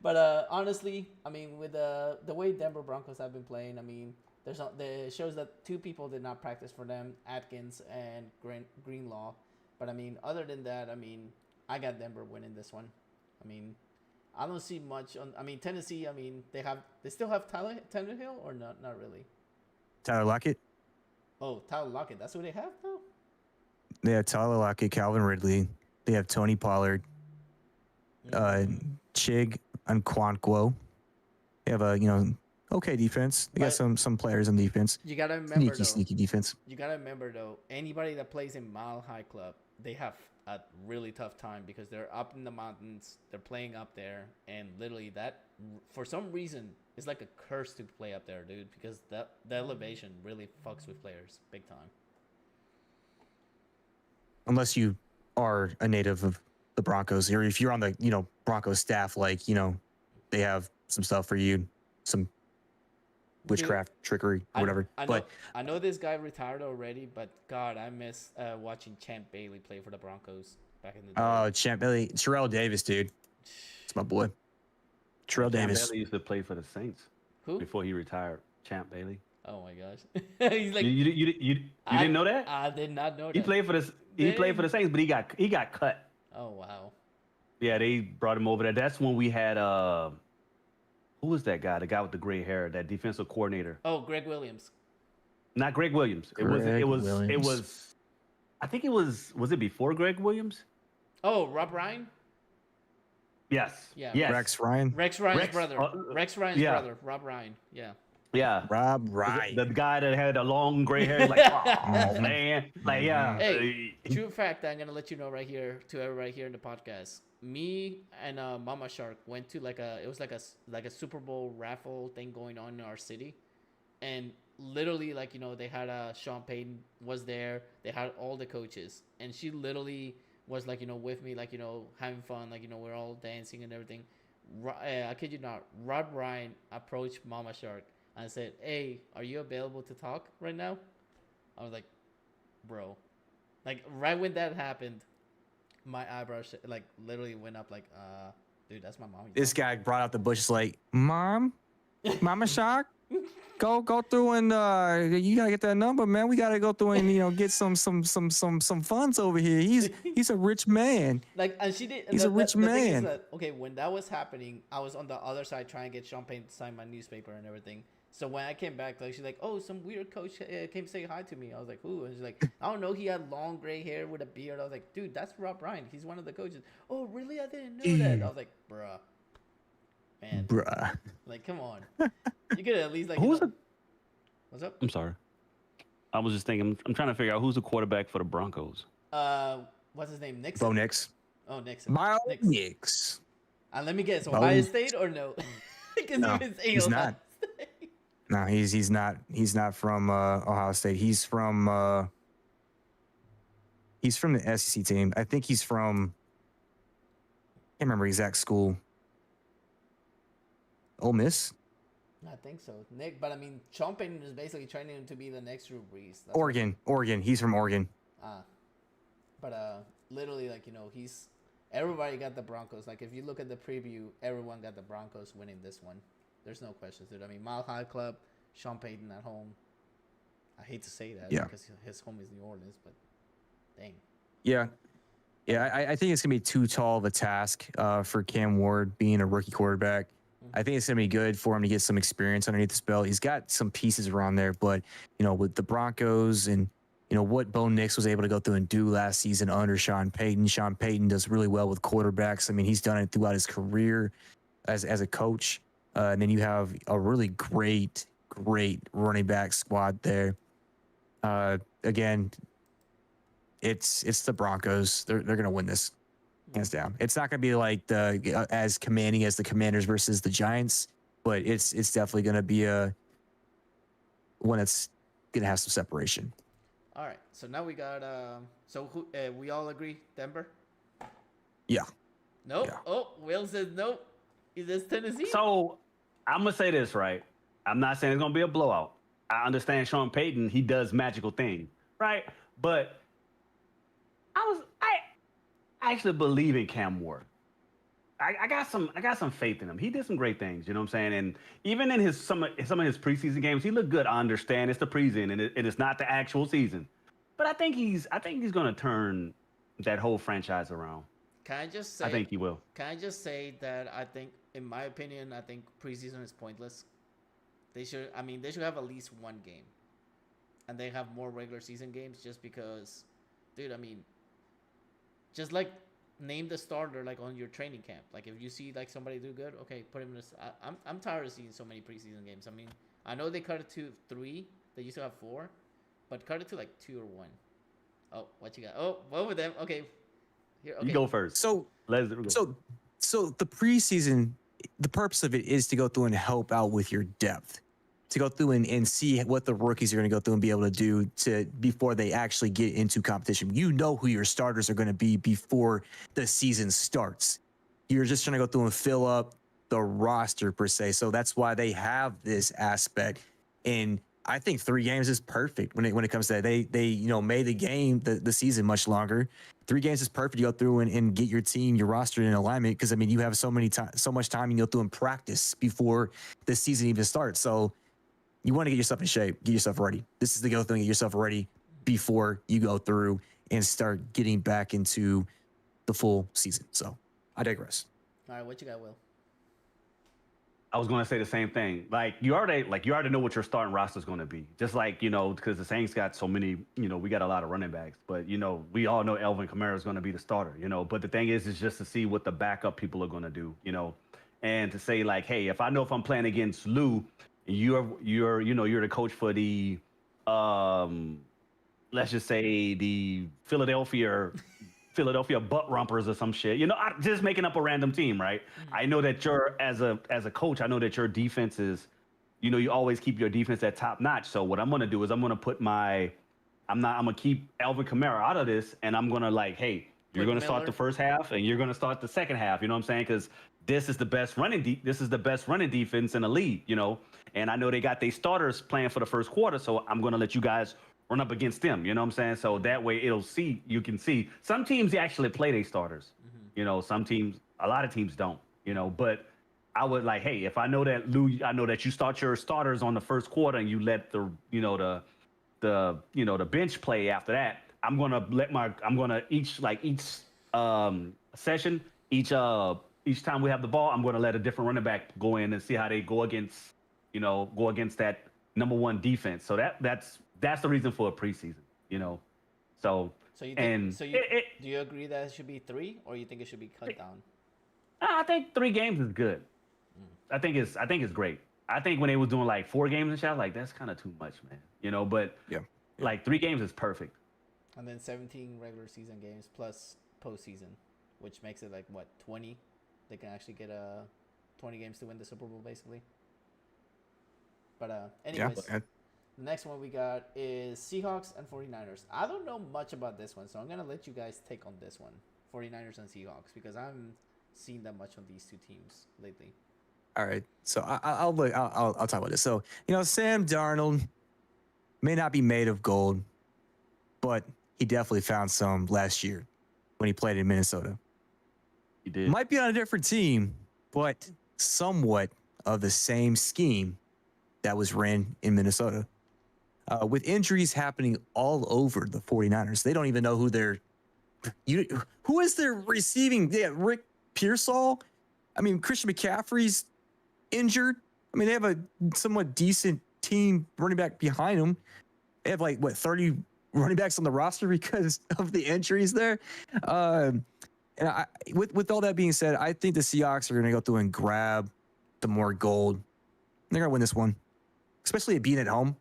But honestly, I mean, with the way Denver Broncos have been playing, I mean, it shows that 2 people did not practice for them, Atkins and Greenlaw. But I mean, other than that, I mean, I got Denver winning this one. I mean, I don't see much on. I mean, Tennessee. I mean, they still have Tannehill or not really. Tyler Lockett. Oh, Tyler Lockett. That's who they have now. They have Tyler Lockett, Calvin Ridley. They have Tony Pollard, Chig Nwankwo. They have a okay defense. They got some players on defense. You gotta remember sneaky defense. You gotta remember though, anybody that plays in Mile High Club, they have a really tough time because they're up in the mountains. They're playing up there, and literally that, for some reason, is like a curse to play up there, dude. Because the elevation really fucks with players big time. Unless you are a native of the Broncos, or if you're on the Broncos staff, like they have some stuff for you, some witchcraft trickery or whatever. I know this guy retired already, but God, I miss watching Champ Bailey play for the Broncos back in the day. Oh, Champ Bailey, Terrell Davis, dude, it's my boy. Terrell Davis. Champ Bailey used to play for the Saints. Who? Before he retired, Champ Bailey. Oh my gosh, he's like you didn't know that? I did not know that. He played for the Saints, but he got cut. Oh wow. Yeah, they brought him over there. That's when we had who was that guy? The guy with the gray hair, that defensive coordinator. Oh, Greg Williams. Not Greg Williams. It was. I think it was. Was it before Greg Williams? Oh, Rob Ryan. Yes. Yeah. Yes. Rex Ryan's brother. Rex Ryan's brother. Rob Ryan. Yeah. Yeah. Rob Ryan. The guy that had a long gray hair. Like, oh man. Like, yeah. Hey, true fact. I'm gonna let you know right here to everybody here in the podcast. Me and Mama Shark went to like a Super Bowl raffle thing going on in our city, and literally they had Sean Payton was there. They had all the coaches, and she literally was with me having fun, we're all dancing and everything. I kid you not, Rob Ryan approached Mama Shark and said, "Hey, are you available to talk right now?" I was like, "Bro," right when that happened, my eyebrows literally went up. Dude, that's my mom. This guy brought out the bushes like, Mama Shark, Go through and you gotta get that number, man. We gotta go through and get some funds over here. He's a rich man. Like, and she did. He's a rich the thing is man. that, okay, when that was happening, I was on the other side trying to get Sean Payne to sign my newspaper and everything. So when I came back, like, she's like, "Oh, some weird coach came say hi to me." I was like, "Who?" And she's like, "I don't know. He had long gray hair with a beard." I was like, "Dude, that's Rob Ryan. He's one of the coaches." "Oh, really? I didn't know that." I was like, "Bruh, man, like, come on. You could at least like." What's up? I'm sorry. I was just thinking. I'm trying to figure out who's the quarterback for the Broncos. What's his name? Nixon. Bo Nix. Oh, Nixon. Nix. Let me guess. Ohio State or no? No, he's not. No, he's not. He's not from Ohio State. He's from the SEC team. I think he's from. I can't remember exact school. Ole Miss. I think so, Nick. But I mean, Sean Payton is basically training him to be the next Drew Brees. Oregon. He's from Oregon. But literally, like, everybody got the Broncos. Like, if you look at the preview, everyone got the Broncos winning this one. There's no questions, dude. I mean, Mile High Club, Sean Payton at home. I hate to say that because his home is New Orleans, but dang. Yeah. I think it's gonna be too tall of a task for Cam Ward being a rookie quarterback. I think it's going to be good for him to get some experience underneath his belt. He's got some pieces around there, but, with the Broncos and, what Bo Nix was able to go through and do last season under Sean Payton. Sean Payton does really well with quarterbacks. I mean, he's done it throughout his career as a coach. And then you have a really great running back squad there. Again, it's the Broncos. They're going to win this. Hands down. It's not going to be like as commanding as the Commanders versus the Giants, but it's definitely going to be one that's going to have some separation. All right. So now we got who we all agree Denver? Yeah. Nope. Yeah. Oh, Will says nope. Is this Tennessee? So I'm going to say this, right? I'm not saying it's going to be a blowout. I understand Sean Payton, he does magical things, right? But I actually believe in Cam Ward. I got some faith in him. He did some great things, you know what I'm saying? And even in some of his preseason games, he looked good. I understand it's the preseason and it's not the actual season. But I think he's going to turn that whole franchise around. Can I just say? I think he will. Can I just say that I think, in my opinion, I think preseason is pointless. They should have at least one game, and they have more regular season games just because, dude. I mean, just like name the starter like on your training camp. Like if you see like somebody do good, okay, put him in this. I'm tired of seeing so many preseason games. I mean, I know they cut it to 3. They used to have 4, but cut it to like 2 or 1. Oh, what you got? Oh, both of them. Okay. Here, okay. You go first. So let's go. So the preseason, the purpose of it is to go through and help out with your depth, to go through and see what the rookies are going to go through and be able to do before they actually get into competition. You know who your starters are going to be before the season starts. You're just trying to go through and fill up the roster per se. So that's why they have this aspect. And I think 3 games is perfect when it comes to that. They made the season much longer. 3 games is perfect to go through and get your team, your roster in alignment. Because I mean, you have so much time you go through and practice before the season even starts. So you want to get yourself in shape, get yourself ready. This is the go through and get yourself ready before you go through and start getting back into the full season. So I digress. All right, what you got, Will? I was going to say the same thing. Like you already know what your starting roster is going to be. Just like, because the Saints got so many, we got a lot of running backs, but we all know Alvin Kamara is going to be the starter, but the thing is just to see what the backup people are going to do, and to say like, hey, if I'm playing against Lou, you're the coach for the, let's just say the Philadelphia butt rompers or some shit. I'm just making up a random team, right? Mm-hmm. I know that as a coach, I know that your defense is, you always keep your defense at top notch. So what I'm going to do is I'm going to keep Alvin Kamara out of this. And I'm going to like, hey, you're going to start the first half and you're going to start the second half. You know what I'm saying? Because this is the best running defense in the league, and I know they got their starters playing for the first quarter. So I'm going to let you guys run up against them. You know what I'm saying? So that way you can see some teams actually play their starters. Mm-hmm. Some teams, a lot of teams don't, but I would like, hey, if I know that I know that you start your starters on the first quarter and you let the bench play after that. I'm gonna each session, each time we have the ball, I'm gonna let a different running back go in and see how they go against that number one defense. So that's the reason for a preseason, So do you agree that it should be 3, or you think it should be cut down? I think 3 games is good. I think it's great. I think when they was doing like 4 games and shit, I was like, that's kind of too much, man. But like 3 games is perfect. And then 17 regular season games plus postseason, which makes it like what, 20? They can actually get 20 games to win the Super Bowl, basically. But anyways, the next one we got is Seahawks and 49ers. I don't know much about this one, so I'm gonna let you guys take on this one, 49ers and Seahawks, because I haven't seen that much on these 2 teams lately. All right, so I'll talk about this. So Sam Darnold may not be made of gold, but he definitely found some last year when he played in Minnesota. He did. Might be on a different team, but somewhat of the same scheme that was ran in Minnesota. With injuries happening all over the 49ers, they don't even know who who is their receiving? Yeah, Rick Pearsall. I mean, Christian McCaffrey's injured. I mean, they have a somewhat decent team running back behind them. They have 30 running backs on the roster because of the injuries there. And with all that being said, I think the Seahawks are going to go through and grab the more gold. They're going to win this one, especially being at home.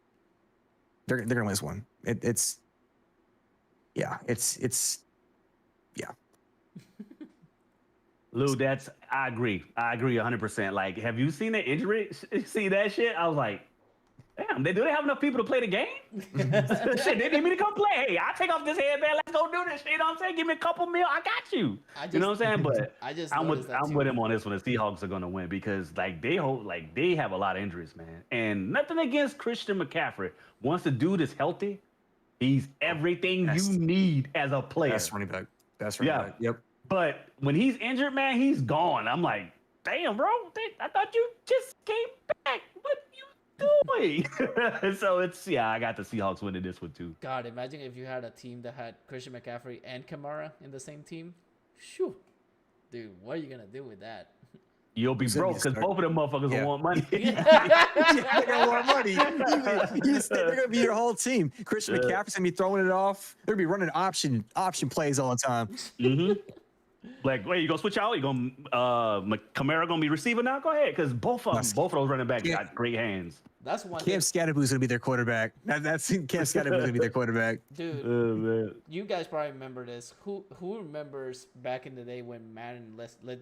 They're going to win this one. It's yeah. Lou, I agree 100%. Like, have you seen the injury? See that shit? I was like, damn, do they have enough people to play the game? Shit, they need me to come play. Hey, I'll take off this headband. Let's go do this shit. You know what I'm saying? Give me a couple mil. I got you. You know what I'm saying? But I'm with him on this one. The Seahawks are going to win because they have a lot of injuries, man. And nothing against Christian McCaffrey. Once the dude is healthy, he's everything you need as a player. Best running back. Yep. But when he's injured, man, he's gone. I'm like, damn, bro. I thought you just came back. What you doing? So I got the Seahawks winning this one too. God, imagine if you had a team that had Christian McCaffrey and Kamara in the same team. Shoo. Dude, what are you going to do with that? You'll be broke because both of them motherfuckers will want money. They're going to want money. They're going to be your whole team. Christian McCaffrey's going to be throwing it off. They're going to be running option plays all the time. Mm-hmm. Like, wait, you gonna switch out? You gonna Kamara gonna be receiver now? Go ahead, because both of those running backs got great hands. That's one. Cam Scatterboo's gonna be their quarterback. That's Cam Scatterboo's gonna be their quarterback. Dude, man. You guys probably remember this. Who remembers back in the day when Madden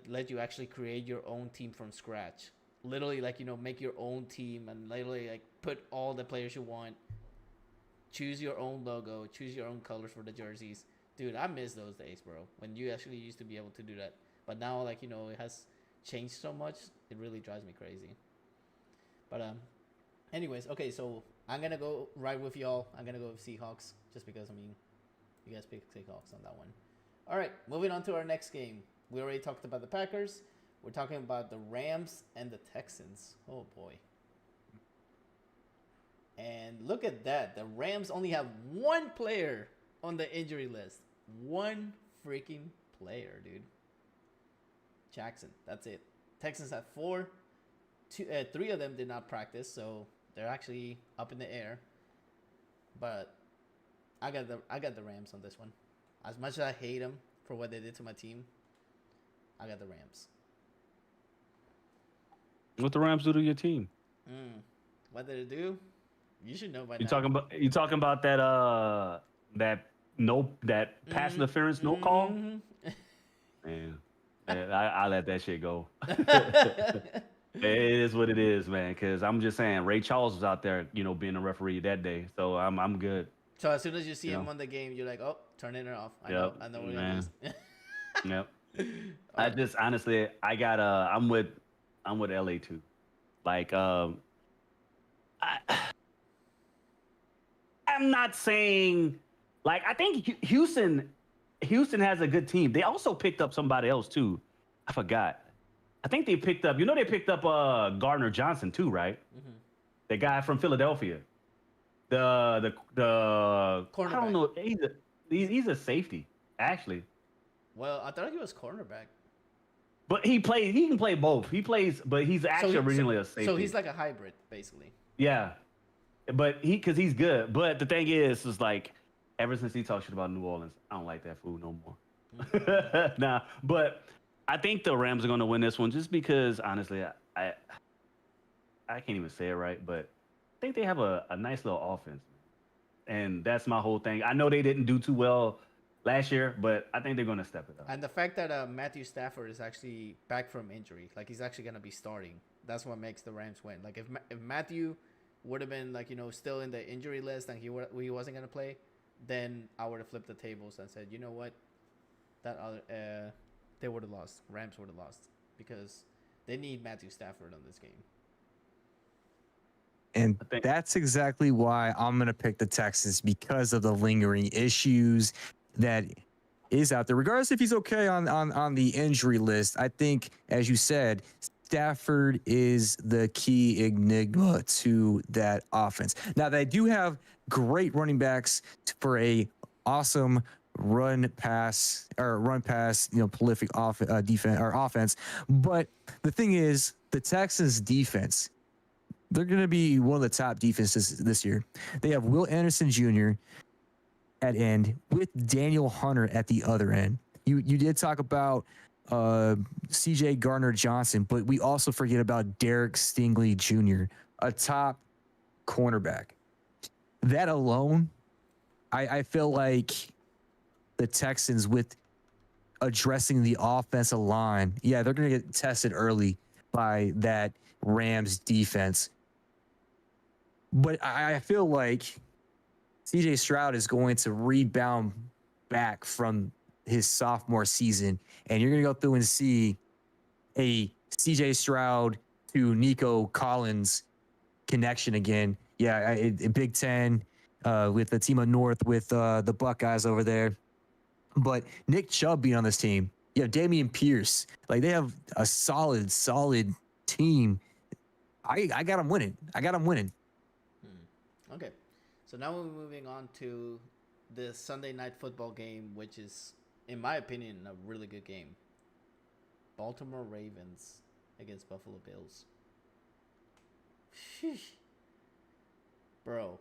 let you actually create your own team from scratch? Literally, make your own team and literally put all the players you want. Choose your own logo. Choose your own colors for the jerseys. Dude, I miss those days, bro. When you actually used to be able to do that. But now, it has changed so much. It really drives me crazy. But anyways, okay. So I'm gonna go right with y'all. I'm gonna go with Seahawks, just because you guys picked Seahawks on that one. All right, moving on to our next game. We already talked about the Packers. We're talking about the Rams and the Texans. Oh boy. And look at that. The Rams only have 1 player on the injury list. 1 freaking player, dude. Jackson. That's it. Texans have 4. 3 of them did not practice, so they're actually up in the air. But I got the Rams on this one. As much as I hate them for what they did to my team, I got the Rams. What the Rams do to your team? What did it do? You should know by now. You talking about that pass interference no call? Man, I let that shit go. It is what it is, man. Because I'm just saying, Ray Charles was out there, being a referee that day, so I'm good. So as soon as you see him on the game, you're like, oh, turn it off. I know what it is. Yep. I just honestly, I'm with LA too. Like, I'm not saying. Like, I think Houston has a good team. They also picked up somebody else, too. I forgot. I think they picked up. They picked up Gardner Johnson too, right? Mm-hmm. The guy from Philadelphia. The I don't know. He's a safety actually. Well, I thought he was cornerback. But he can play both. He plays, but he's actually originally a safety. So he's like a hybrid, basically. Yeah, but because he's good. But the thing is like, ever since he talked shit about New Orleans, I don't like that food no more. Nah, but I think the Rams are going to win this one just because, honestly, I can't even say it right, but I think they have a nice little offense. And that's my whole thing. I know they didn't do too well last year, but I think they're going to step it up. And the fact that Matthew Stafford is actually back from injury, like he's actually going to be starting, that's what makes the Rams win. Like if Matthew would have been like, still in the injury list and he wasn't going to play, then I would have flipped the tables and said, you know what, they would have lost. Rams would have lost because they need Matthew Stafford on this game. And that's exactly why I'm going to pick the Texans, because of the lingering issues that is out there. Regardless if he's okay on the injury list, I think, as you said, Stafford is the key enigma to that offense. Now, they do have great running backs for a awesome run pass, prolific defense or offense. But the thing is, the Texans defense, they're going to be one of the top defenses this year. They have Will Anderson Jr. at end with Daniel Hunter at the other end. You did talk about C.J. Gardner-Johnson, but we also forget about Derek Stingley Jr., a top cornerback. That alone, I feel like the Texans, with addressing the offensive line, they're going to get tested early by that Rams defense. But I feel like C.J. Stroud is going to rebound back from his sophomore season, and you're going to go through and see a C.J. Stroud to Nico Collins connection again. Big Ten with the team of North with the Buckeyes over there. But Nick Chubb being on this team, you have Dameon Pierce. Like, they have a solid team. I got them winning. Okay. So now we're moving on to the Sunday night football game, which is, in my opinion, a really good game. Baltimore Ravens against Buffalo Bills. Sheesh. Bro,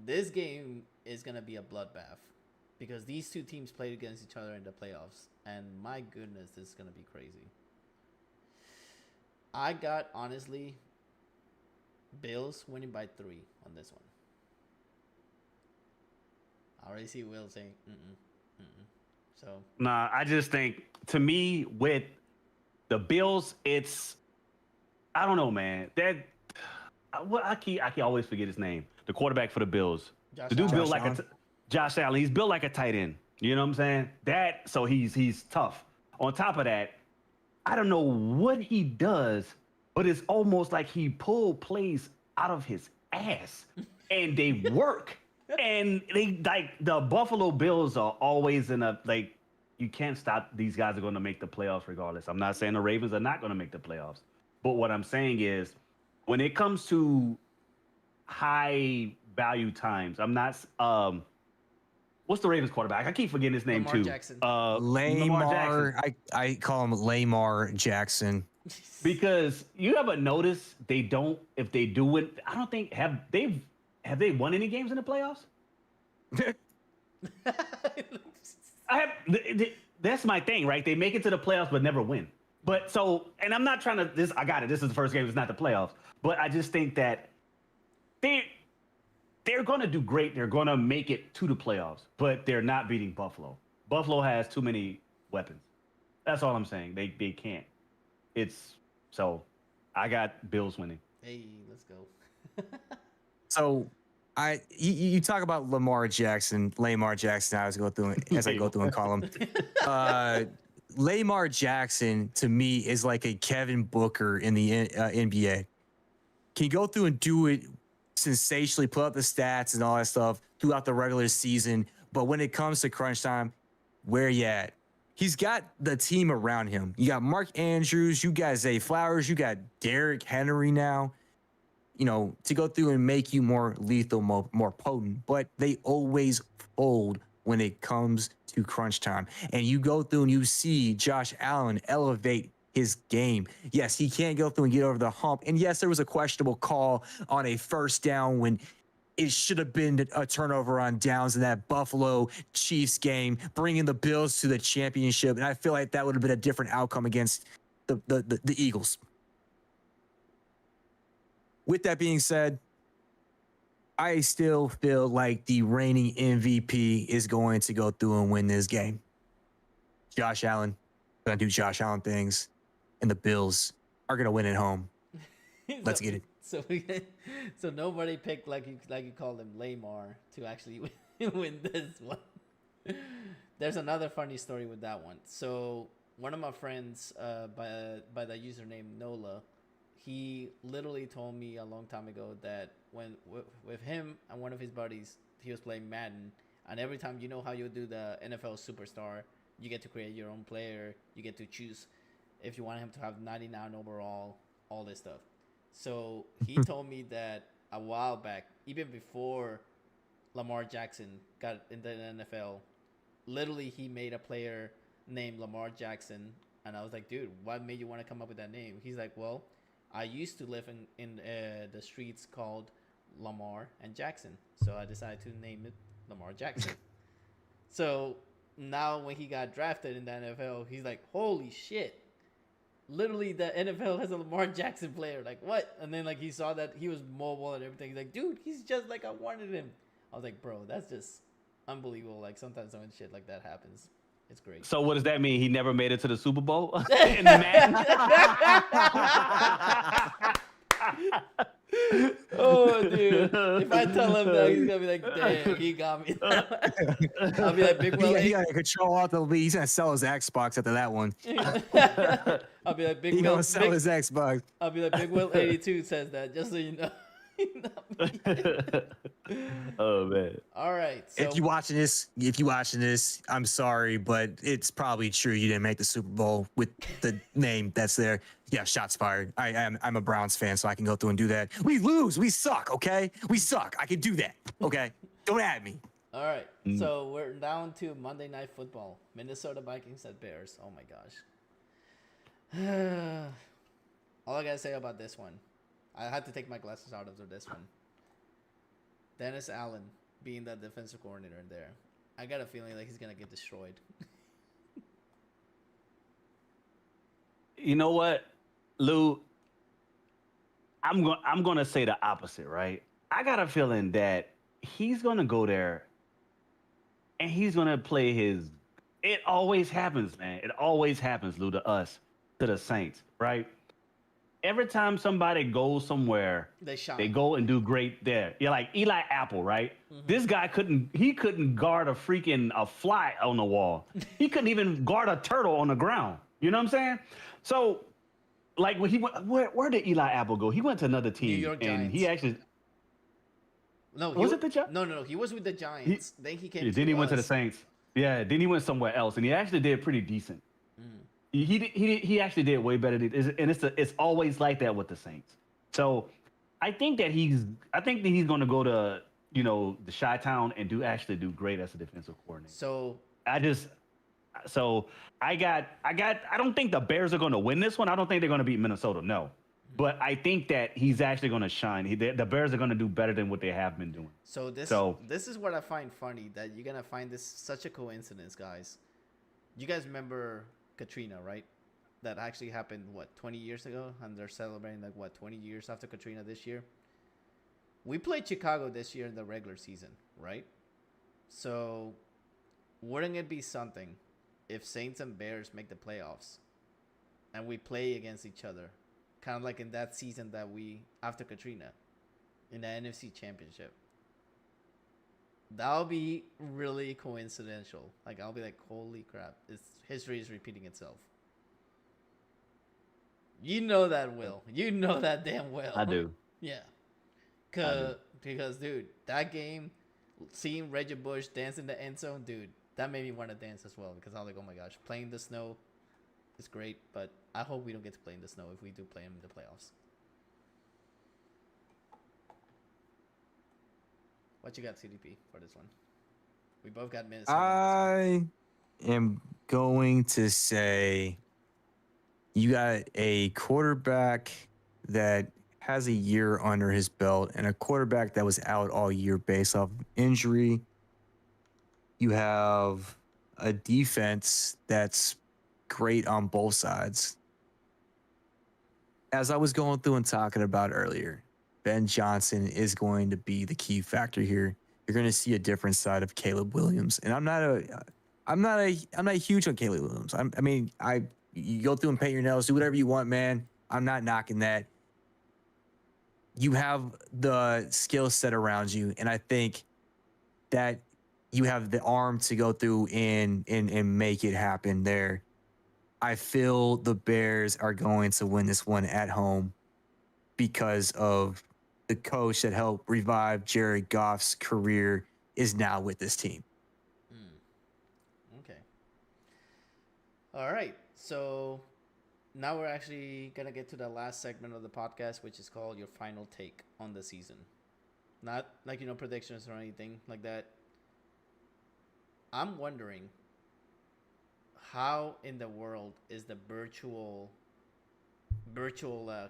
this game is going to be a bloodbath because these two teams played against each other in the playoffs. And my goodness, this is going to be crazy. I got, honestly, Bills winning by 3 on this one. I already see Will saying, So. Nah, I just think, to me, with the Bills, it's, I don't know, man. I can always forget his name. The quarterback for the Bills. The dude built like Josh Allen. He's built like a tight end. You know what I'm saying? So he's tough. On top of that, I don't know what he does, but it's almost like he pulled plays out of his ass, and they work. And they, like, the Buffalo Bills are always you can't stop. These guys are going to make the playoffs regardless. I'm not saying the Ravens are not going to make the playoffs, but what I'm saying is, when it comes to high value times, I'm not. What's the Ravens quarterback? I keep forgetting his name too. Jackson. Lamar Jackson. I call him Lamar Jackson. Because you ever notice they don't, if they do it, I don't think have they won any games in the playoffs? That's my thing, right? They make it to the playoffs but never win. But so, and I'm not trying to I got it. This is the first game, it's not the playoffs. But I just think that they're going to do great. They're going to make it to the playoffs, but they're not beating Buffalo. Buffalo has too many weapons. That's all I'm saying. They can't. So I got Bills winning. Hey, let's go. So you talk about Lamar Jackson. As I go through and call him. Lamar Jackson, to me, is like a Kevin Booker in the NBA. Can you go through and do it sensationally, put up the stats and all that stuff throughout the regular season, but when it comes to crunch time, where you at? he's got the team around him. You got Mark Andrews, you got Zay Flowers, you got Derrick Henry now, to go through and make you more lethal, more potent. But they always fold when it comes to crunch time. And you go through and you see Josh Allen elevate his game. Yes, he can't go through and get over the hump. And yes, there was a questionable call on a first down when it should have been a turnover on downs in that Buffalo Chiefs game, bringing the Bills to the championship. And I feel like that would have been a different outcome against the Eagles. With that being said, I still feel like the reigning MVP is going to go through and win this game. Josh Allen, going to do Josh Allen things, and the Bills are going to win at home. Let's get it. So nobody picked, like you called him, Lamar, to actually win this one. There's another funny story with that one. So one of my friends, by the username Nola, he literally told me a long time ago that when with him and one of his buddies, he was playing Madden, and every time, how you do the NFL Superstar, you get to create your own player, you get to choose if you want him to have 99 overall, all this stuff. So he told me that a while back, even before Lamar Jackson got into the NFL, literally he made a player named Lamar Jackson, and I was like, dude, what made you want to come up with that name? He's like, well, I used to live in the streets called Lamar and Jackson, so I decided to name it Lamar Jackson. So now when he got drafted in the NFL, he's like, holy shit. Literally, the NFL has a Lamar Jackson player. Like, what? And then, he saw that he was mobile and everything. He's like, dude, he's just like I wanted him. I was like, bro, that's just unbelievable. Like, sometimes when shit like that happens, it's great. So what does that mean? He never made it to the Super Bowl? In Madden? Oh, dude. If I tell him that, he's going to be like, damn, he got me. I'll be like, Big Will. He got to control out the league. He's going to sell his Xbox after that one. I'll be like, Big Will. He's going to sell his Xbox. I'll be like, Big Will 82 says that, just so you know. Oh, man. All right. So, if you watching this, I'm sorry, but it's probably true you didn't make the Super Bowl with the name that's there. Yeah, shots fired. I'm a Browns fan, so I can go through and do that. We lose. We suck, okay? We suck. I can do that, okay? Don't add me. All right. So we're down to Monday Night Football. Minnesota Vikings at Bears. Oh, my gosh. All I got to say about this one, I had to take my glasses out after this one. Dennis Allen being the defensive coordinator in there, I got a feeling like he's going to get destroyed. You know what, Lou? I'm going to say the opposite, right? I got a feeling that he's going to go there and he's going to play his... It always happens, man. It always happens, Lou, to us, to the Saints, right? Every time somebody goes somewhere, they go and do great there. You're like Eli Apple, right? Mm-hmm. This guy couldn't guard a fly on the wall. He couldn't even guard a turtle on the ground. You know what I'm saying? So, like when he went, where did Eli Apple go? He went to another team. New York Giants. And he actually. No, was it the Giants? No. He was with the Giants. Then he came. Then he went to the Saints. Yeah. Then he went somewhere else, and he actually did pretty decent. He actually did way better, and it's always like that with the Saints. So I think that he's going to go to the Chi-Town and do great as a defensive coordinator. So I don't think the Bears are going to win this one. I don't think they're going to beat Minnesota. No, but I think that he's actually going to shine. The Bears are going to do better than what they have been doing. So this is what I find funny, that you're gonna find this such a coincidence, guys. You guys remember Katrina, right? That actually happened 20 years ago, and they're celebrating 20 years after Katrina this year. We played Chicago this year in the regular season, right? So wouldn't it be something if Saints and Bears make the playoffs and we play against each other, kind of like in that season that after Katrina in the NFC Championship? That'll be really coincidental. I'll be like, holy crap, history is repeating itself. You know that, Will. You know that damn well. I do. Yeah. Because, dude, that game, seeing Reggie Bush dance in the end zone, dude, that made me want to dance as well because I was like, oh my gosh, playing the snow is great, but I hope we don't get to play in the snow if we do play in the playoffs. What you got, CDP, for this one? We both got Minnesota. I am going to say you got a quarterback that has a year under his belt and a quarterback that was out all year based off injury. You have a defense that's great on both sides. As I was going through and talking about earlier, Ben Johnson is going to be the key factor here. You're going to see a different side of Caleb Williams, and I'm not huge on Caleb Williams. You go through and paint your nails, do whatever you want, man. I'm not knocking that. You have the skill set around you, and I think that you have the arm to go through and make it happen there. I feel the Bears are going to win this one at home because of the coach that helped revive Jared Goff's career is now with this team. Okay. All right. So now we're actually going to get to the last segment of the podcast, which is called your final take on the season. Not like, predictions or anything like that. I'm wondering, how in the world is the virtual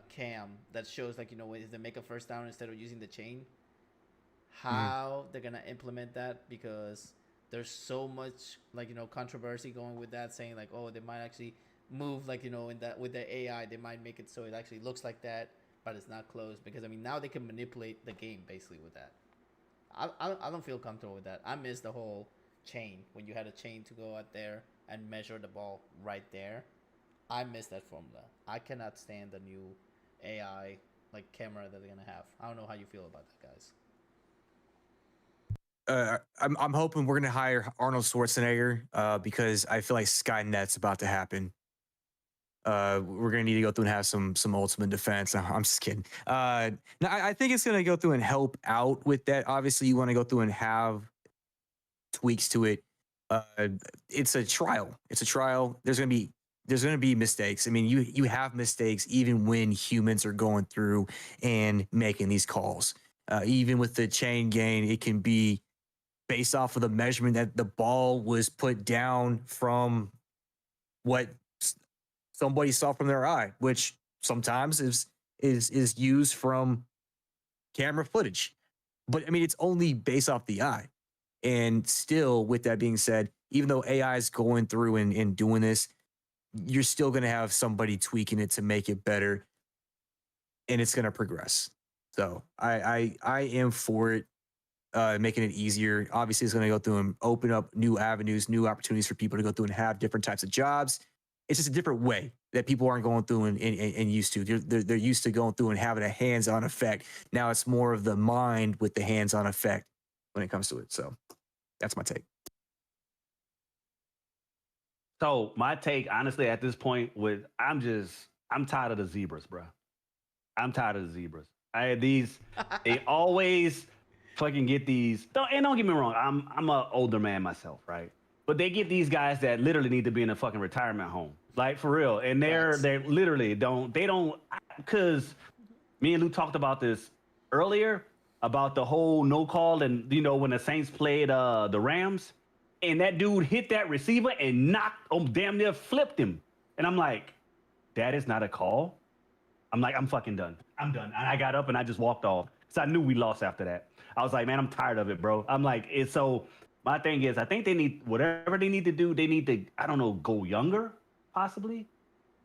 cam that shows if they make a first down instead of using the chain, how they're gonna implement that, because there's so much controversy going with that, saying they might actually move in that with the AI they might make it so it actually looks like that but it's not closed, because now they can manipulate the game basically with that. I don't feel comfortable with that. I miss the whole chain, when you had a chain to go out there and measure the ball right there. I miss that formula. I cannot stand the new AI camera that they're gonna have. I don't know how you feel about that, guys. I'm hoping we're gonna hire Arnold Schwarzenegger because I feel like Skynet's about to happen. We're gonna need to go through and have some ultimate defense. I'm just kidding. No, I think it's gonna go through and help out with that. Obviously, you want to go through and have tweaks to it. It's a trial. There's gonna be mistakes. You have mistakes even when humans are going through and making these calls. Even with the chain gain, it can be based off of the measurement that the ball was put down from what somebody saw from their eye, which sometimes is used from camera footage. But it's only based off the eye. And still, with that being said, even though AI is going through and doing this, you're still going to have somebody tweaking it to make it better, and it's going to progress. So I am for it, making it easier. Obviously, it's going to go through and open up new avenues, new opportunities for people to go through and have different types of jobs. It's just a different way that people aren't going through and used to. They're used to going through and having a hands-on effect. Now it's more of the mind with the hands-on effect when it comes to it. So that's my take. So my take, honestly, at this point, I'm tired of the zebras, bro. I'm tired of the zebras. They always fucking get these. Don't get me wrong. I'm an older man myself, right? But they get these guys that literally need to be in a fucking retirement home, like for real. And they literally don't, because me and Lou talked about this earlier about the whole no call, and when the Saints played the Rams, and that dude hit that receiver and damn near flipped him. And I'm like, that is not a call. I'm like, I'm fucking done. I'm done. And I got up and I just walked off because I knew we lost after that. I was like, man, I'm tired of it, bro. I'm like, my thing is, I think they need, whatever they need to do, they need to, I don't know, go younger, possibly.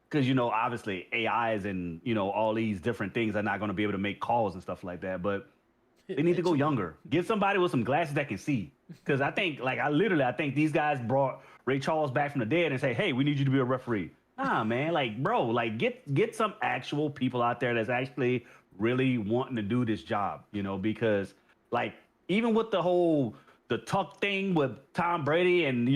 Because, obviously AIs and, all these different things are not going to be able to make calls and stuff like that. But they need to go younger. Get somebody with some glasses that can see. Because I think, I think these guys brought Ray Charles back from the dead and say, hey, we need you to be a referee. Nah, man, get some actual people out there that's actually really wanting to do this job, because, even with the tuck thing with Tom Brady and,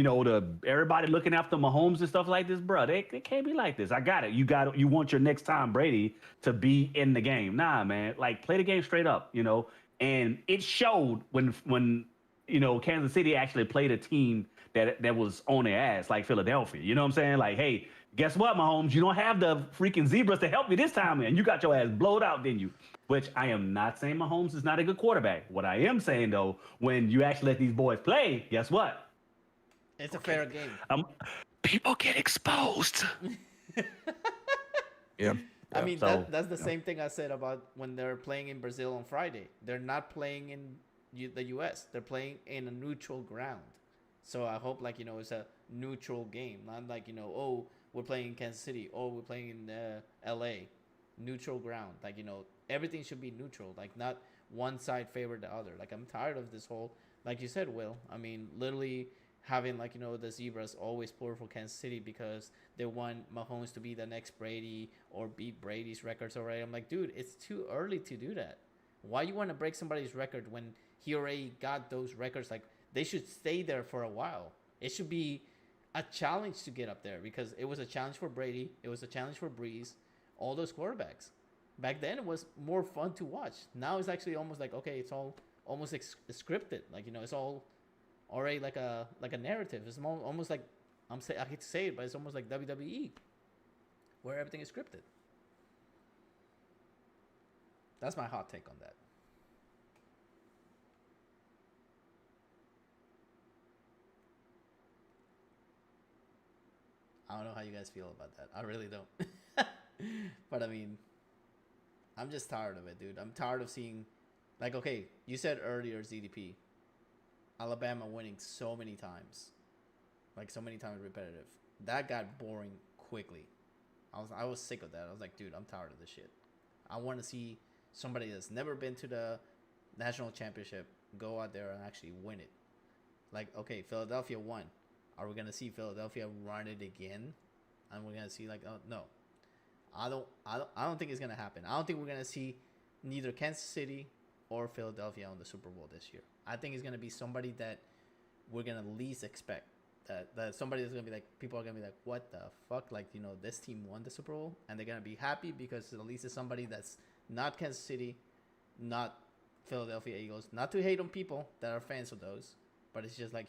everybody looking after Mahomes and stuff like this, bro, they can't be like this. I got it. You want your next Tom Brady to be in the game. Nah, man, play the game straight up, and it showed when Kansas City actually played a team that was on their ass, like Philadelphia. You know what I'm saying? Like, hey, guess what, Mahomes? You don't have the freaking zebras to help you this time, man. You got your ass blowed out, didn't you? Which I am not saying Mahomes is not a good quarterback. What I am saying, though, when you actually let these boys play, guess what? It's a fair game. People get exposed. Yeah. I mean, So, that's the same thing I said about when they're playing in Brazil on Friday. They're not playing in the U.S. They're playing in a neutral ground. So I hope, like, it's a neutral game. Not like, oh, we're playing in Kansas City. Oh, we're playing in L.A. Neutral ground. Like, everything should be neutral. Like, not one side favor the other. Like, I'm tired of this whole, like you said, Will. I mean, literally having, like, the Zebras always pull for Kansas City because they want Mahomes to be the next Brady or beat Brady's records already. I'm like, dude, it's too early to do that. Why you want to break somebody's record when he already got those records? Like, they should stay there for a while. It should be a challenge to get up there because it was a challenge for Brady. It was a challenge for Breeze, all those quarterbacks. Back then, it was more fun to watch. Now it's actually almost like, okay, it's all almost scripted. Like, it's all already like a narrative. It's almost like, I hate to say it, but it's almost like WWE, where everything is scripted. That's my hot take on that. I don't know how you guys feel about that. I really don't. But I mean, I'm just tired of it, dude. I'm tired of seeing, like, okay, you said earlier, ZDP, Alabama winning so many times, like so many times repetitive. That got boring quickly. I was sick of that. I was like, dude, I'm tired of this shit. I want to see somebody that's never been to the national championship go out there and actually win it. Like, okay, Philadelphia won. Are we gonna see Philadelphia run it again? And we're gonna see, like, oh, no. I don't think it's gonna happen. I don't think we're gonna see neither Kansas City or Philadelphia on the Super Bowl this year. I think it's gonna be somebody that we're gonna least expect. That somebody that's gonna be like, people are gonna be like, what the fuck? Like, this team won the Super Bowl, and they're gonna be happy because at least it's somebody that's not Kansas City, not Philadelphia Eagles. Not to hate on people that are fans of those, but it's just like,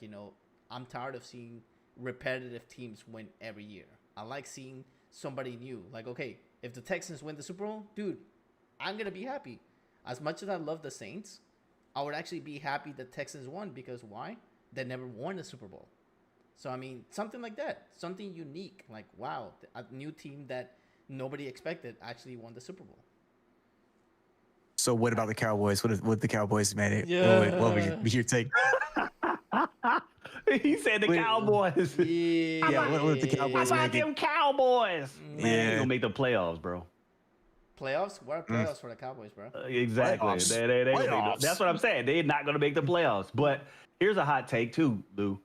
I'm tired of seeing repetitive teams win every year. I like seeing somebody new. Like, okay, if the Texans win the Super Bowl, dude, I'm going to be happy. As much as I love the Saints, I would actually be happy the Texans won because why? They never won a Super Bowl. So, I mean, something like that. Something unique. Like, wow, a new team that nobody expected actually won the Super Bowl. So what about the Cowboys? What the Cowboys made it? Yeah. What would your take? He said the Cowboys. Yeah, what if the Cowboys How about make it? them Cowboys? Man, Yeah. they gonna make the playoffs, bro. Playoffs? What are playoffs for the Cowboys, bro? Exactly. Playoffs. They gonna make Playoffs. that's what I'm saying. They're not gonna make the playoffs. But here's a hot take too, Lou.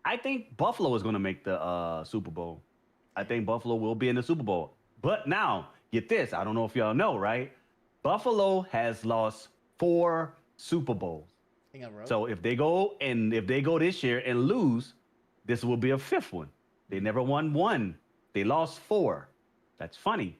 I think Buffalo is gonna make the Super Bowl. I think Buffalo will be in the Super Bowl. But now, get this. I don't know if y'all know, right? Buffalo has lost 4 Super Bowls. In a row? So if they go this year and lose, this will be a 5th one. They never won 1. They lost 4. That's funny,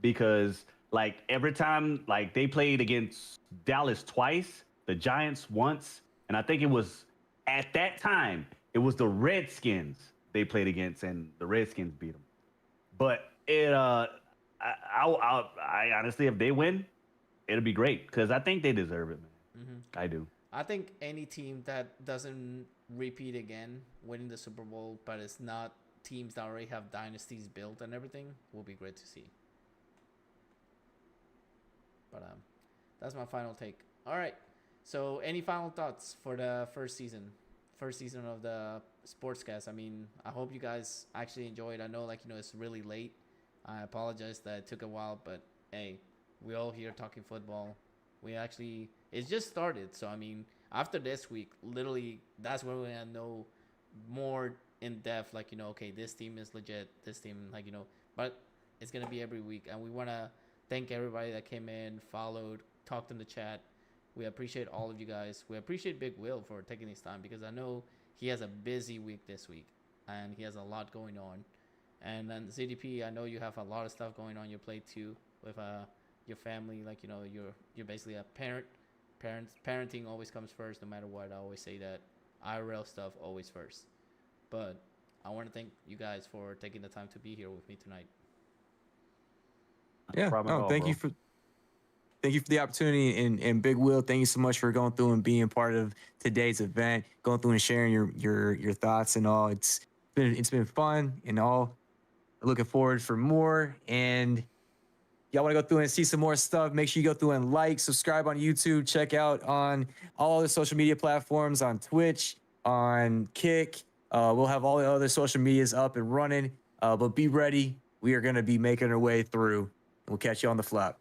because like every time like they played against Dallas twice, the Giants once, and I think it was at that time it was the Redskins they played against, and the Redskins beat them. But I honestly, if they win, it'll be great because I think they deserve it, man. Mm-hmm. I do. I think any team that doesn't repeat again, winning the Super Bowl, but it's not teams that already have dynasties built and everything, will be great to see. But that's my final take. All right. So, any final thoughts for the first season of the Sportscast? I mean, I hope you guys actually enjoyed. I know, it's really late. I apologize that it took a while, but hey, we all here talking football. It just started. So, I mean, after this week, literally, that's where we're going to know more in depth, okay, this team is legit, this team, but it's going to be every week. And we want to thank everybody that came in, followed, talked in the chat. We appreciate all of you guys. We appreciate Big Will for taking his time because I know he has a busy week this week and he has a lot going on. And then ZDP, I know you have a lot of stuff going on your plate too with your family. You're basically a Parenting always comes first, no matter what. I always say that. IRL stuff always first. But I want to thank you guys for taking the time to be here with me tonight. Yeah, no, thank you for the opportunity, and Big Will, thank you so much for going through and being part of today's event, going through and sharing your thoughts and all. It's been fun and all. Looking forward for more, and y'all want to go through and see some more stuff, make sure you go through and like, subscribe on YouTube, check out on all other social media platforms, on Twitch, on Kick. We'll have all the other social medias up and running, but be ready. We are going to be making our way through. We'll catch you on the flop.